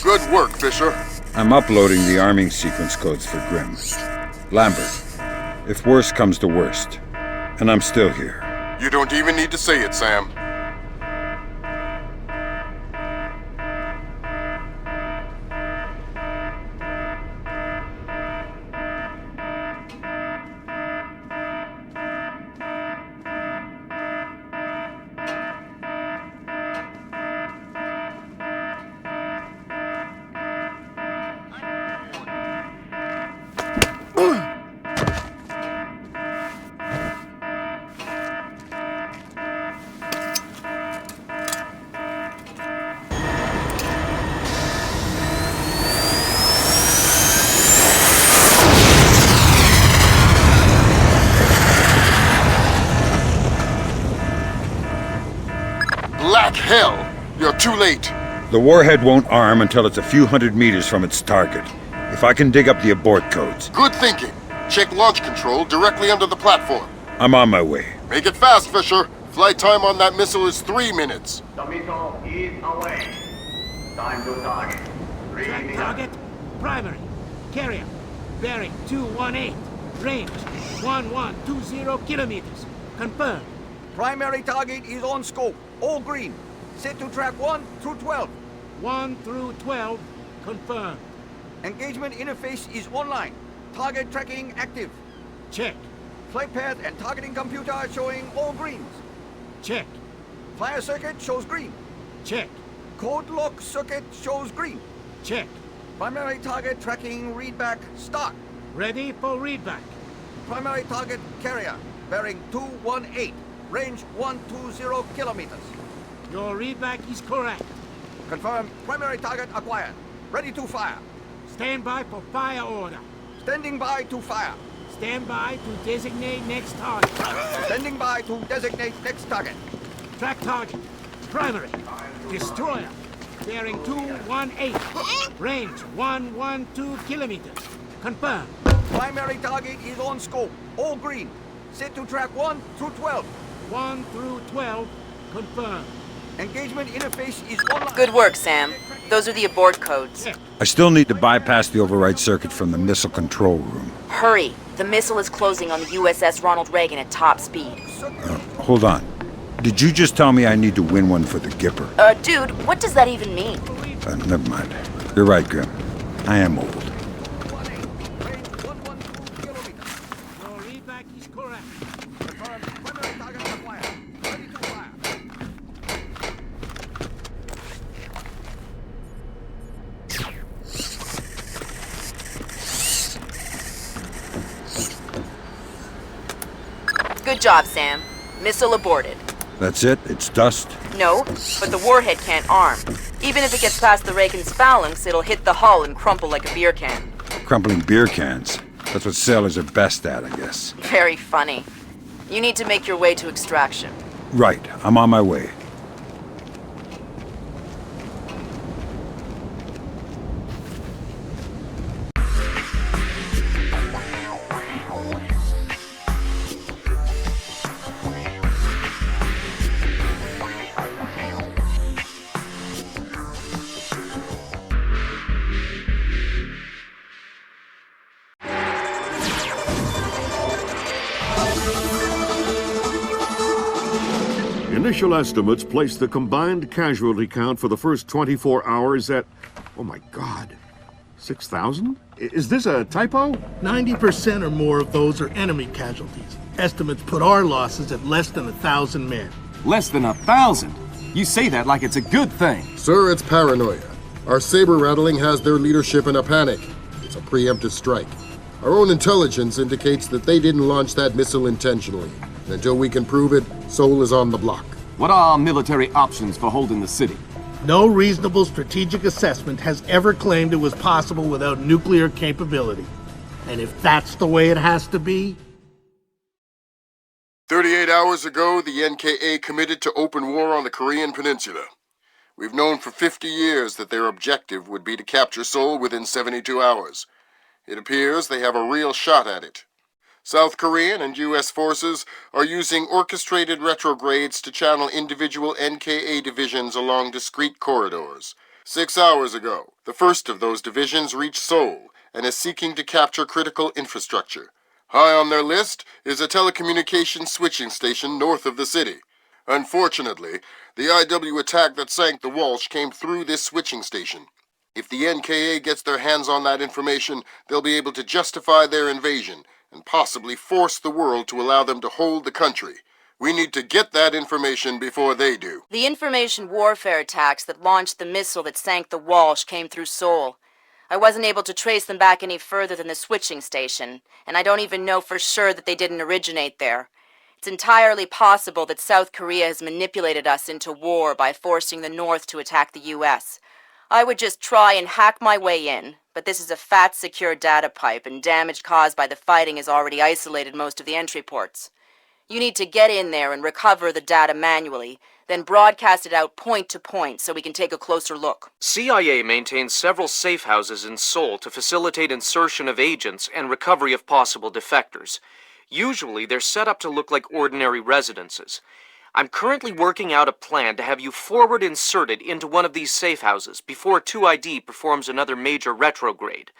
Good work, Fisher. I'm uploading the arming sequence codes for Grimm. Lambert, if worst comes to worst, and I'm still here. You don't even need to say it, Sam. Black hell! You're too late. The warhead won't arm until it's a few hundred meters from its target. If I can dig up the abort codes. Good thinking. Check launch control directly under the platform. I'm on my way. Make it fast, Fisher. Flight time on that missile is 3 minutes. The missile is away. Time to target. Target, primary, carrier, bearing 218, range 1120 kilometers. Confirmed. Primary target is on scope. All green. Set to track 1 through 12. 1 through 12, confirmed. Engagement interface is online. Target tracking active. Check. Flight path and targeting computer showing all greens. Check. Fire circuit shows green. Check. Code lock circuit shows green. Check. Primary target tracking readback start. Ready for readback. primary target carrier, bearing 218, range 120 kilometers. Your readback is correct. Confirm, primary target acquired. Ready to fire. Stand by for fire order. Standing by to fire. Stand by to designate next target. Standing by to designate next target. Track target. Primary. Destroyer. Bearing 218. Range 112 kilometers. Confirm. Primary target is on scope. All green. Set to track 1 through 12. 1 through 12. Confirm. Engagement interface is online. Good work, Sam. Those are the abort codes. I still need to bypass the override circuit from the missile control room. Hurry. The missile is closing on the USS Ronald Reagan at top speed. Hold on. Did you just tell me I need to win one for the Gipper? Dude, what does that even mean? Never mind. You're right, Grim. I am old. Your readback is correct. Primary target acquired. Ready to fire. Good job, Sam. Missile aborted. That's it? It's dust? No, but the warhead can't arm. Even if it gets past the Reagan's phalanx, it'll hit the hull and crumple like a beer can. Crumpling beer cans. That's what sailors are best at, I guess. Very funny. You need to make your way to extraction. Right. I'm on my way. Initial estimates place the combined casualty count for the first 24 hours at, oh my God, 6,000? Is this a typo? 90% or more of those are enemy casualties. Estimates put our losses at less than 1,000 men. Less than 1,000? You say that like it's a good thing. Sir, it's paranoia. Our saber rattling has their leadership in a panic. It's a preemptive strike. Our own intelligence indicates that they didn't launch that missile intentionally. And until we can prove it, Seoul is on the block. What are our military options for holding the city? No reasonable strategic assessment has ever claimed it was possible without nuclear capability. And if that's the way it has to be... 38 hours ago, the NKA committed to open war on the Korean Peninsula. We've known for 50 years that their objective would be to capture Seoul within 72 hours. It appears they have a real shot at it. South Korean and U.S. forces are using orchestrated retrogrades to channel individual NKA divisions along discrete corridors. 6 hours ago, the first of those divisions reached Seoul and is seeking to capture critical infrastructure. High on their list is a telecommunications switching station north of the city. Unfortunately, the IW attack that sank the Walsh came through this switching station. If the NKA gets their hands on that information, they'll be able to justify their invasion and possibly force the world to allow them to hold the country. We need to get that information before they do. The information warfare attacks that launched the missile that sank the Walsh came through Seoul. I wasn't able to trace them back any further than the switching station, and I don't even know for sure that they didn't originate there. It's entirely possible that South Korea has manipulated us into war by forcing the North to attack the U.S. I would just try and hack my way in, but this is a fat, secure data pipe, and damage caused by the fighting has already isolated most of the entry ports. You need to get in there and recover the data manually, then broadcast it out point to point so we can take a closer look. CIA maintains several safe houses in Seoul to facilitate insertion of agents and recovery of possible defectors. Usually, they're set up to look like ordinary residences. I'm currently working out a plan to have you forward inserted into one of these safe houses before 2ID performs another major retrograde.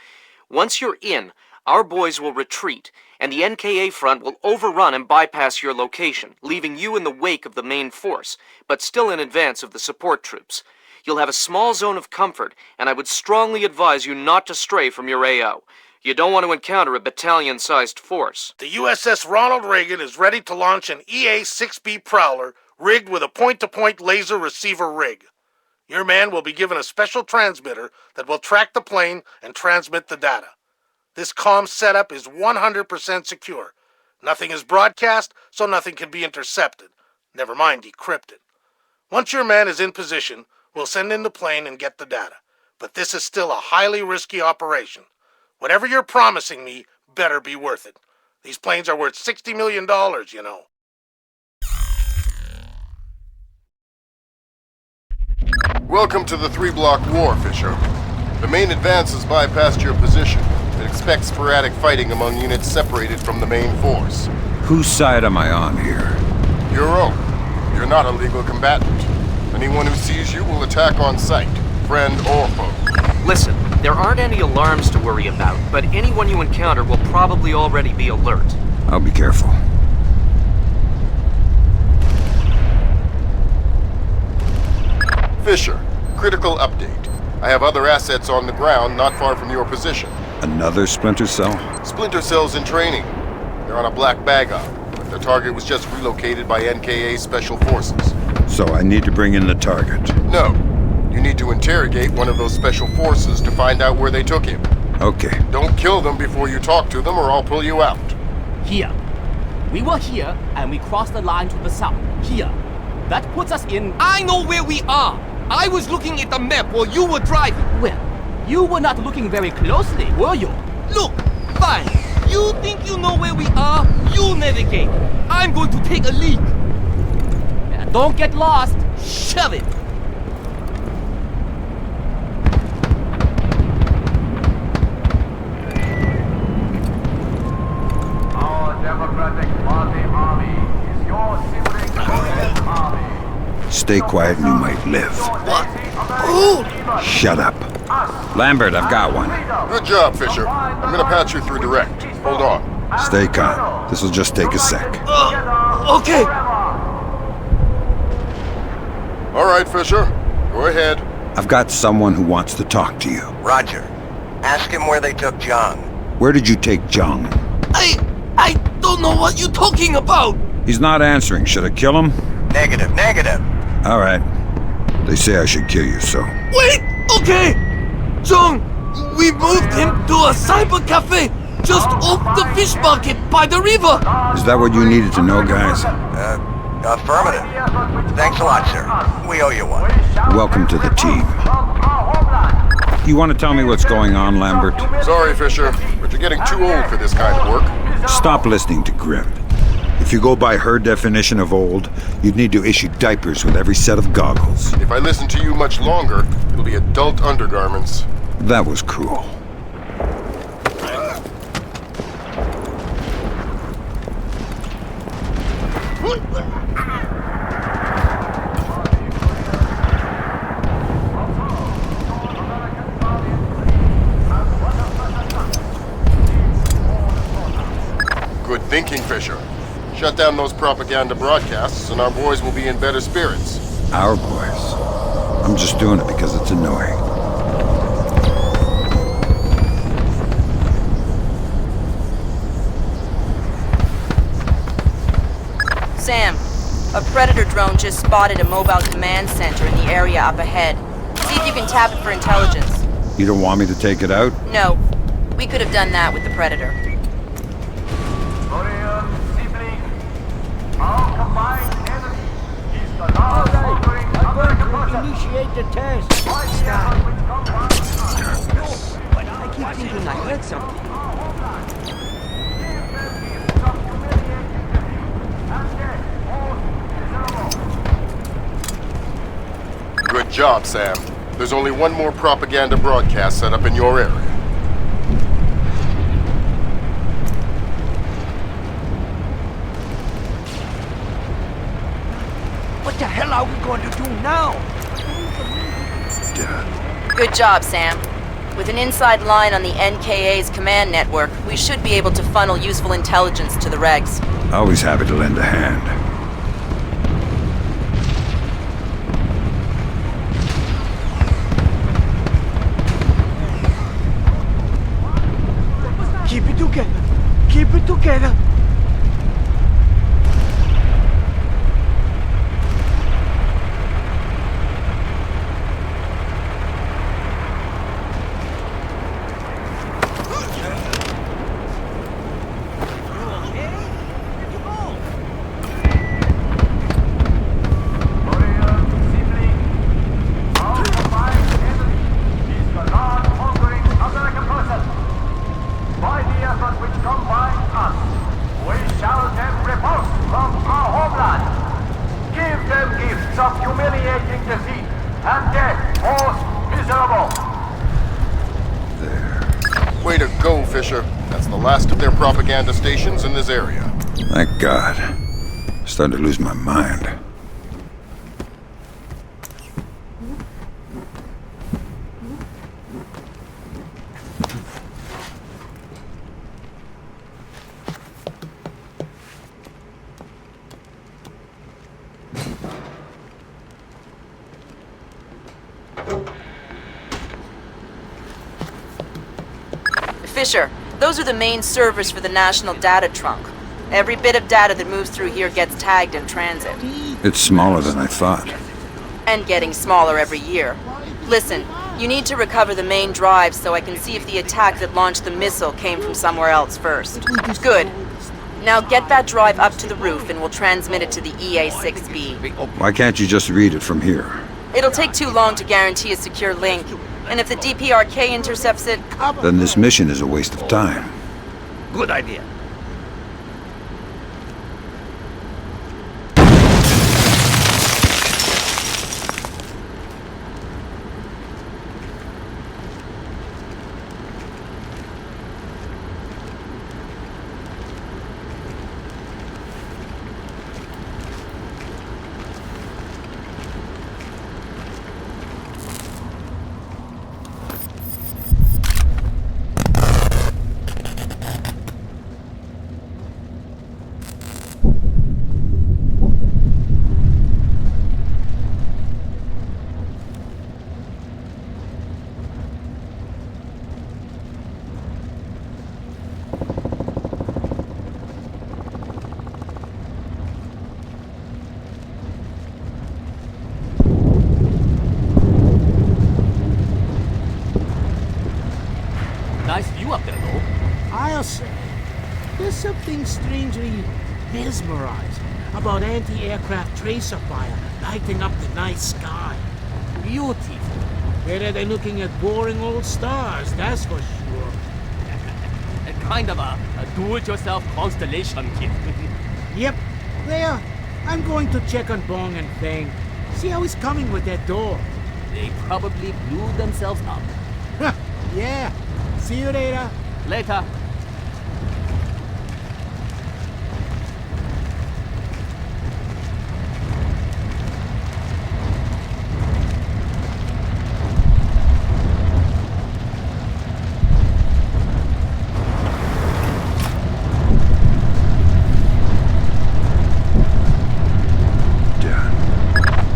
Once you're in, our boys will retreat, and the NKA front will overrun and bypass your location, leaving you in the wake of the main force, but still in advance of the support troops. You'll have a small zone of comfort, and I would strongly advise you not to stray from your AO. You don't want to encounter a battalion-sized force. The USS Ronald Reagan is ready to launch an EA-6B Prowler rigged with a point-to-point laser receiver rig. Your man will be given a special transmitter that will track the plane and transmit the data. This comm setup is 100% secure, Nothing is broadcast, so nothing can be intercepted. Never mind decrypted. Once your man is in position, we'll send in the plane and get the data. But this is still a highly risky operation. Whatever you're promising me better be worth it. These planes are worth $60 million, you know. Welcome to the 3-block war, Fisher. The main advance has bypassed your position, but expect sporadic fighting among units separated from the main force. Whose side am I on here? Your own. You're not a legal combatant. Anyone who sees you will attack on sight, friend or foe. Listen, there aren't any alarms to worry about, but anyone you encounter will probably already be alert. I'll be careful. Fisher, critical update. I have other assets on the ground not far from your position. Another Splinter cell? Splinter cells in training. They're on a black bag up, but the target was just relocated by NKA Special Forces. So I need to bring in the target? No. You need to interrogate one of those Special Forces to find out where they took him. Okay. Don't kill them before you talk to them or I'll pull you out. Here. We were here, and we crossed the line to the south. Here. That puts us in... I know where we are! I was looking at the map while you were driving. Well, you were not looking very closely, were you? Look, fine. You think you know where we are? You navigate. I'm going to take a leak. Don't get lost. Shove it. Our Democratic Party Army is your sibling Soviet Army. Stay quiet and you might live. What? Who? Shut up. Lambert, I've got one. Good job, Fisher. I'm gonna patch you through direct. Hold on. Stay calm. This'll just take a sec. Okay. All right, Fisher. Go ahead. I've got someone who wants to talk to you. Roger. Ask him where they took John. Where did you take Jung? I don't know what you're talking about. He's not answering. Should I kill him? Negative. All right. They say I should kill you, so... Wait! Okay! John, we moved him to a cyber cafe just off the fish market by the river. Is that what you needed to know, guys? Affirmative. Thanks a lot, sir. We owe you one. Welcome to the team. You want to tell me what's going on, Lambert? Sorry, Fisher, but you're getting too old for this kind of work. Stop listening to Grim. If you go by her definition of old, you'd need to issue diapers with every set of goggles. If I listen to you much longer, it'll be adult undergarments. That was cruel. Good thinking, Fisher. Shut down those propaganda broadcasts and our boys will be in better spirits. Our boys. I'm just doing it because it's annoying. Sam, a Predator drone just spotted a mobile command center in the area up ahead. See if you can tap it for intelligence. You don't want me to take it out? No. We could have done that with the Predator. Korean sibling, our combined enemy is the large motoring American force. Initiate the test. But I keep thinking I heard something. Good job, Sam. There's only one more propaganda broadcast set up in your area. What the hell are we going to do now? Good job, Sam. With an inside line on the NKA's command network, we should be able to funnel useful intelligence to the regs. Always happy to lend a hand. Keep it together. Keep it together. awaiting defeat and death most miserable. Way to go, Fisher. That's the last of their propaganda stations in this area. Thank God. Starting to lose my mind. Fisher, those are the main servers for the National Data Trunk. Every bit of data that moves through here gets tagged in transit. It's smaller than I thought. And getting smaller every year. Listen, you need to recover the main drive so I can see if the attack that launched the missile came from somewhere else first. Good. Now get that drive up to the roof and we'll transmit it to the EA-6B. Why can't you just read it from here? It'll take too long to guarantee a secure link. And if the DPRK intercepts it... Then this mission is a waste of time. Good idea. Nice view up there, though. I'll say, there's something strangely mesmerizing about anti-aircraft tracer fire lighting up the night sky. Beautiful. Better than looking at boring old stars, that's for sure. Kind of a do-it-yourself constellation kit. Yep. There. I'm going to check on Bong and Fang. See how he's coming with that door. They probably blew themselves up. Yeah. See you later. Later.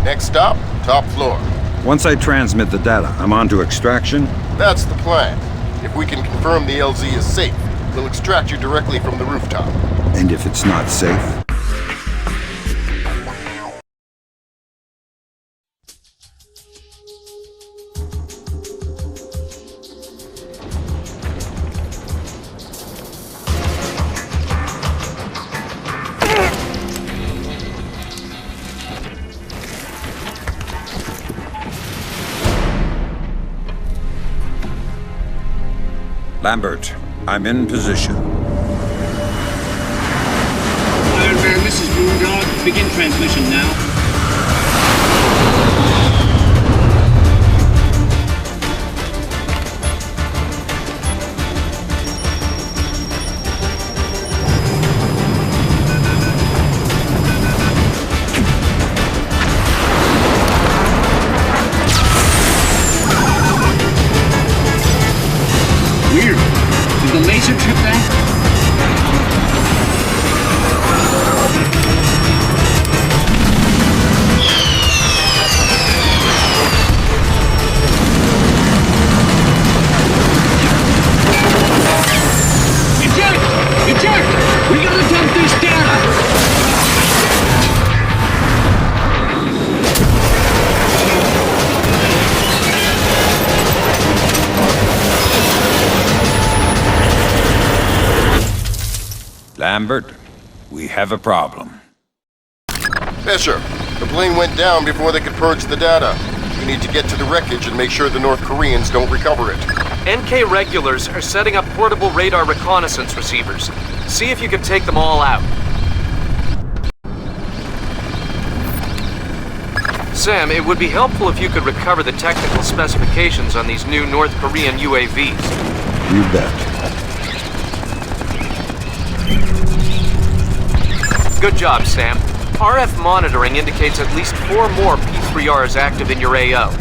Next stop, top floor. Once I transmit the data, I'm on to extraction? That's the plan. If we can confirm the LZ is safe, we'll extract you directly from the rooftop. And if it's not safe? Lambert, I'm in position. Iron Bear, this is Moondog. Begin transmission now. Weird. Did the laser trip that? Eject! Eject! We gotta dump this data! Lambert, we have a problem. Fisher, the plane went down before they could purge the data. We need to get to the wreckage and make sure the North Koreans don't recover it. NK regulars are setting up portable radar reconnaissance receivers. See if you can take them all out. Sam, it would be helpful if you could recover the technical specifications on these new North Korean UAVs. You bet. Good job, Sam. RF monitoring indicates at least 4 more P3Rs active in your AO.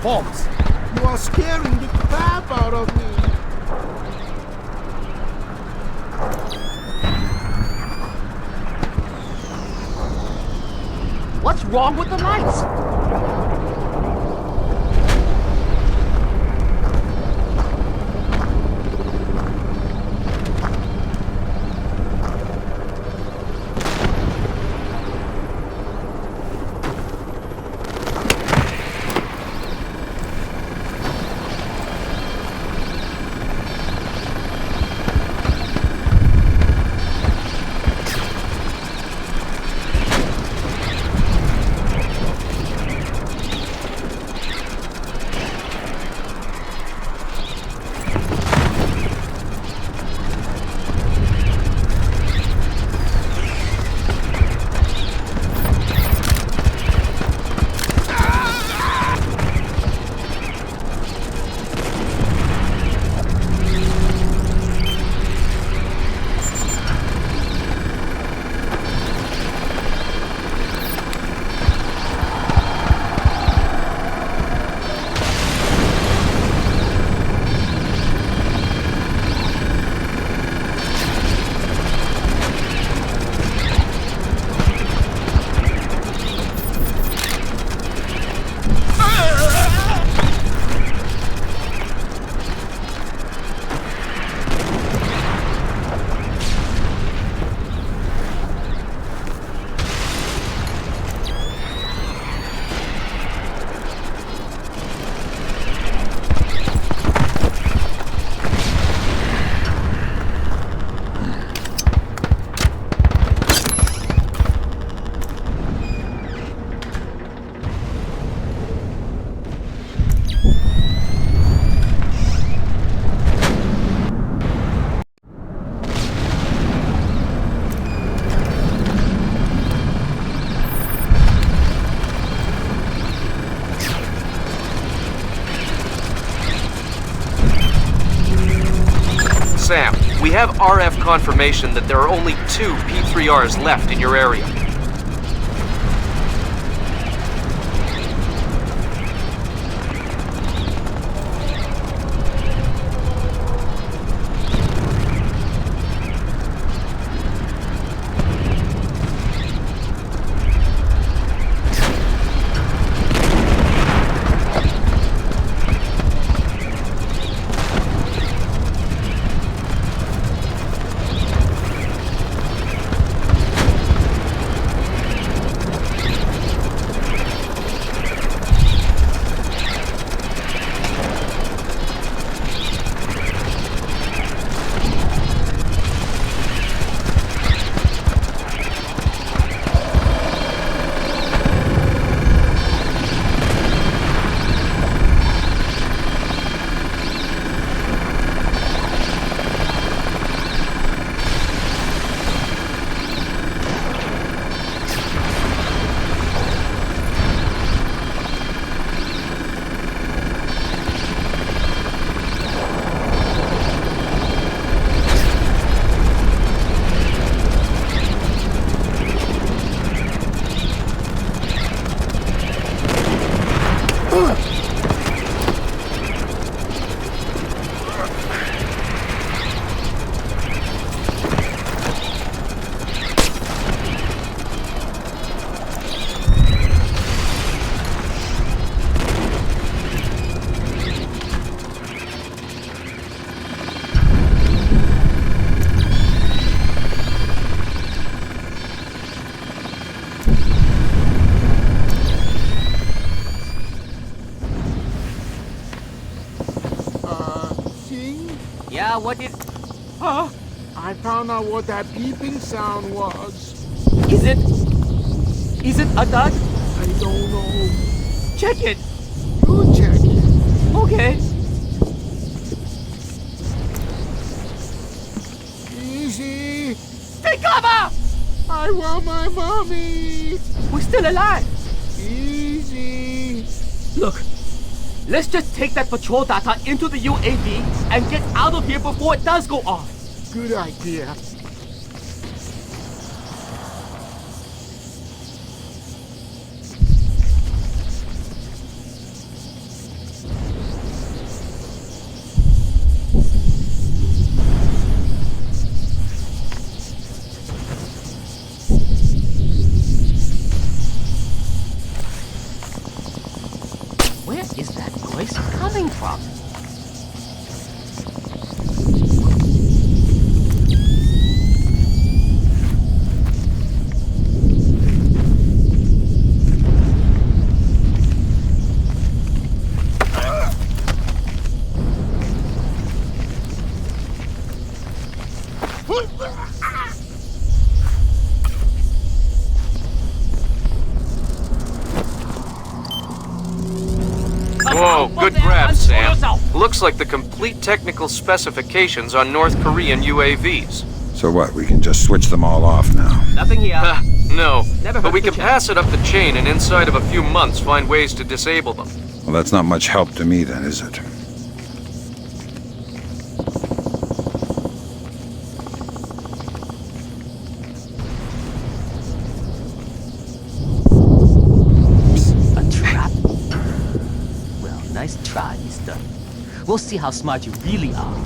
You are scaring the crap out of me. What's wrong with the lights? Sam, we have RF confirmation that there are only 2 P3Rs left in your area. Yeah, what is... Huh? I found out what that beeping sound was. Is it a dud? I don't know. Check it. You check it. Okay. Easy. Take cover! I want my mommy. We're still alive. Easy. Look, let's just take that patrol data into the UAV and get out of here before it does go off. Good idea. Where is that voice coming from? Whoa, good grab, Sam. Looks like the complete technical specifications on North Korean UAVs. So what, we can just switch them all off now? Nothing here. No, Never but heard we the can check. pass it up the chain and inside of a few months find ways to disable them. Well, that's not much help to me then, is it? A trap? Well, nice try, mister. We'll see how smart you really are.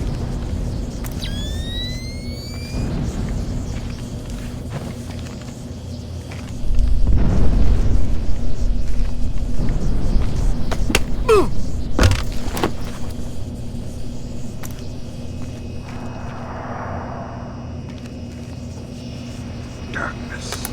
Darkness.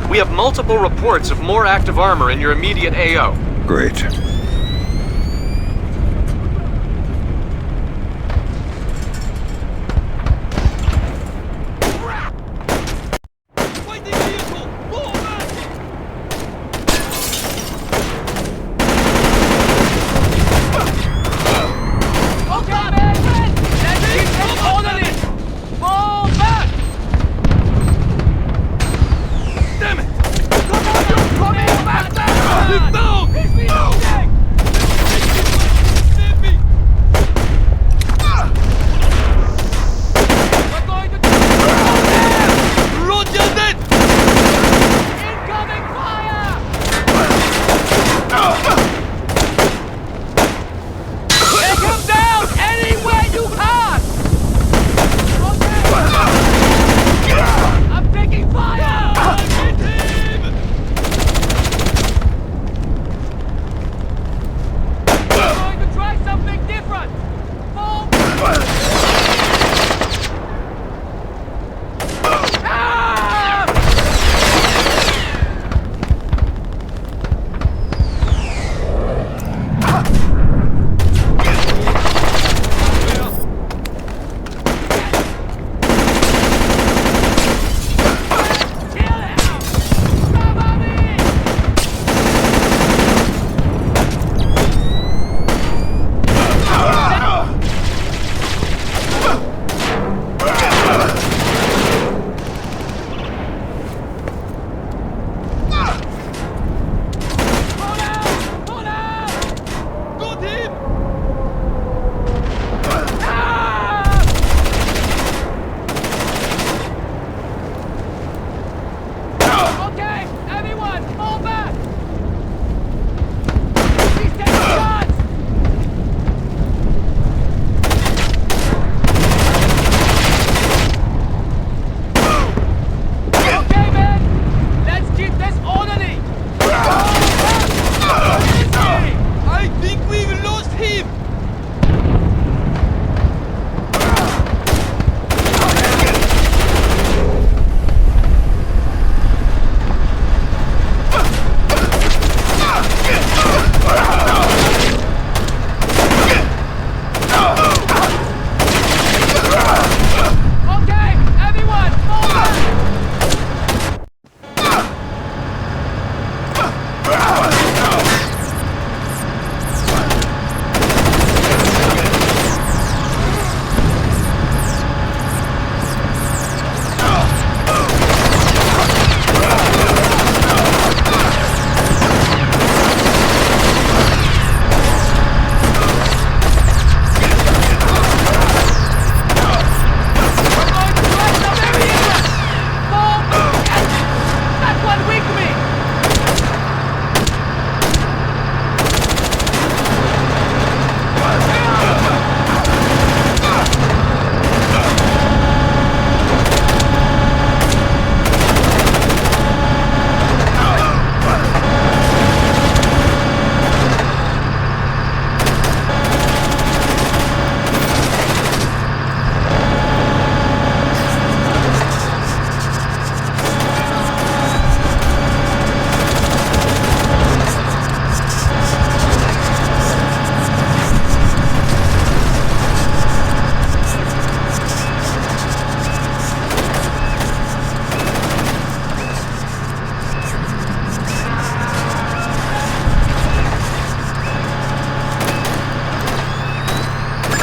We have multiple reports of more active armor in your immediate AO. Great. No!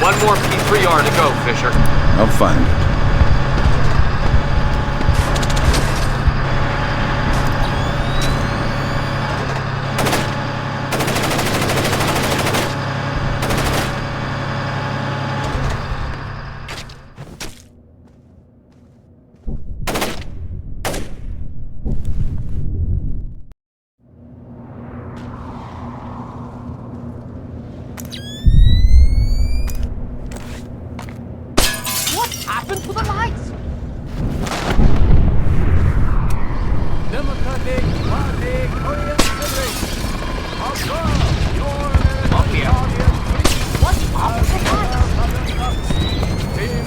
One more P3R to go, Fisher. I'll find it. What happened to the lights? Democratic Party Korean Federation. Observe your American audience, please. What's up with the lights? Team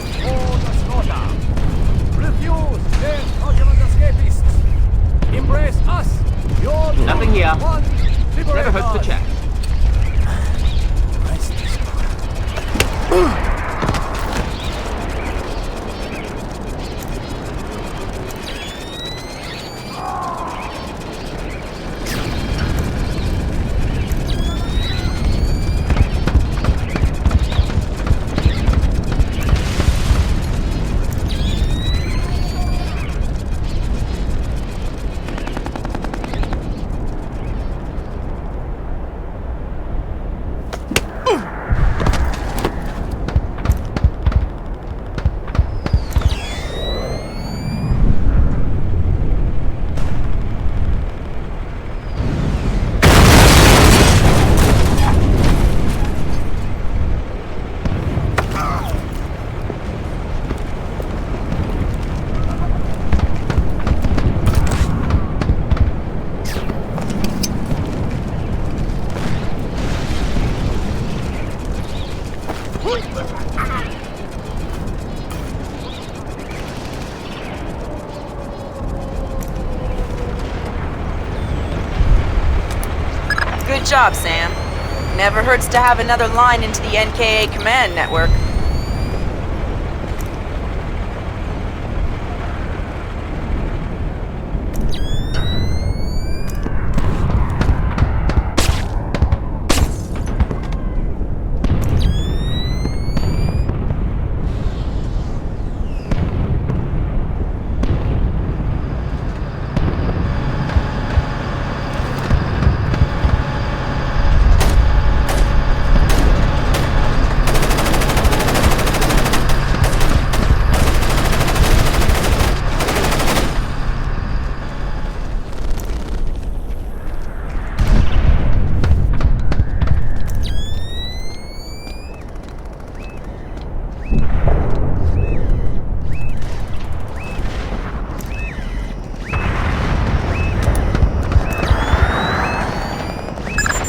Order. Refuse their fraudulent escapists. Embrace us, your Nothing here. one Never hurts to check. Good job, Sam. Never hurts to have another line into the NKA command network.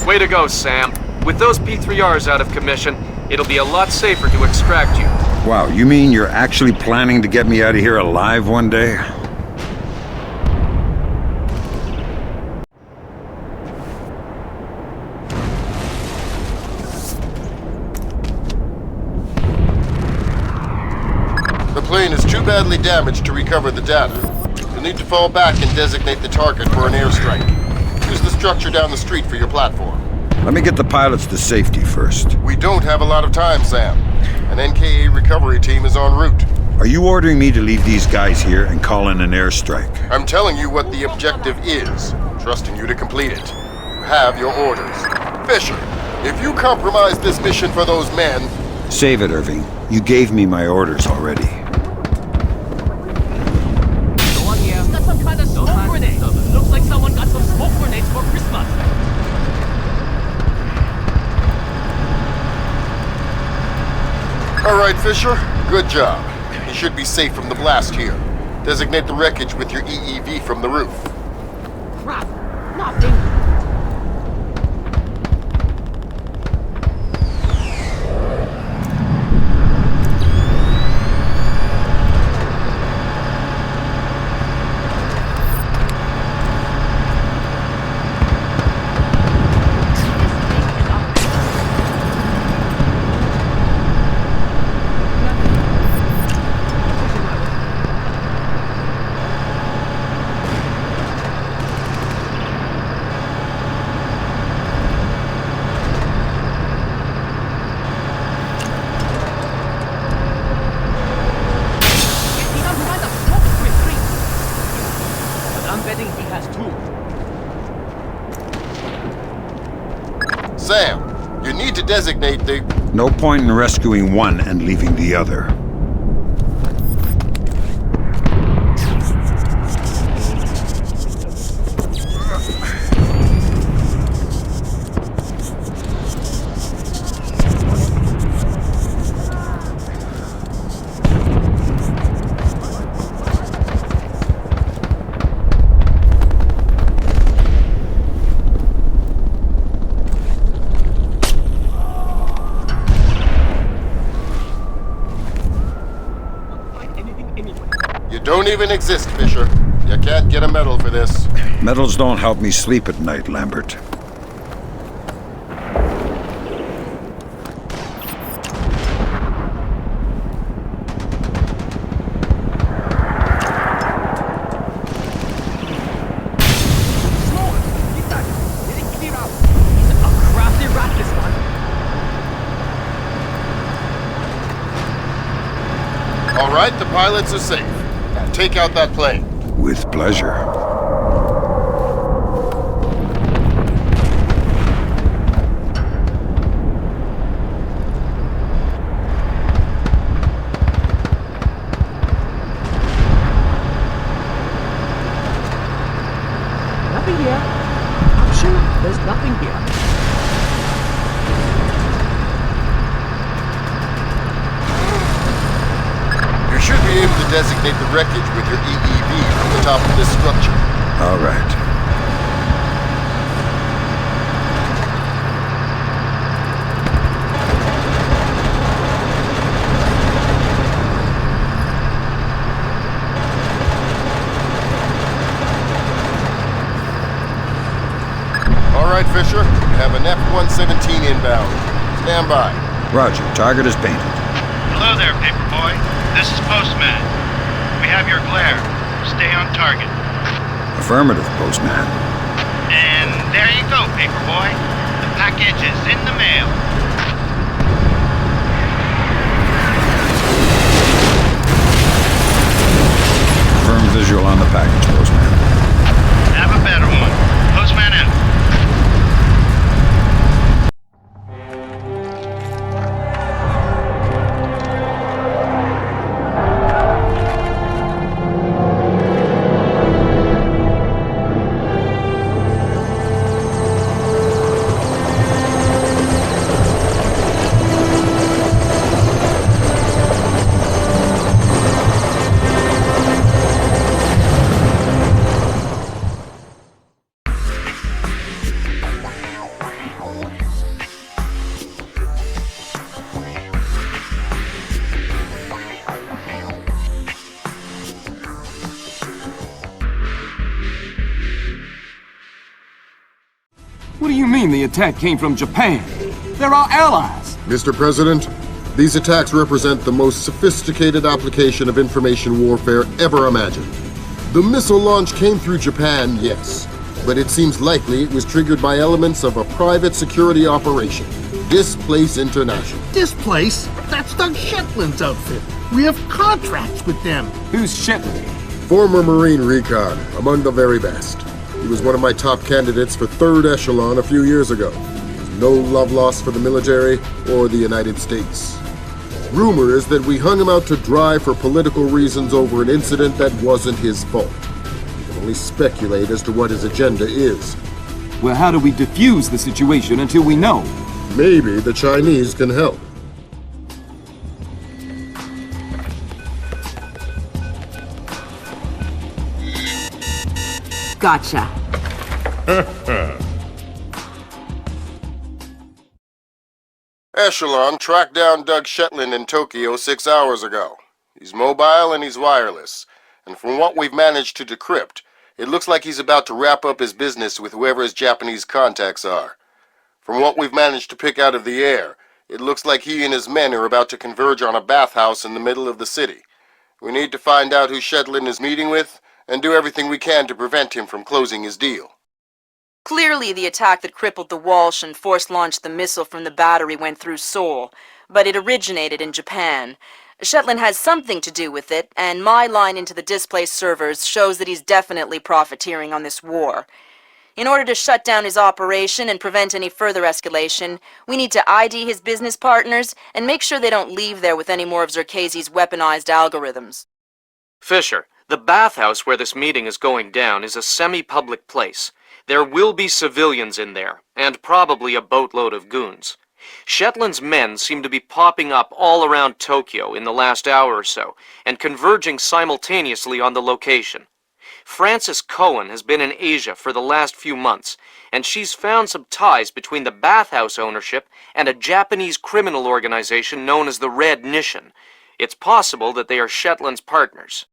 Way to go, Sam. With those P3Rs out of commission, it'll be a lot safer to extract you. Wow, you mean you're actually planning to get me out of here alive one day? The plane is too badly damaged to recover the data. You'll need to fall back and designate the target for an airstrike. Use the structure down the street for your platform. Let me get the pilots to safety first. We don't have a lot of time, Sam. An NKA recovery team is en route. Are you ordering me to leave these guys here and call in an airstrike? I'm telling you what the objective is, trusting you to complete it. You have your orders. Fisher, if you compromise this mission for those men... Save it, Irving. You gave me my orders already. Got some kind of smoke grenade. Looks like someone got some smoke grenades for Christmas. All right, Fisher. Good job. You should be safe from the blast here. Designate the wreckage with your EEV from the roof. Crap. Nothing. Sam, you need to designate the... No point in rescuing one and leaving the other. You don't even exist, Fisher. You can't get a medal for this. Medals don't help me sleep at night, Lambert. All right, the pilots are safe. Now take out that plane. With pleasure. Nothing here. I'm sure there's nothing here. You should be able to designate the wreckage with your EEV from the top of this structure. All right. All right, Fisher. You have an F-117 inbound. Stand by. Roger. Target is painted. Hello there, Paperboy. This is Postman. We have your glare. Stay on target. Affirmative, Postman. And there you go, Paperboy. The package is in the mail. Firm visual on the package, Postman. Have a better one. Postman out. What do you mean the attack came from Japan? They're our allies! Mr. President, these attacks represent the most sophisticated application of information warfare ever imagined. The missile launch came through Japan, yes, but it seems likely it was triggered by elements of a private security operation. Displace International. Displace? That's Doug Shetland's outfit. We have contracts with them. Who's Shetland? Former Marine recon, among the very best. He was one of my top candidates for 3rd Echelon a few years ago. No love lost for the military or the United States. Rumor is that we hung him out to dry for political reasons over an incident that wasn't his fault. We can only speculate as to what his agenda is. Well, how do we defuse the situation until we know? Maybe the Chinese can help. Gotcha. Echelon tracked down Doug Shetland in Tokyo 6 hours ago. He's mobile and he's wireless. And from what we've managed to decrypt, it looks like he's about to wrap up his business with whoever his Japanese contacts are. From what we've managed to pick out of the air, it looks like he and his men are about to converge on a bathhouse in the middle of the city. We need to find out who Shetland is meeting with, and do everything we can to prevent him from closing his deal. Clearly, the attack that crippled the Walsh and force-launched the missile from the battery went through Seoul, but it originated in Japan. Shetland has something to do with it, and my line into the displaced servers shows that he's definitely profiteering on this war. In order to shut down his operation and prevent any further escalation, we need to ID his business partners and make sure they don't leave there with any more of Zerkezi's weaponized algorithms. Fisher, the bathhouse where this meeting is going down is a semi-public place. There will be civilians in there, and probably a boatload of goons. Shetland's men seem to be popping up all around Tokyo in the last hour or so, and converging simultaneously on the location. Frances Cohen has been in Asia for the last few months, and she's found some ties between the bathhouse ownership and a Japanese criminal organization known as the Red Nishan. It's possible that they are Shetland's partners.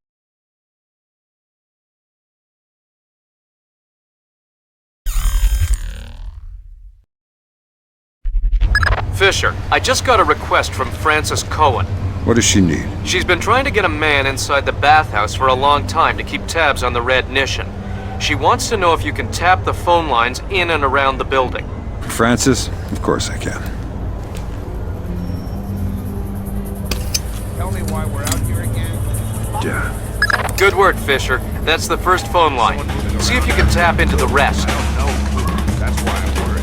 Fisher, I just got a request from Frances Cohen. What does she need? She's been trying to get a man inside the bathhouse for a long time to keep tabs on the Red Nishan. She wants to know if you can tap the phone lines in and around the building. Francis? Of course I can. Tell me why we're out here again? Yeah. Good work, Fisher. That's the first phone line. See if you can tap into the rest. No, that's why I'm worried.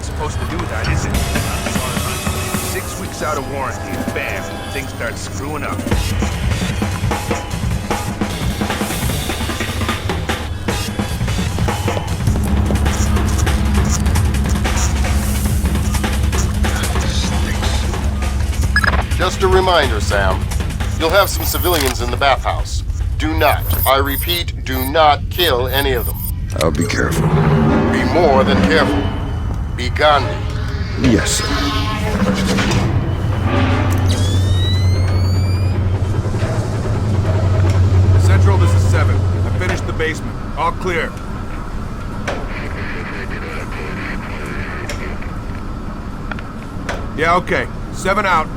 Supposed to do that, is it? 6 weeks out of warranty, and bam, things start screwing up. Just a reminder, Sam. You'll have some civilians in the bathhouse. Do not, I repeat, do not kill any of them. I'll be careful. Be more than careful. Be Gandhi. Yes, sir. Central, this is 7. I finished the basement. All clear. Yeah, okay. 7 out.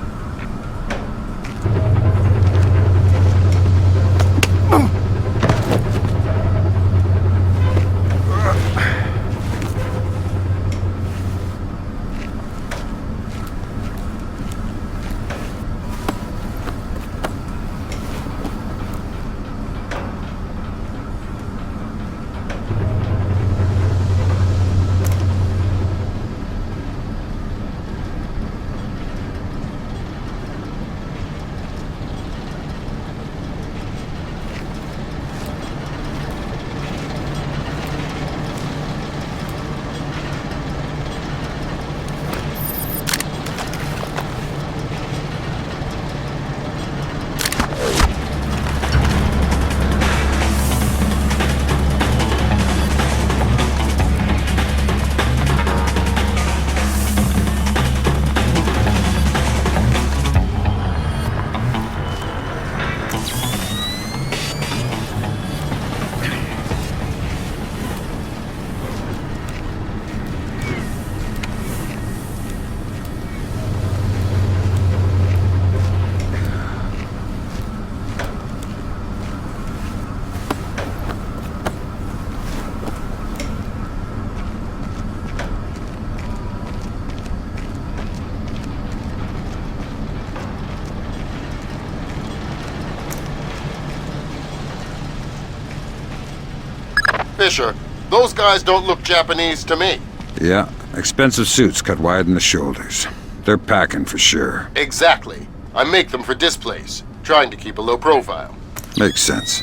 Fisher, those guys don't look Japanese to me. Yeah, expensive suits cut wide in the shoulders. They're packing for sure. Exactly. I make them for displays, trying to keep a low profile. Makes sense.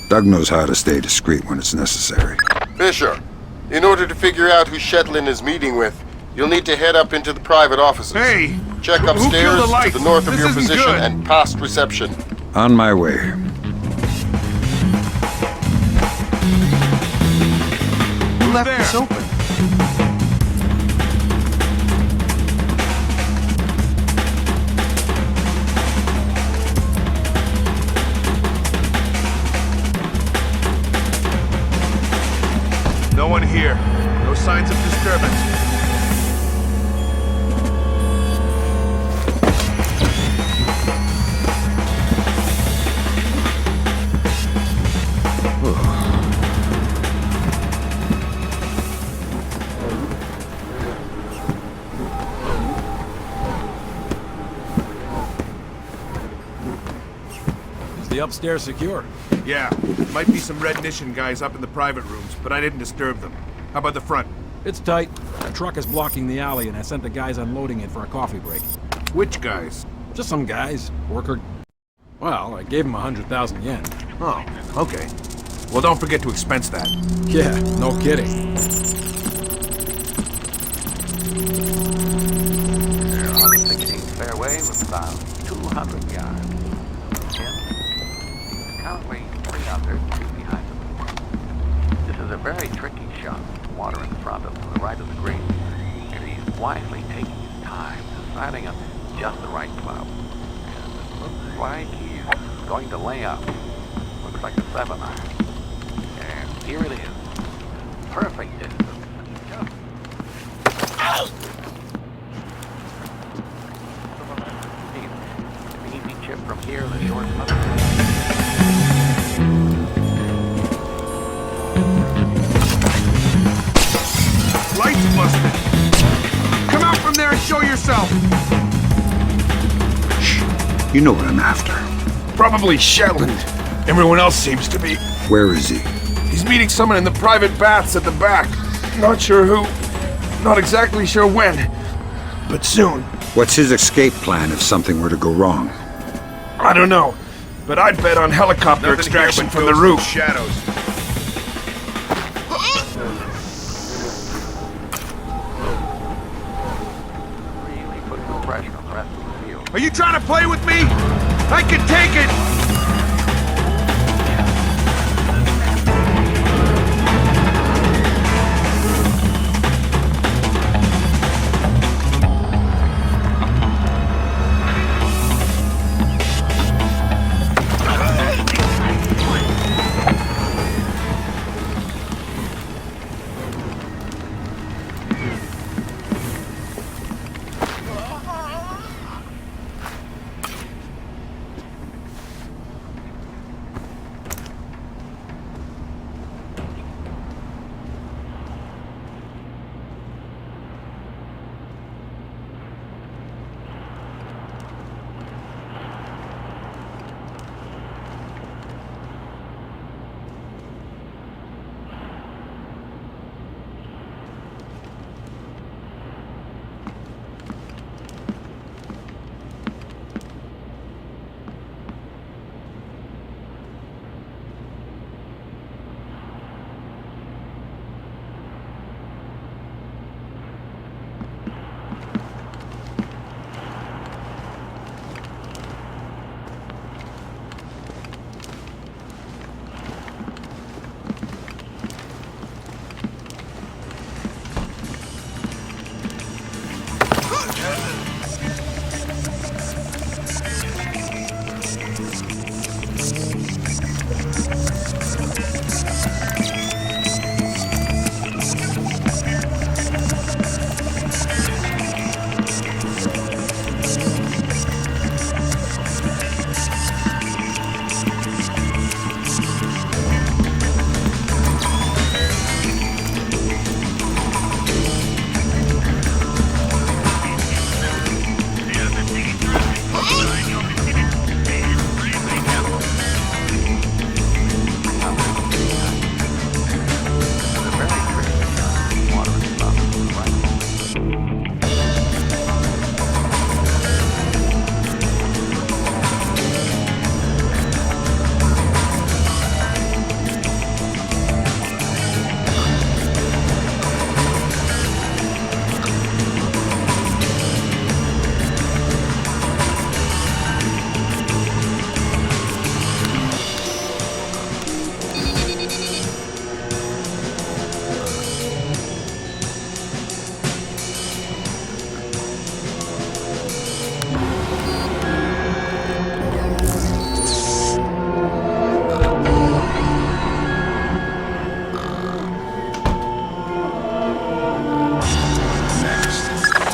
Doug knows how to stay discreet when it's necessary. Fisher, in order to figure out who Shetland is meeting with, you'll need to head up into the private offices. Hey! Check who killed upstairs the lights? to the north of This your isn't position good. and past reception. On my way. Who left this open? No one here. No signs of disturbance. Is the upstairs secure? Yeah, might be some Red Nation guys up in the private rooms, but I didn't disturb them. How about the front? It's tight. A truck is blocking the alley, and I sent the guys unloading it for a coffee break. Which guys? Just some guys. Worker. Well, I gave him 100,000 yen. Oh, okay. Well, don't forget to expense that. Yeah, no kidding. They're on the 16th fairway with about 200 yards. Currently 3 under, 2 behind them. This is a very tricky shot. Water in front of him, to the right of the green. And he's wisely taking his time, deciding on just the right club. And it looks like he's going to lay up. Looks like a 7-iron. And here it is. Perfect distance. An easy chip from here, the short putt. Lights busted! Come out from there and show yourself! Shh. You know what I'm after. Probably Shetland. Everyone else seems to be. Where is he? He's meeting someone in the private baths at the back. Not sure who. Not exactly sure when. But soon. What's his escape plan if something were to go wrong? I don't know. But I'd bet on helicopter extraction from the roof. Shadows. Really put some pressure on the rest of the field. Are you trying to play with me? I can take it!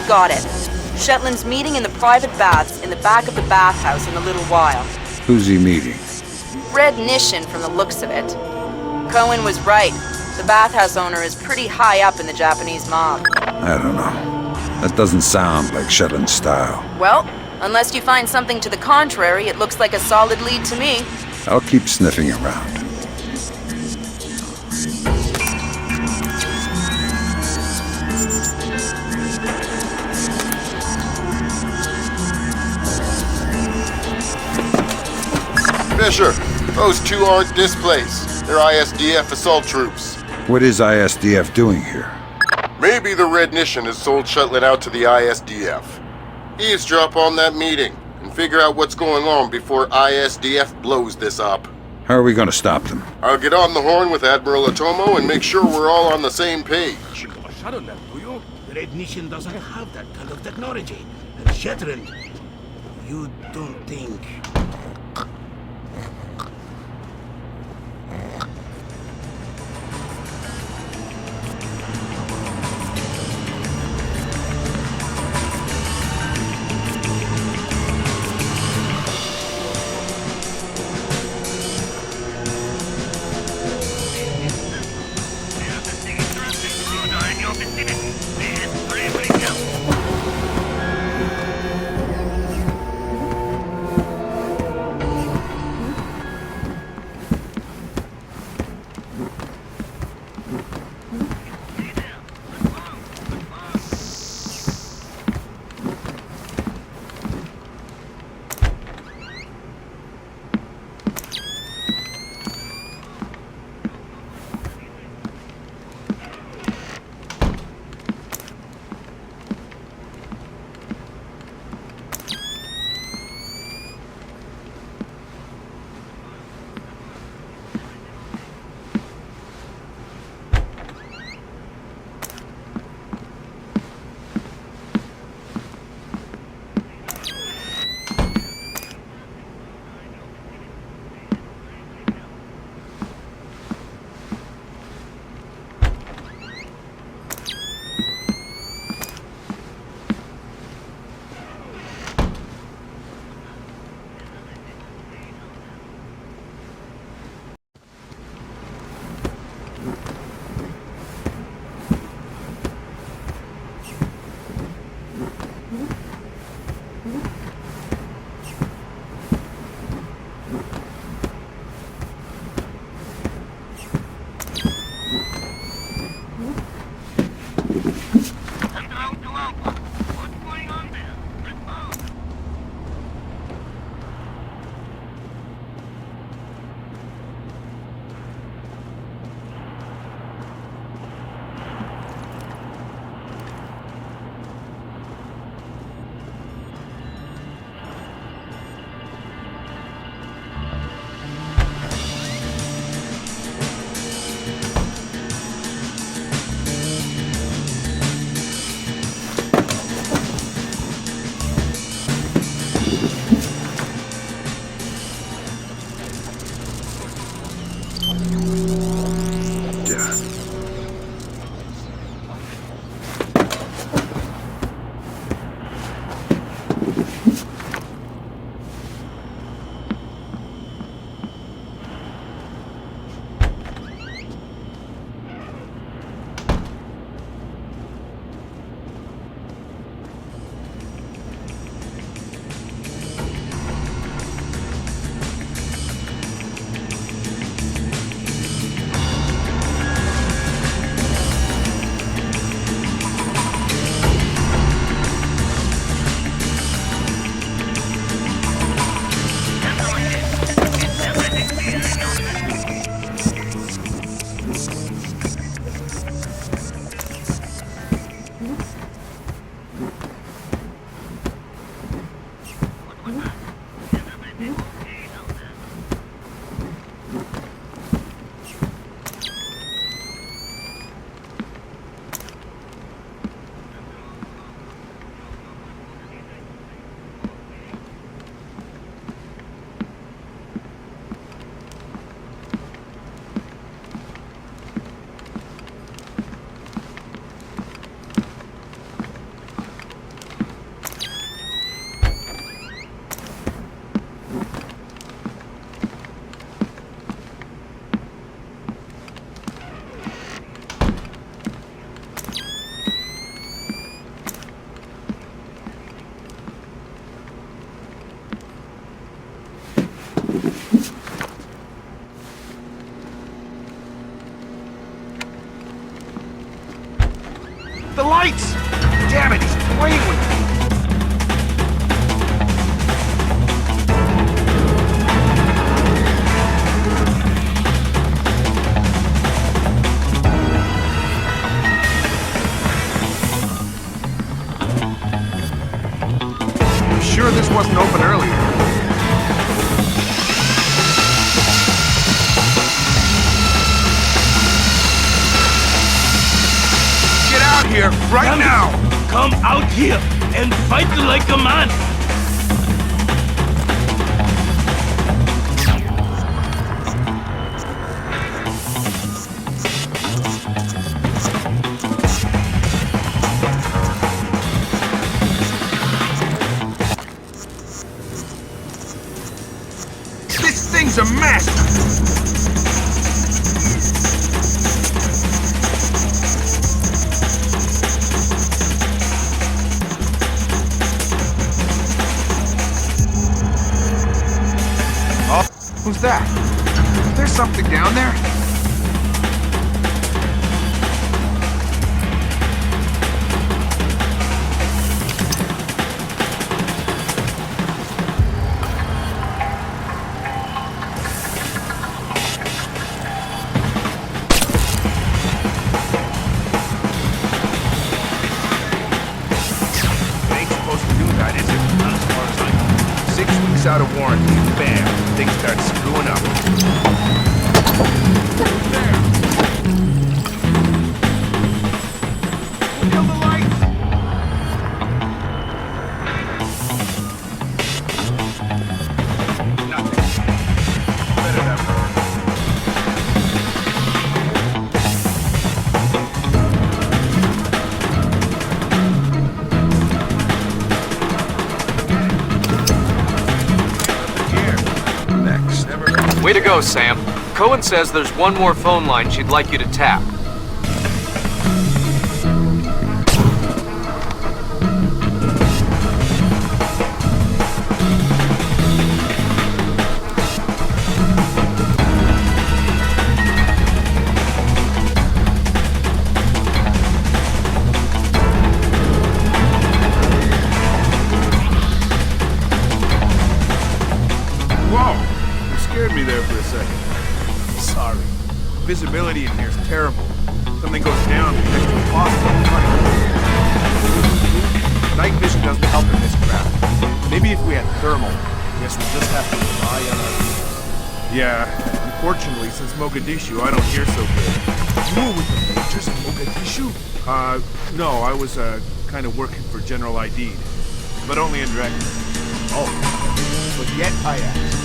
got it. Shetland's meeting in the private baths in the back of the bathhouse in a little while. Who's he meeting? Red Nishin from the looks of it. Cohen was right. The bathhouse owner is pretty high up in the Japanese mob. I don't know. That doesn't sound like Shetland's style. Well, unless you find something to the contrary, it looks like a solid lead to me. I'll keep sniffing around. Fisher, those two aren't displaced. They're ISDF assault troops. What is ISDF doing here? Maybe the Red Nishin has sold Shetland out to the ISDF. Eavesdrop on that meeting and figure out what's going on before ISDF blows this up. How are we going to stop them? I'll get on the horn with Admiral Otomo and make sure we're all on the same page. Red Nishin doesn't have that kind of technology. And Shetland, you don't think... Damn it, he's playing with me. You sure this wasn't open earlier? Get out here, right now! Come out here and fight like a man! This thing's a mess! Who's that? There's something down there? It ain't supposed to do that, is it? Not as far as I know. 6 weeks out of warranty, bam, things start screwing up. Who's there? Kill the lights! Nothing. Better that way. Way to go, Sam. Cohen says there's one more phone line she'd like you to tap. Whoa! You scared me there for a second. Sorry. Visibility in here is terrible. Something goes down, it's next to impossible to find. Night vision doesn't help in this crowd. Maybe if we had thermal. Guess we'll just have to rely on our ears. Yeah, unfortunately, since Mogadishu, I don't hear so good. You were with the Majors in Mogadishu? No, I was, kind of working for General ID, but only indirectly. Oh, but yet I ask.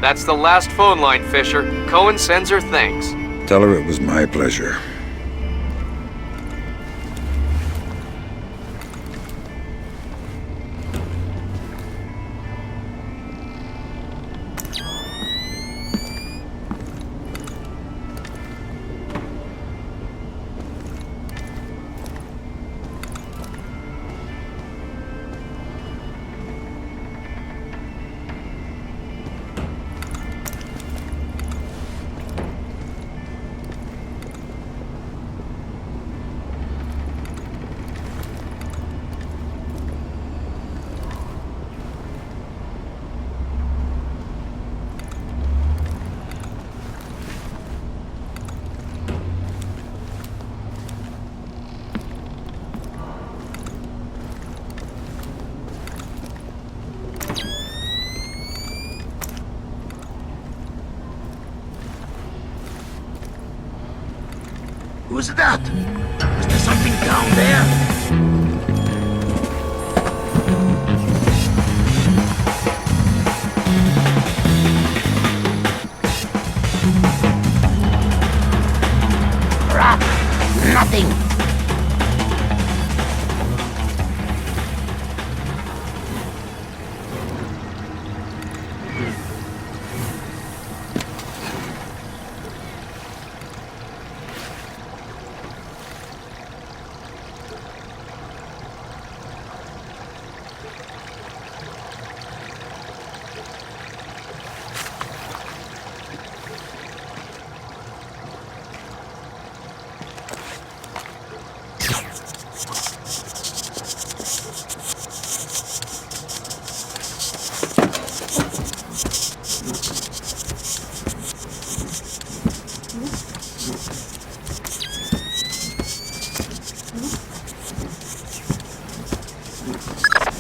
That's the last phone line, Fisher. Cohen sends her thanks. Tell her it was my pleasure. Who's that? Is there something down there? Nothing.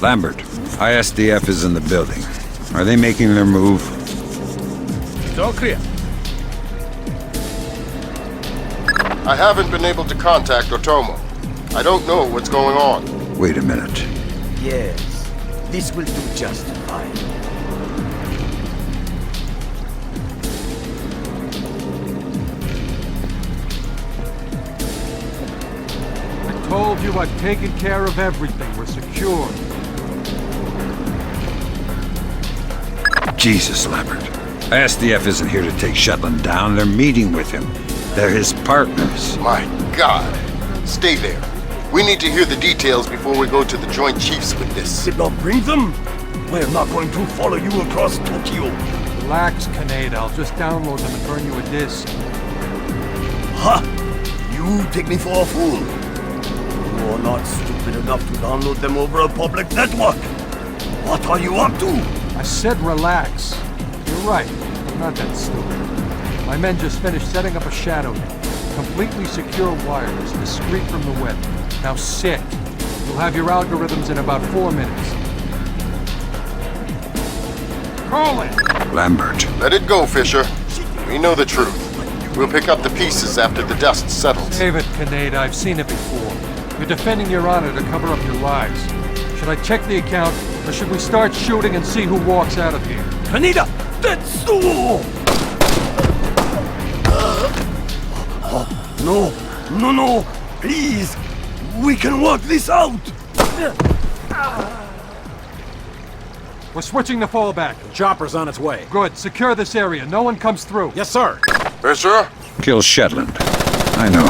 Lambert, ISDF is in the building. Are they making their move? It's all clear. I haven't been able to contact Otomo. I don't know what's going on. Wait a minute. Yes, this will do just fine. I told you I've taken care of everything. We're secure. Jesus, Lambert. ISDF isn't here to take Shetland down. They're meeting with him. They're his partners. My God. Stay there. We need to hear the details before we go to the Joint Chiefs with this. Did not bring them? We're not going to follow you across Tokyo. Relax, Kaneda. I'll just download them and burn you a disc. Ha! You take me for a fool. You are not stupid enough to download them over a public network. What are you up to? I said relax. You're right. I'm not that stupid. My men just finished setting up a shadow net. Completely secure wireless, discreet from the web. Now sit. You'll have your algorithms in about 4 minutes. Call it! Lambert. Let it go, Fisher. We know the truth. We'll pick up the pieces after the dust settles. Save it, Kaneda. I've seen it before. You're defending your honor to cover up your lies. Should I check the account, or should we start shooting and see who walks out of here? Kaneda! That's the wall! No, please! We can work this out! We're switching to fallback. The chopper's on its way. Good. Secure this area. No one comes through. Yes, sir. Fisher? Kill Shetland. I know.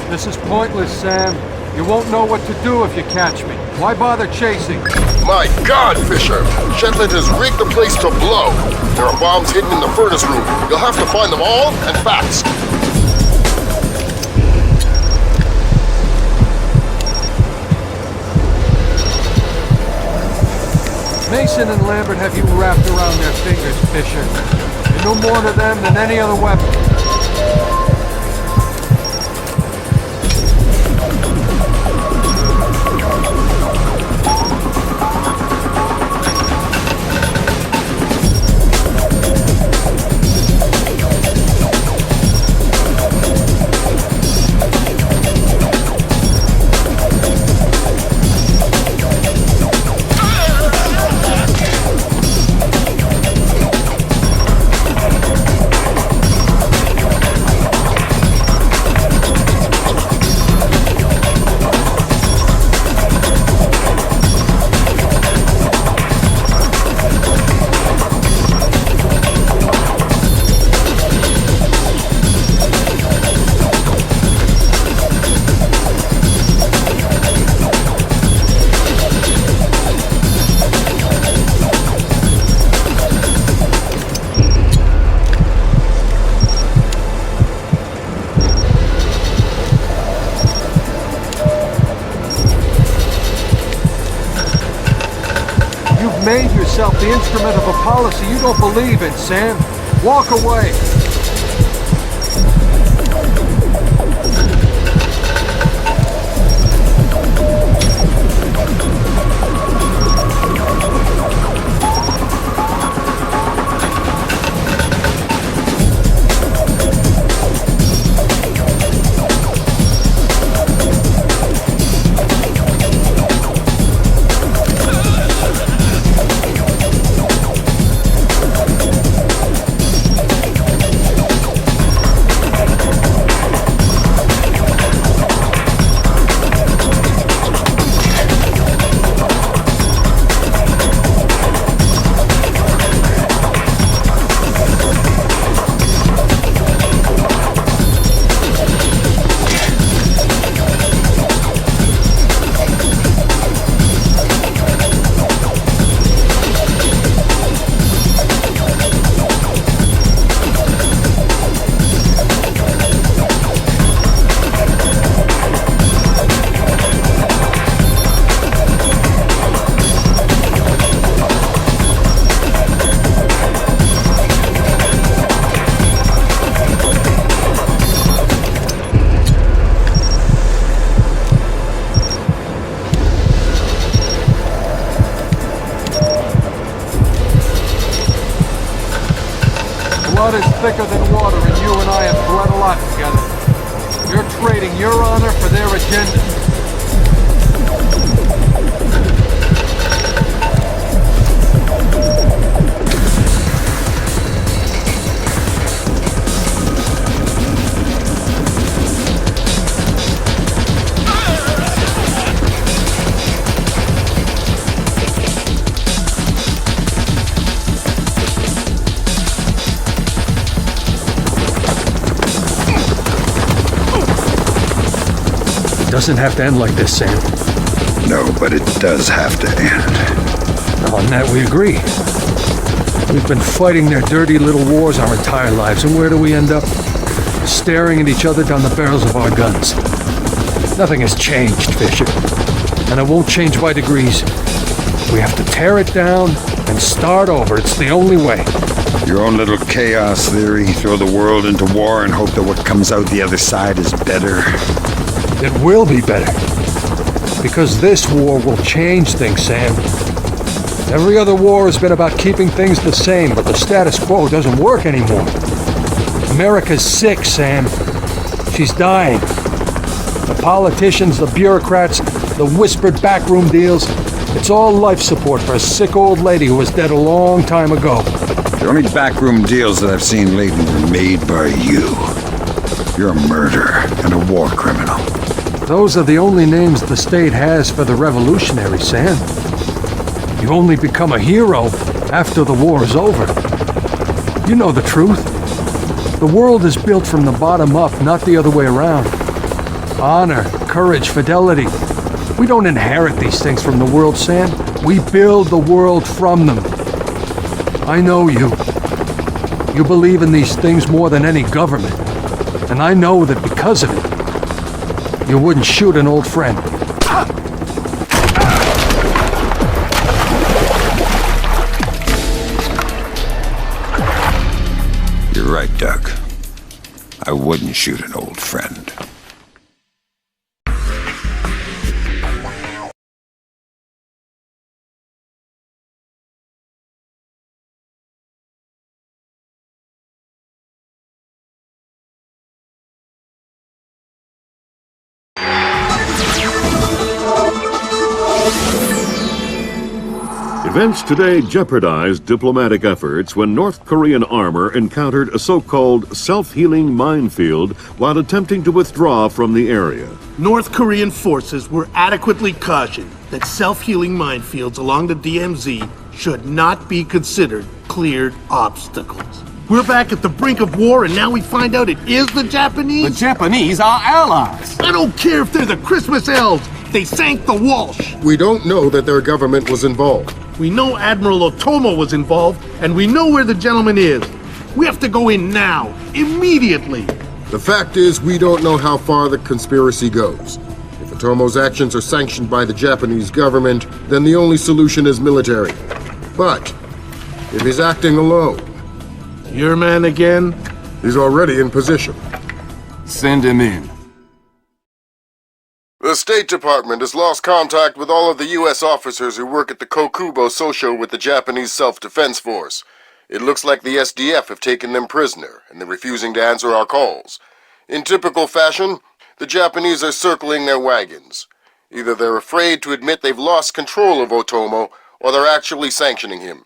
This is pointless, Sam. You won't know what to do if you catch me. Why bother chasing? My God, Fisher! Shetland has rigged the place to blow. There are bombs hidden in the furnace room. You'll have to find them all, and fast. Mason and Lambert have you wrapped around their fingers, Fisher. You're no more to them than any other weapon. Made yourself the instrument of a policy you don't believe in, Sam. Walk away. Blood is thicker than water, and you and I have bled a lot together. You're trading your honor for their agenda. It doesn't have to end like this, Sam. No, but it does have to end. On that we agree. We've been fighting their dirty little wars our entire lives, and where do we end up? Staring at each other down the barrels of our guns. Nothing has changed, Fisher. And it won't change by degrees. We have to tear it down and start over. It's the only way. Your own little chaos theory, throw the world into war and hope that what comes out the other side is better. It will be better. Because this war will change things, Sam. Every other war has been about keeping things the same, but the status quo doesn't work anymore. America's sick, Sam. She's dying. The politicians, the bureaucrats, the whispered backroom deals, it's all life support for a sick old lady who was dead a long time ago. The only backroom deals that I've seen lately were made by you. You're a murderer and a war criminal. Those are the only names the state has for the revolutionaries, Sam. You only become a hero after the war is over. You know the truth. The world is built from the bottom up, not the other way around. Honor, courage, fidelity. We don't inherit these things from the world, Sam. We build the world from them. I know you. You believe in these things more than any government. And I know that because of it, you wouldn't shoot an old friend. right, Doug. I wouldn't shoot an old friend. Events today jeopardized diplomatic efforts when North Korean armor encountered a so-called self-healing minefield while attempting to withdraw from the area. North Korean forces were adequately cautioned that self-healing minefields along the DMZ should not be considered cleared obstacles. We're back at the brink of war, and now we find out it is the Japanese? The Japanese are allies. I don't care if they're the Christmas elves. They sank the Walsh. We don't know that their government was involved. We know Admiral Otomo was involved, and we know where the gentleman is. We have to go in now, immediately. The fact is, we don't know how far the conspiracy goes. If Otomo's actions are sanctioned by the Japanese government, then the only solution is military. But if he's acting alone... Your man again? He's already in position. Send him in. The State Department has lost contact with all of the U.S. officers who work at the Kokubo Sosho with the Japanese Self-Defense Force. It looks like the SDF have taken them prisoner, and they're refusing to answer our calls. In typical fashion, the Japanese are circling their wagons. Either they're afraid to admit they've lost control of Otomo, or they're actually sanctioning him.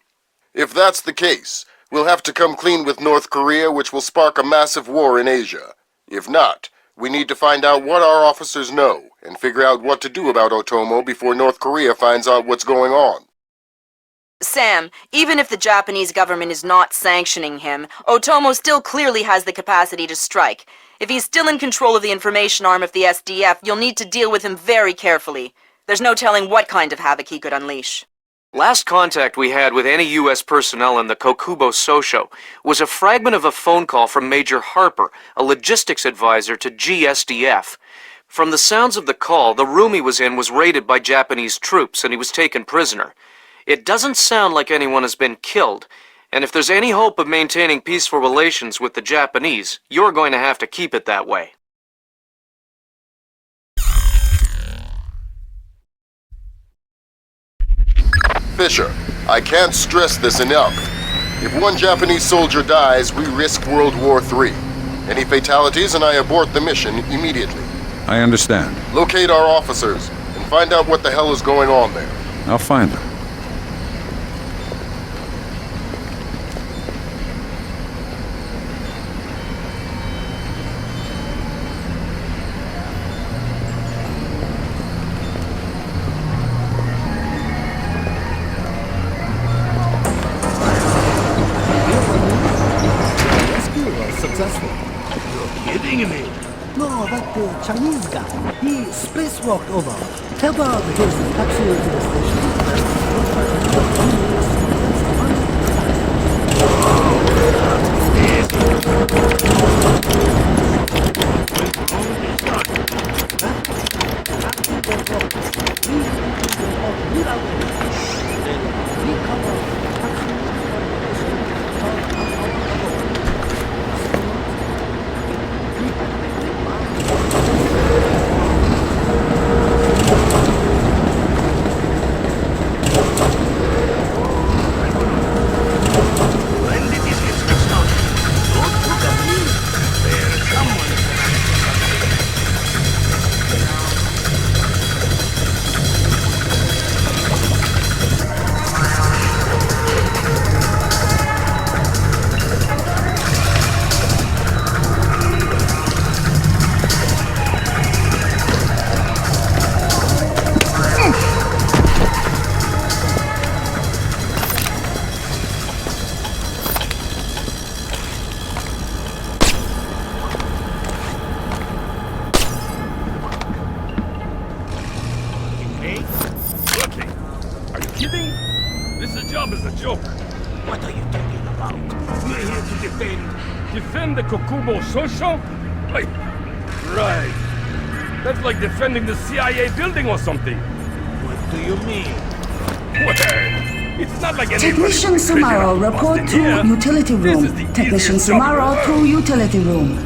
If that's the case, we'll have to come clean with North Korea, which will spark a massive war in Asia. If not, we need to find out what our officers know, and figure out what to do about Otomo before North Korea finds out what's going on. Sam, even if the Japanese government is not sanctioning him, Otomo still clearly has the capacity to strike. If he's still in control of the information arm of the SDF, you'll need to deal with him very carefully. There's no telling what kind of havoc he could unleash. Last contact we had with any U.S. personnel in the Kokubo Sosho was a fragment of a phone call from Major Harper, a logistics advisor to GSDF. From the sounds of the call, the room he was in was raided by Japanese troops and he was taken prisoner. It doesn't sound like anyone has been killed, and if there's any hope of maintaining peaceful relations with the Japanese, you're going to have to keep it that way. Fisher, I can't stress this enough. If one Japanese soldier dies, we risk World War III. Any fatalities and I abort the mission immediately. I understand. Locate our officers and find out what the hell is going on there. I'll find them. No, that Chinese guy, he spacewalked over. Tell Bob his taxi to the Defend the Kokubo Sosho? Right. That's like defending the CIA building or something. What do you mean? Well, it's Not like anybody Technician would be crazy Sumaro, enough to bust report in to here. utility room. This is the Technician easiest job Sumaro ever. to utility room.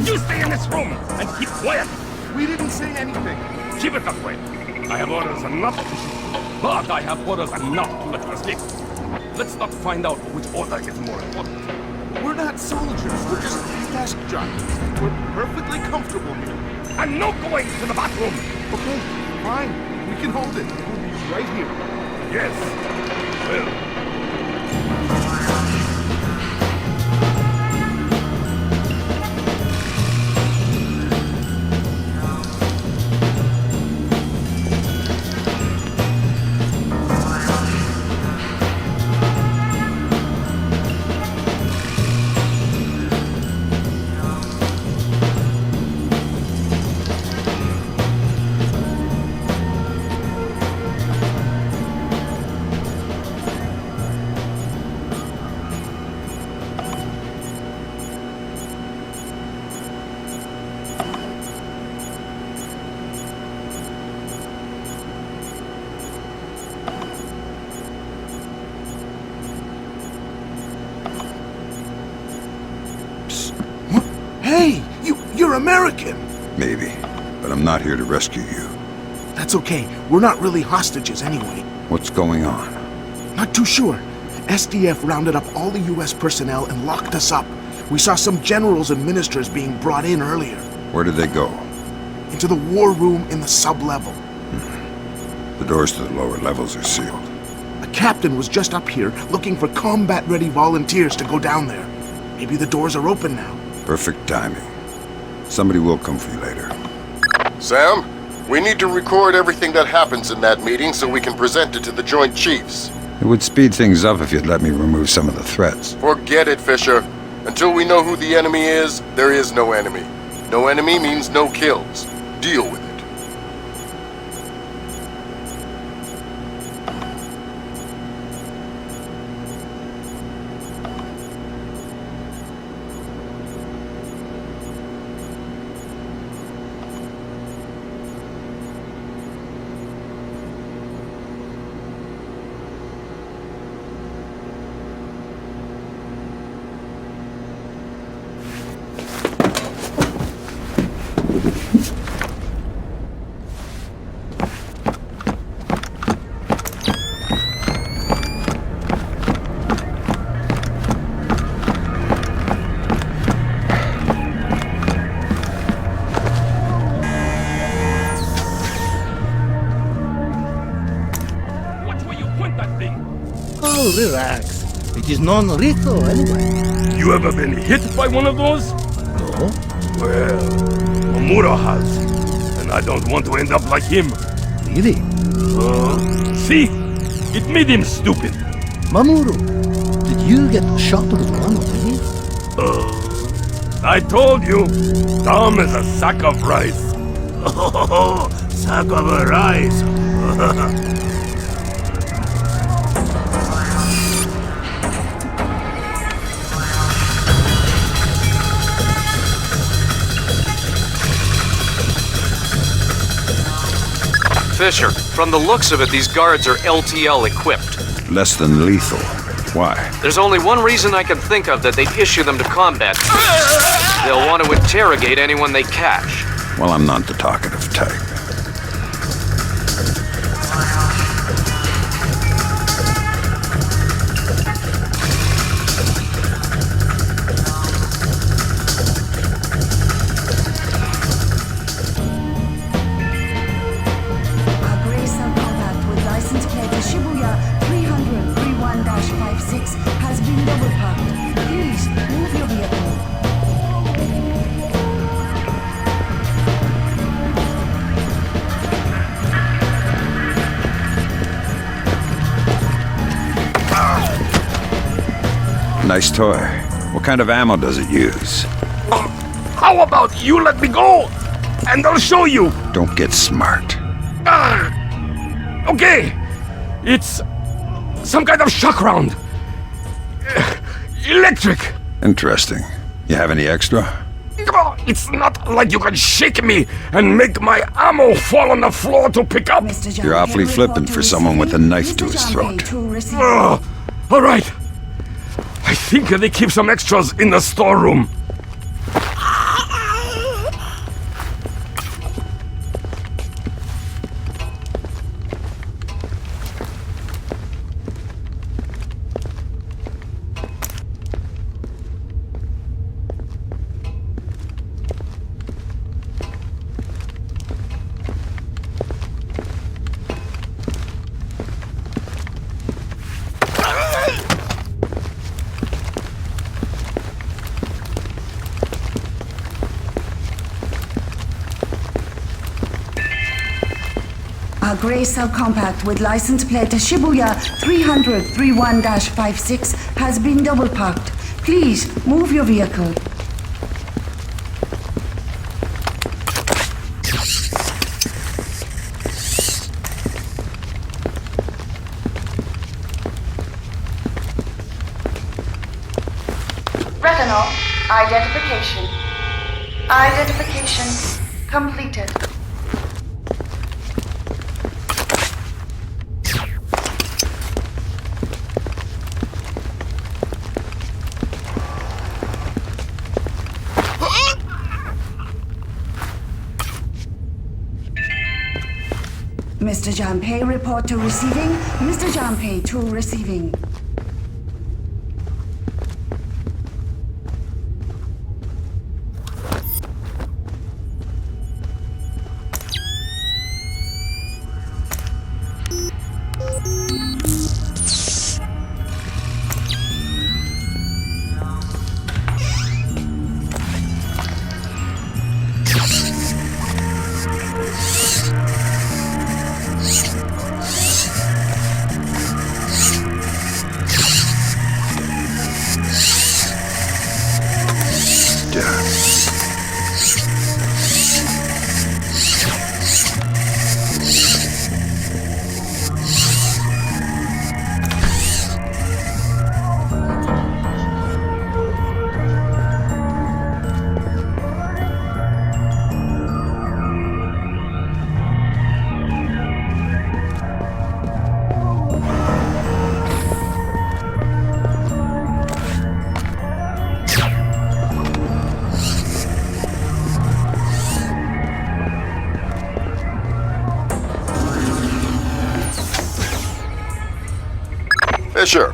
You stay in this room and keep quiet. We didn't say anything. Keep it that way. I have orders enough to shoot, but I have orders enough to let you escape. Let's not find out which order is more important. We're not soldiers. We're just desk jockeys. We're perfectly comfortable here. I'm not going to the bathroom. Okay, fine. We can hold it. We'll be right here. Yes. Well. Hey, you're American. Maybe, but I'm not here to rescue you. That's okay. We're not really hostages anyway. What's going on? Not too sure. SDF rounded up all the U.S. personnel and locked us up. We saw some generals and ministers being brought in earlier. Where did they go? Into the war room in the sub-level. The doors to the lower levels are sealed. A captain was just up here looking for combat-ready volunteers to go down there. Maybe the doors are open now. Perfect timing. Somebody will come for you later. Sam, we need to record everything that happens in that meeting so we can present it to the Joint Chiefs. It would speed things up if you'd let me remove some of the threats. Forget it, Fisher. Until we know who the enemy is, there is no enemy. No enemy means no kills. Deal with it. Oh, relax. It is non-lethal anyway. You ever been hit by one of those? No. Well, Mamura has. And I don't want to end up like him. Really? See? It made him stupid. Mamoru, did you get shot with one already? I told you, Tom is a sack of rice. Oh, sack of rice. Fisher, from the looks of it, these guards are LTL equipped. Less than lethal. Why? There's only one reason I can think of that they'd issue them to combat troops. They'll want to interrogate anyone they catch. Well, I'm not the talkative type. Nice toy. What kind of ammo does it use? How about you let me go, and I'll show you? Don't get smart. Okay. It's some kind of shock round. Electric. Interesting. You have any extra? It's not like you can shake me and make my ammo fall on the floor to pick up. You're awfully flippant for someone with a knife to his throat. All right. I think they keep some extras in the storeroom. A gray cell compact with license plate Shibuya 300-31-56 has been double parked. Please move your vehicle. Retinal identification. Identification completed. Mr. Janpei, report to receiving. Mr. Janpei to receiving. Fisher,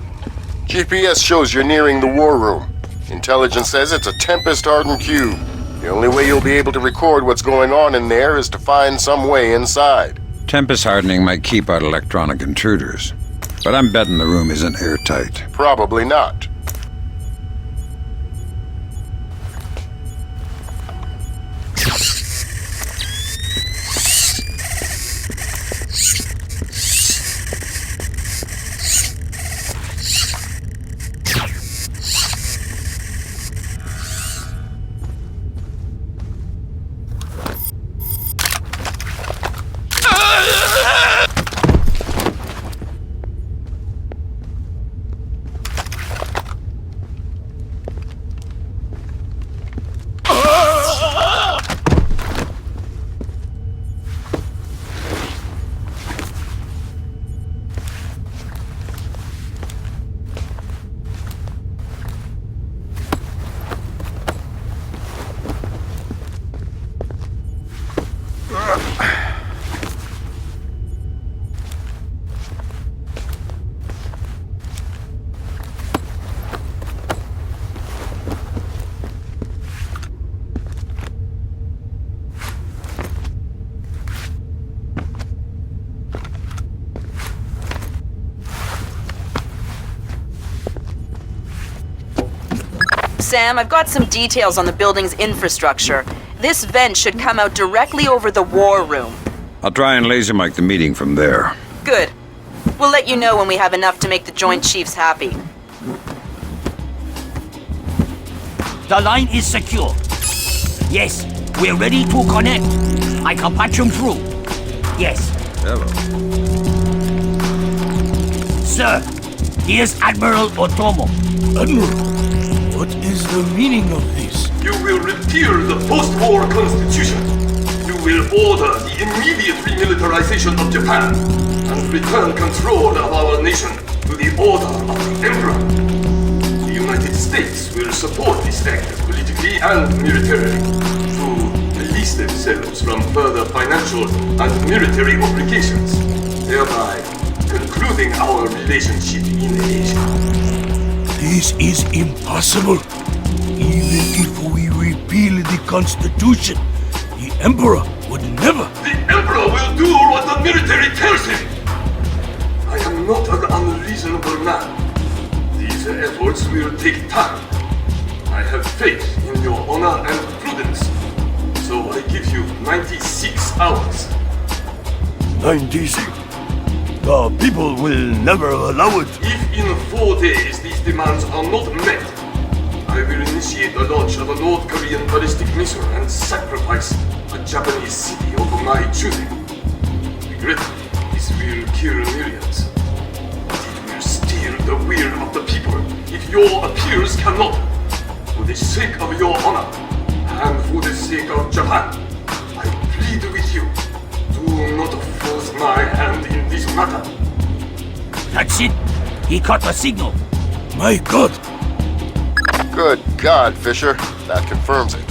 GPS shows you're nearing the war room. Intelligence says it's a Tempest-hardened cube. The only way you'll be able to record what's going on in there is to find some way inside. Tempest hardening might keep out electronic intruders, but I'm betting the room isn't airtight. Probably not. Sam, I've got some details on the building's infrastructure. This vent should come out directly over the war room. I'll try and laser mic the meeting from there. Good. We'll let you know when we have enough to make the Joint Chiefs happy. The line is secure. Yes, we're ready to connect. I can patch him through. Yes. Hello. Sir, here's Admiral Otomo. Admiral, what is the meaning of this? You will repeal the post-war constitution. You will order the immediate remilitarization of Japan and return control of our nation to the order of the Emperor. The United States will support this act politically and militarily to release themselves from further financial and military obligations, thereby concluding our relationship in Asia. This is impossible. Even if we repeal the Constitution, the Emperor would never. The Emperor will do what the military tells him! I am not an unreasonable man. These efforts will take time. I have faith in your honor and prudence, so I give you 96 hours. 96? The people will never allow it. If in 4 days these demands are not met, I will initiate the launch of a North Korean ballistic missile and sacrifice a Japanese city of my choosing. Regretfully, this will kill millions, but it will steer the will of the people if your appeals cannot. For the sake of your honor, and for the sake of Japan, I plead with you, do not force my hand in this matter. That's it. He caught the signal. My God. Good God, Fisher. That confirms it.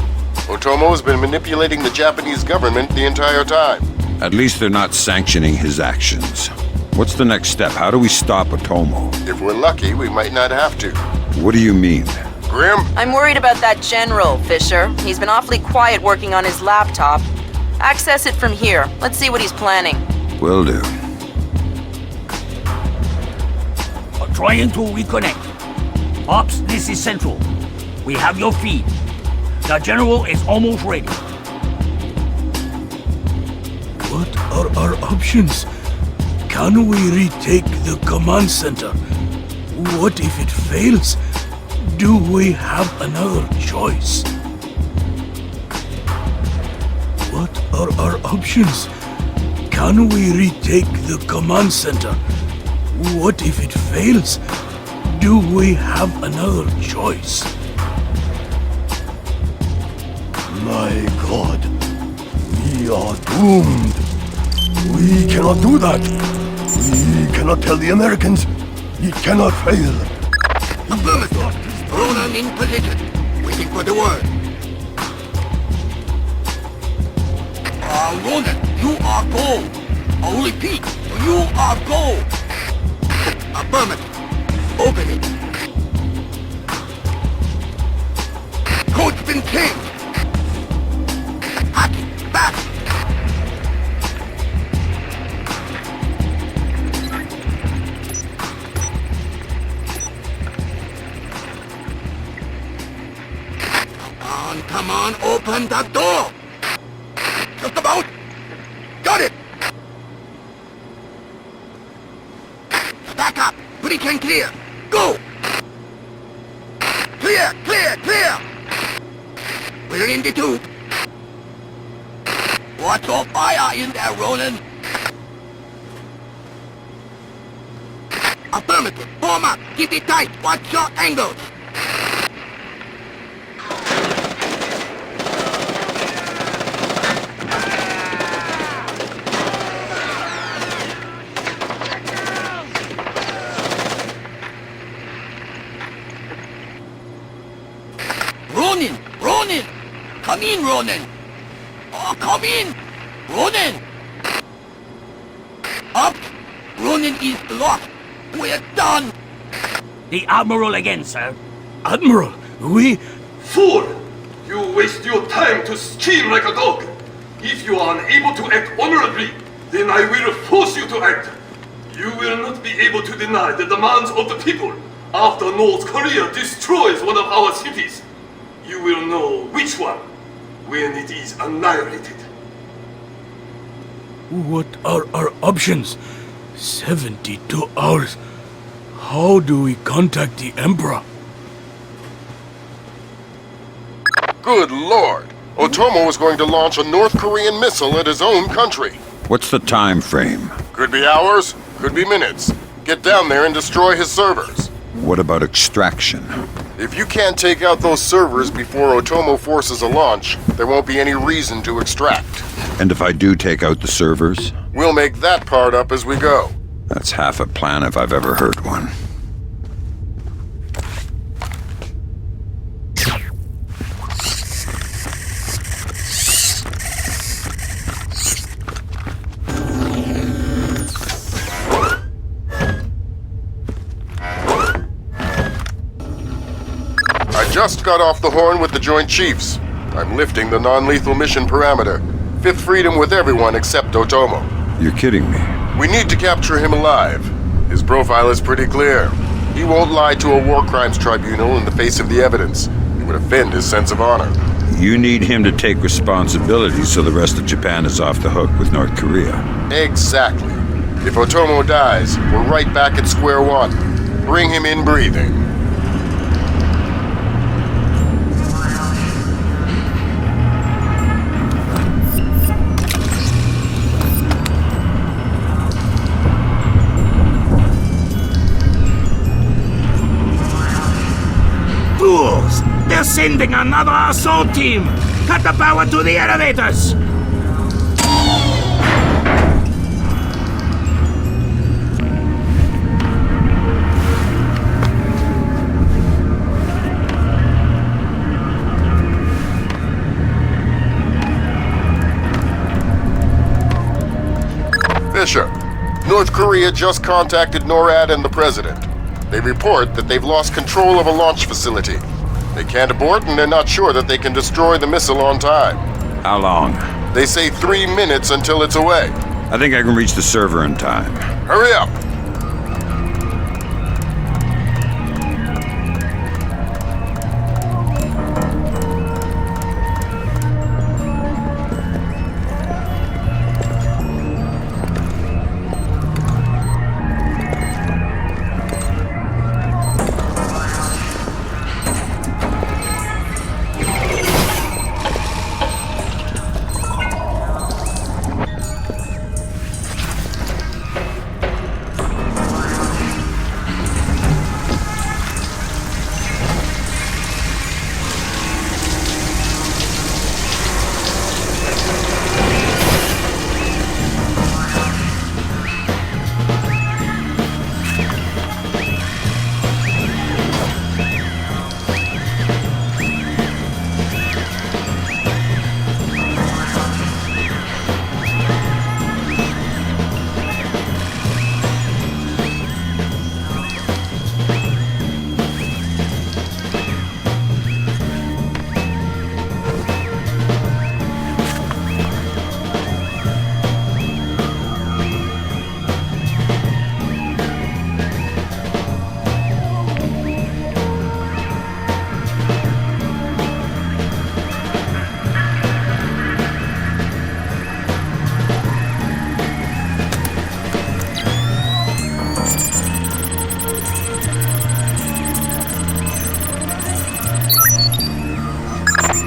Otomo's been manipulating the Japanese government the entire time. At least they're not sanctioning his actions. What's the next step? How do we stop Otomo? If we're lucky, we might not have to. What do you mean? Grim? I'm worried about that general, Fisher. He's been awfully quiet working on his laptop. Access it from here. Let's see what he's planning. Will do. Trying to reconnect. Ops, this is Central. We have your feed. The General is almost ready. What are our options? Can we retake the command center? What if it fails? Do we have another choice? What are our options? Can we retake the command center? What if it fails? Do we have another choice? My God, we are doomed. We cannot do that. We cannot tell the Americans. It cannot fail. Affirmative. Ronan in position. Waiting for the word. Ronan, you are gold. I'll repeat, you are gold. Affirmative. Open it. Code's been changed. Hack it. Back. Come on, open the door. Just about. Got it. Back up. Breach and clear. Go. Clear, clear, clear. We're in the tube. What's on fire in there, Roland? Affirmative. Form up. Keep it tight. Watch your angles. Ronin! Come in, Ronin! Oh, come in! Ronin! Up! Ronin is lost! We're done! The Admiral again, sir. Admiral, we... Fool! You waste your time to scheme like a dog! If you are unable to act honorably, then I will force you to act! You will not be able to deny the demands of the people after North Korea destroys one of our cities! You will know which one when it is annihilated. What are our options? 72 hours. How do we contact the Emperor? Good Lord! Otomo is going to launch a North Korean missile at his own country. What's the time frame? Could be hours, could be minutes. Get down there and destroy his servers. What about extraction? If you can't take out those servers before Otomo forces a launch, there won't be any reason to extract. And if I do take out the servers? We'll make that part up as we go. That's half a plan if I've ever heard one. I just got off the horn with the Joint Chiefs. I'm lifting the non-lethal mission parameter. Fifth freedom with everyone except Otomo. You're kidding me. We need to capture him alive. His profile is pretty clear. He won't lie to a war crimes tribunal in the face of the evidence. It would offend his sense of honor. You need him to take responsibility so the rest of Japan is off the hook with North Korea. Exactly. If Otomo dies, we're right back at square one. Bring him in breathing. Fools! They're sending another assault team! Cut the power to the elevators! Fisher, North Korea just contacted NORAD and the President. They report that they've lost control of a launch facility. They can't abort and they're not sure that they can destroy the missile on time. How long? They say 3 minutes until it's away. I think I can reach the server in time. Hurry up!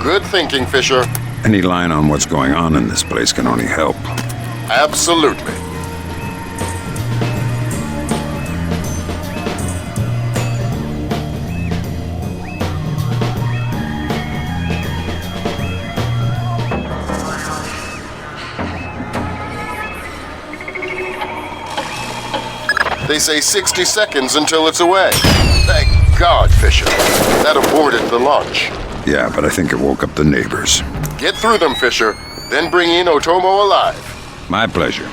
Good thinking, Fisher. Any line on what's going on in this place can only help. Absolutely. They say 60 seconds until it's away. Thank God, Fisher. That aborted the launch. Yeah, but I think it woke up the neighbors. Get through them, Fisher. Then bring in Otomo alive. My pleasure.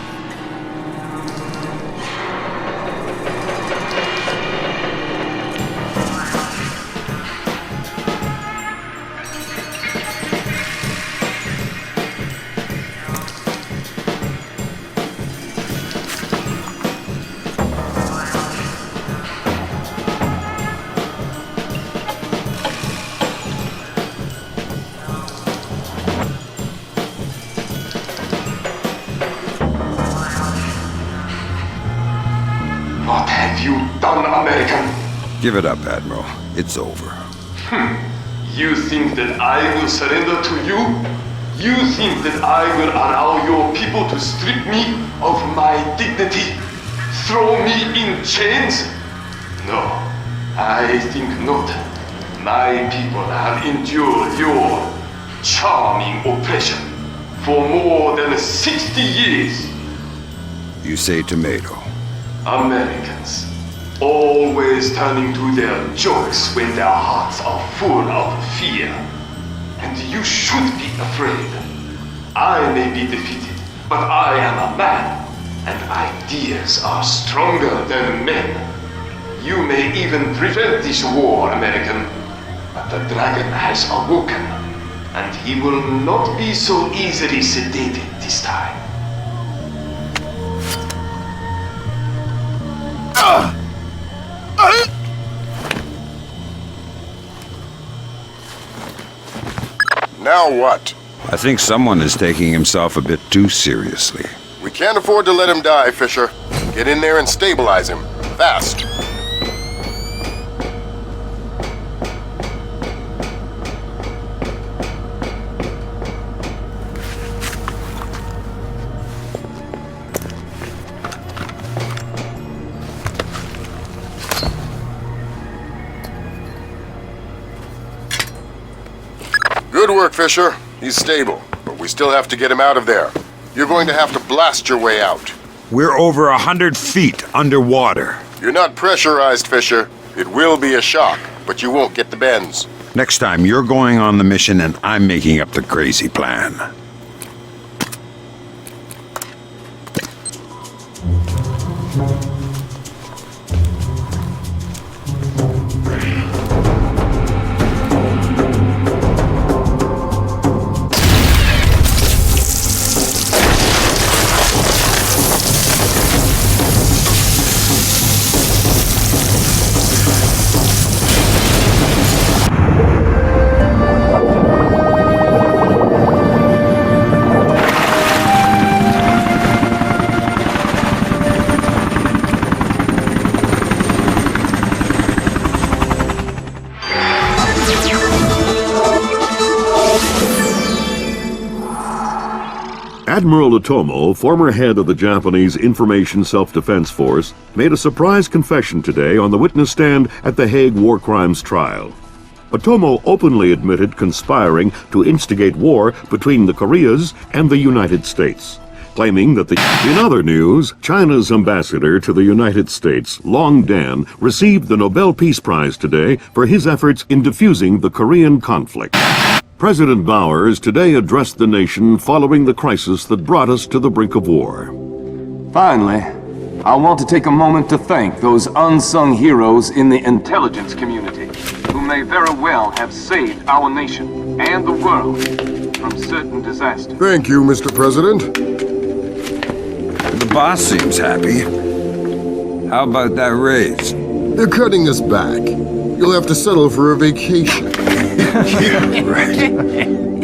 What have you done, American? Give it up, Admiral. It's over. You think that I will surrender to you? You think that I will allow your people to strip me of my dignity? Throw me in chains? No, I think not. My people have endured your charming oppression for more than 60 years. You say tomato. Americans, always turning to their jokes when their hearts are full of fear. And you should be afraid. I may be defeated, but I am a man, and ideas are stronger than men. You may even prevent this war, American, but the dragon has awoken, and he will not be so easily sedated this time. Now what? I think someone is taking himself a bit too seriously. We can't afford to let him die, Fisher. Get in there and stabilize him. Fast. Good work, Fisher. He's stable, but we still have to get him out of there. You're going to have to blast your way out. We're over 100 feet underwater. You're not pressurized, Fisher. It will be a shock, but you won't get the bends. Next time, you're going on the mission and I'm making up the crazy plan. Admiral Otomo, former head of the Japanese Information Self-Defense Force, made a surprise confession today on the witness stand at the Hague War Crimes trial. Otomo openly admitted conspiring to instigate war between the Koreas and the United States, claiming that In other news, China's ambassador to the United States, Long Dan, received the Nobel Peace Prize today for his efforts in defusing the Korean conflict. President Bowers today addressed the nation following the crisis that brought us to the brink of war. Finally, I want to take a moment to thank those unsung heroes in the intelligence community who may very well have saved our nation and the world from certain disasters. Thank you, Mr. President. The boss seems happy. How about that raise? They're cutting us back. You'll have to settle for a vacation. Yeah, right.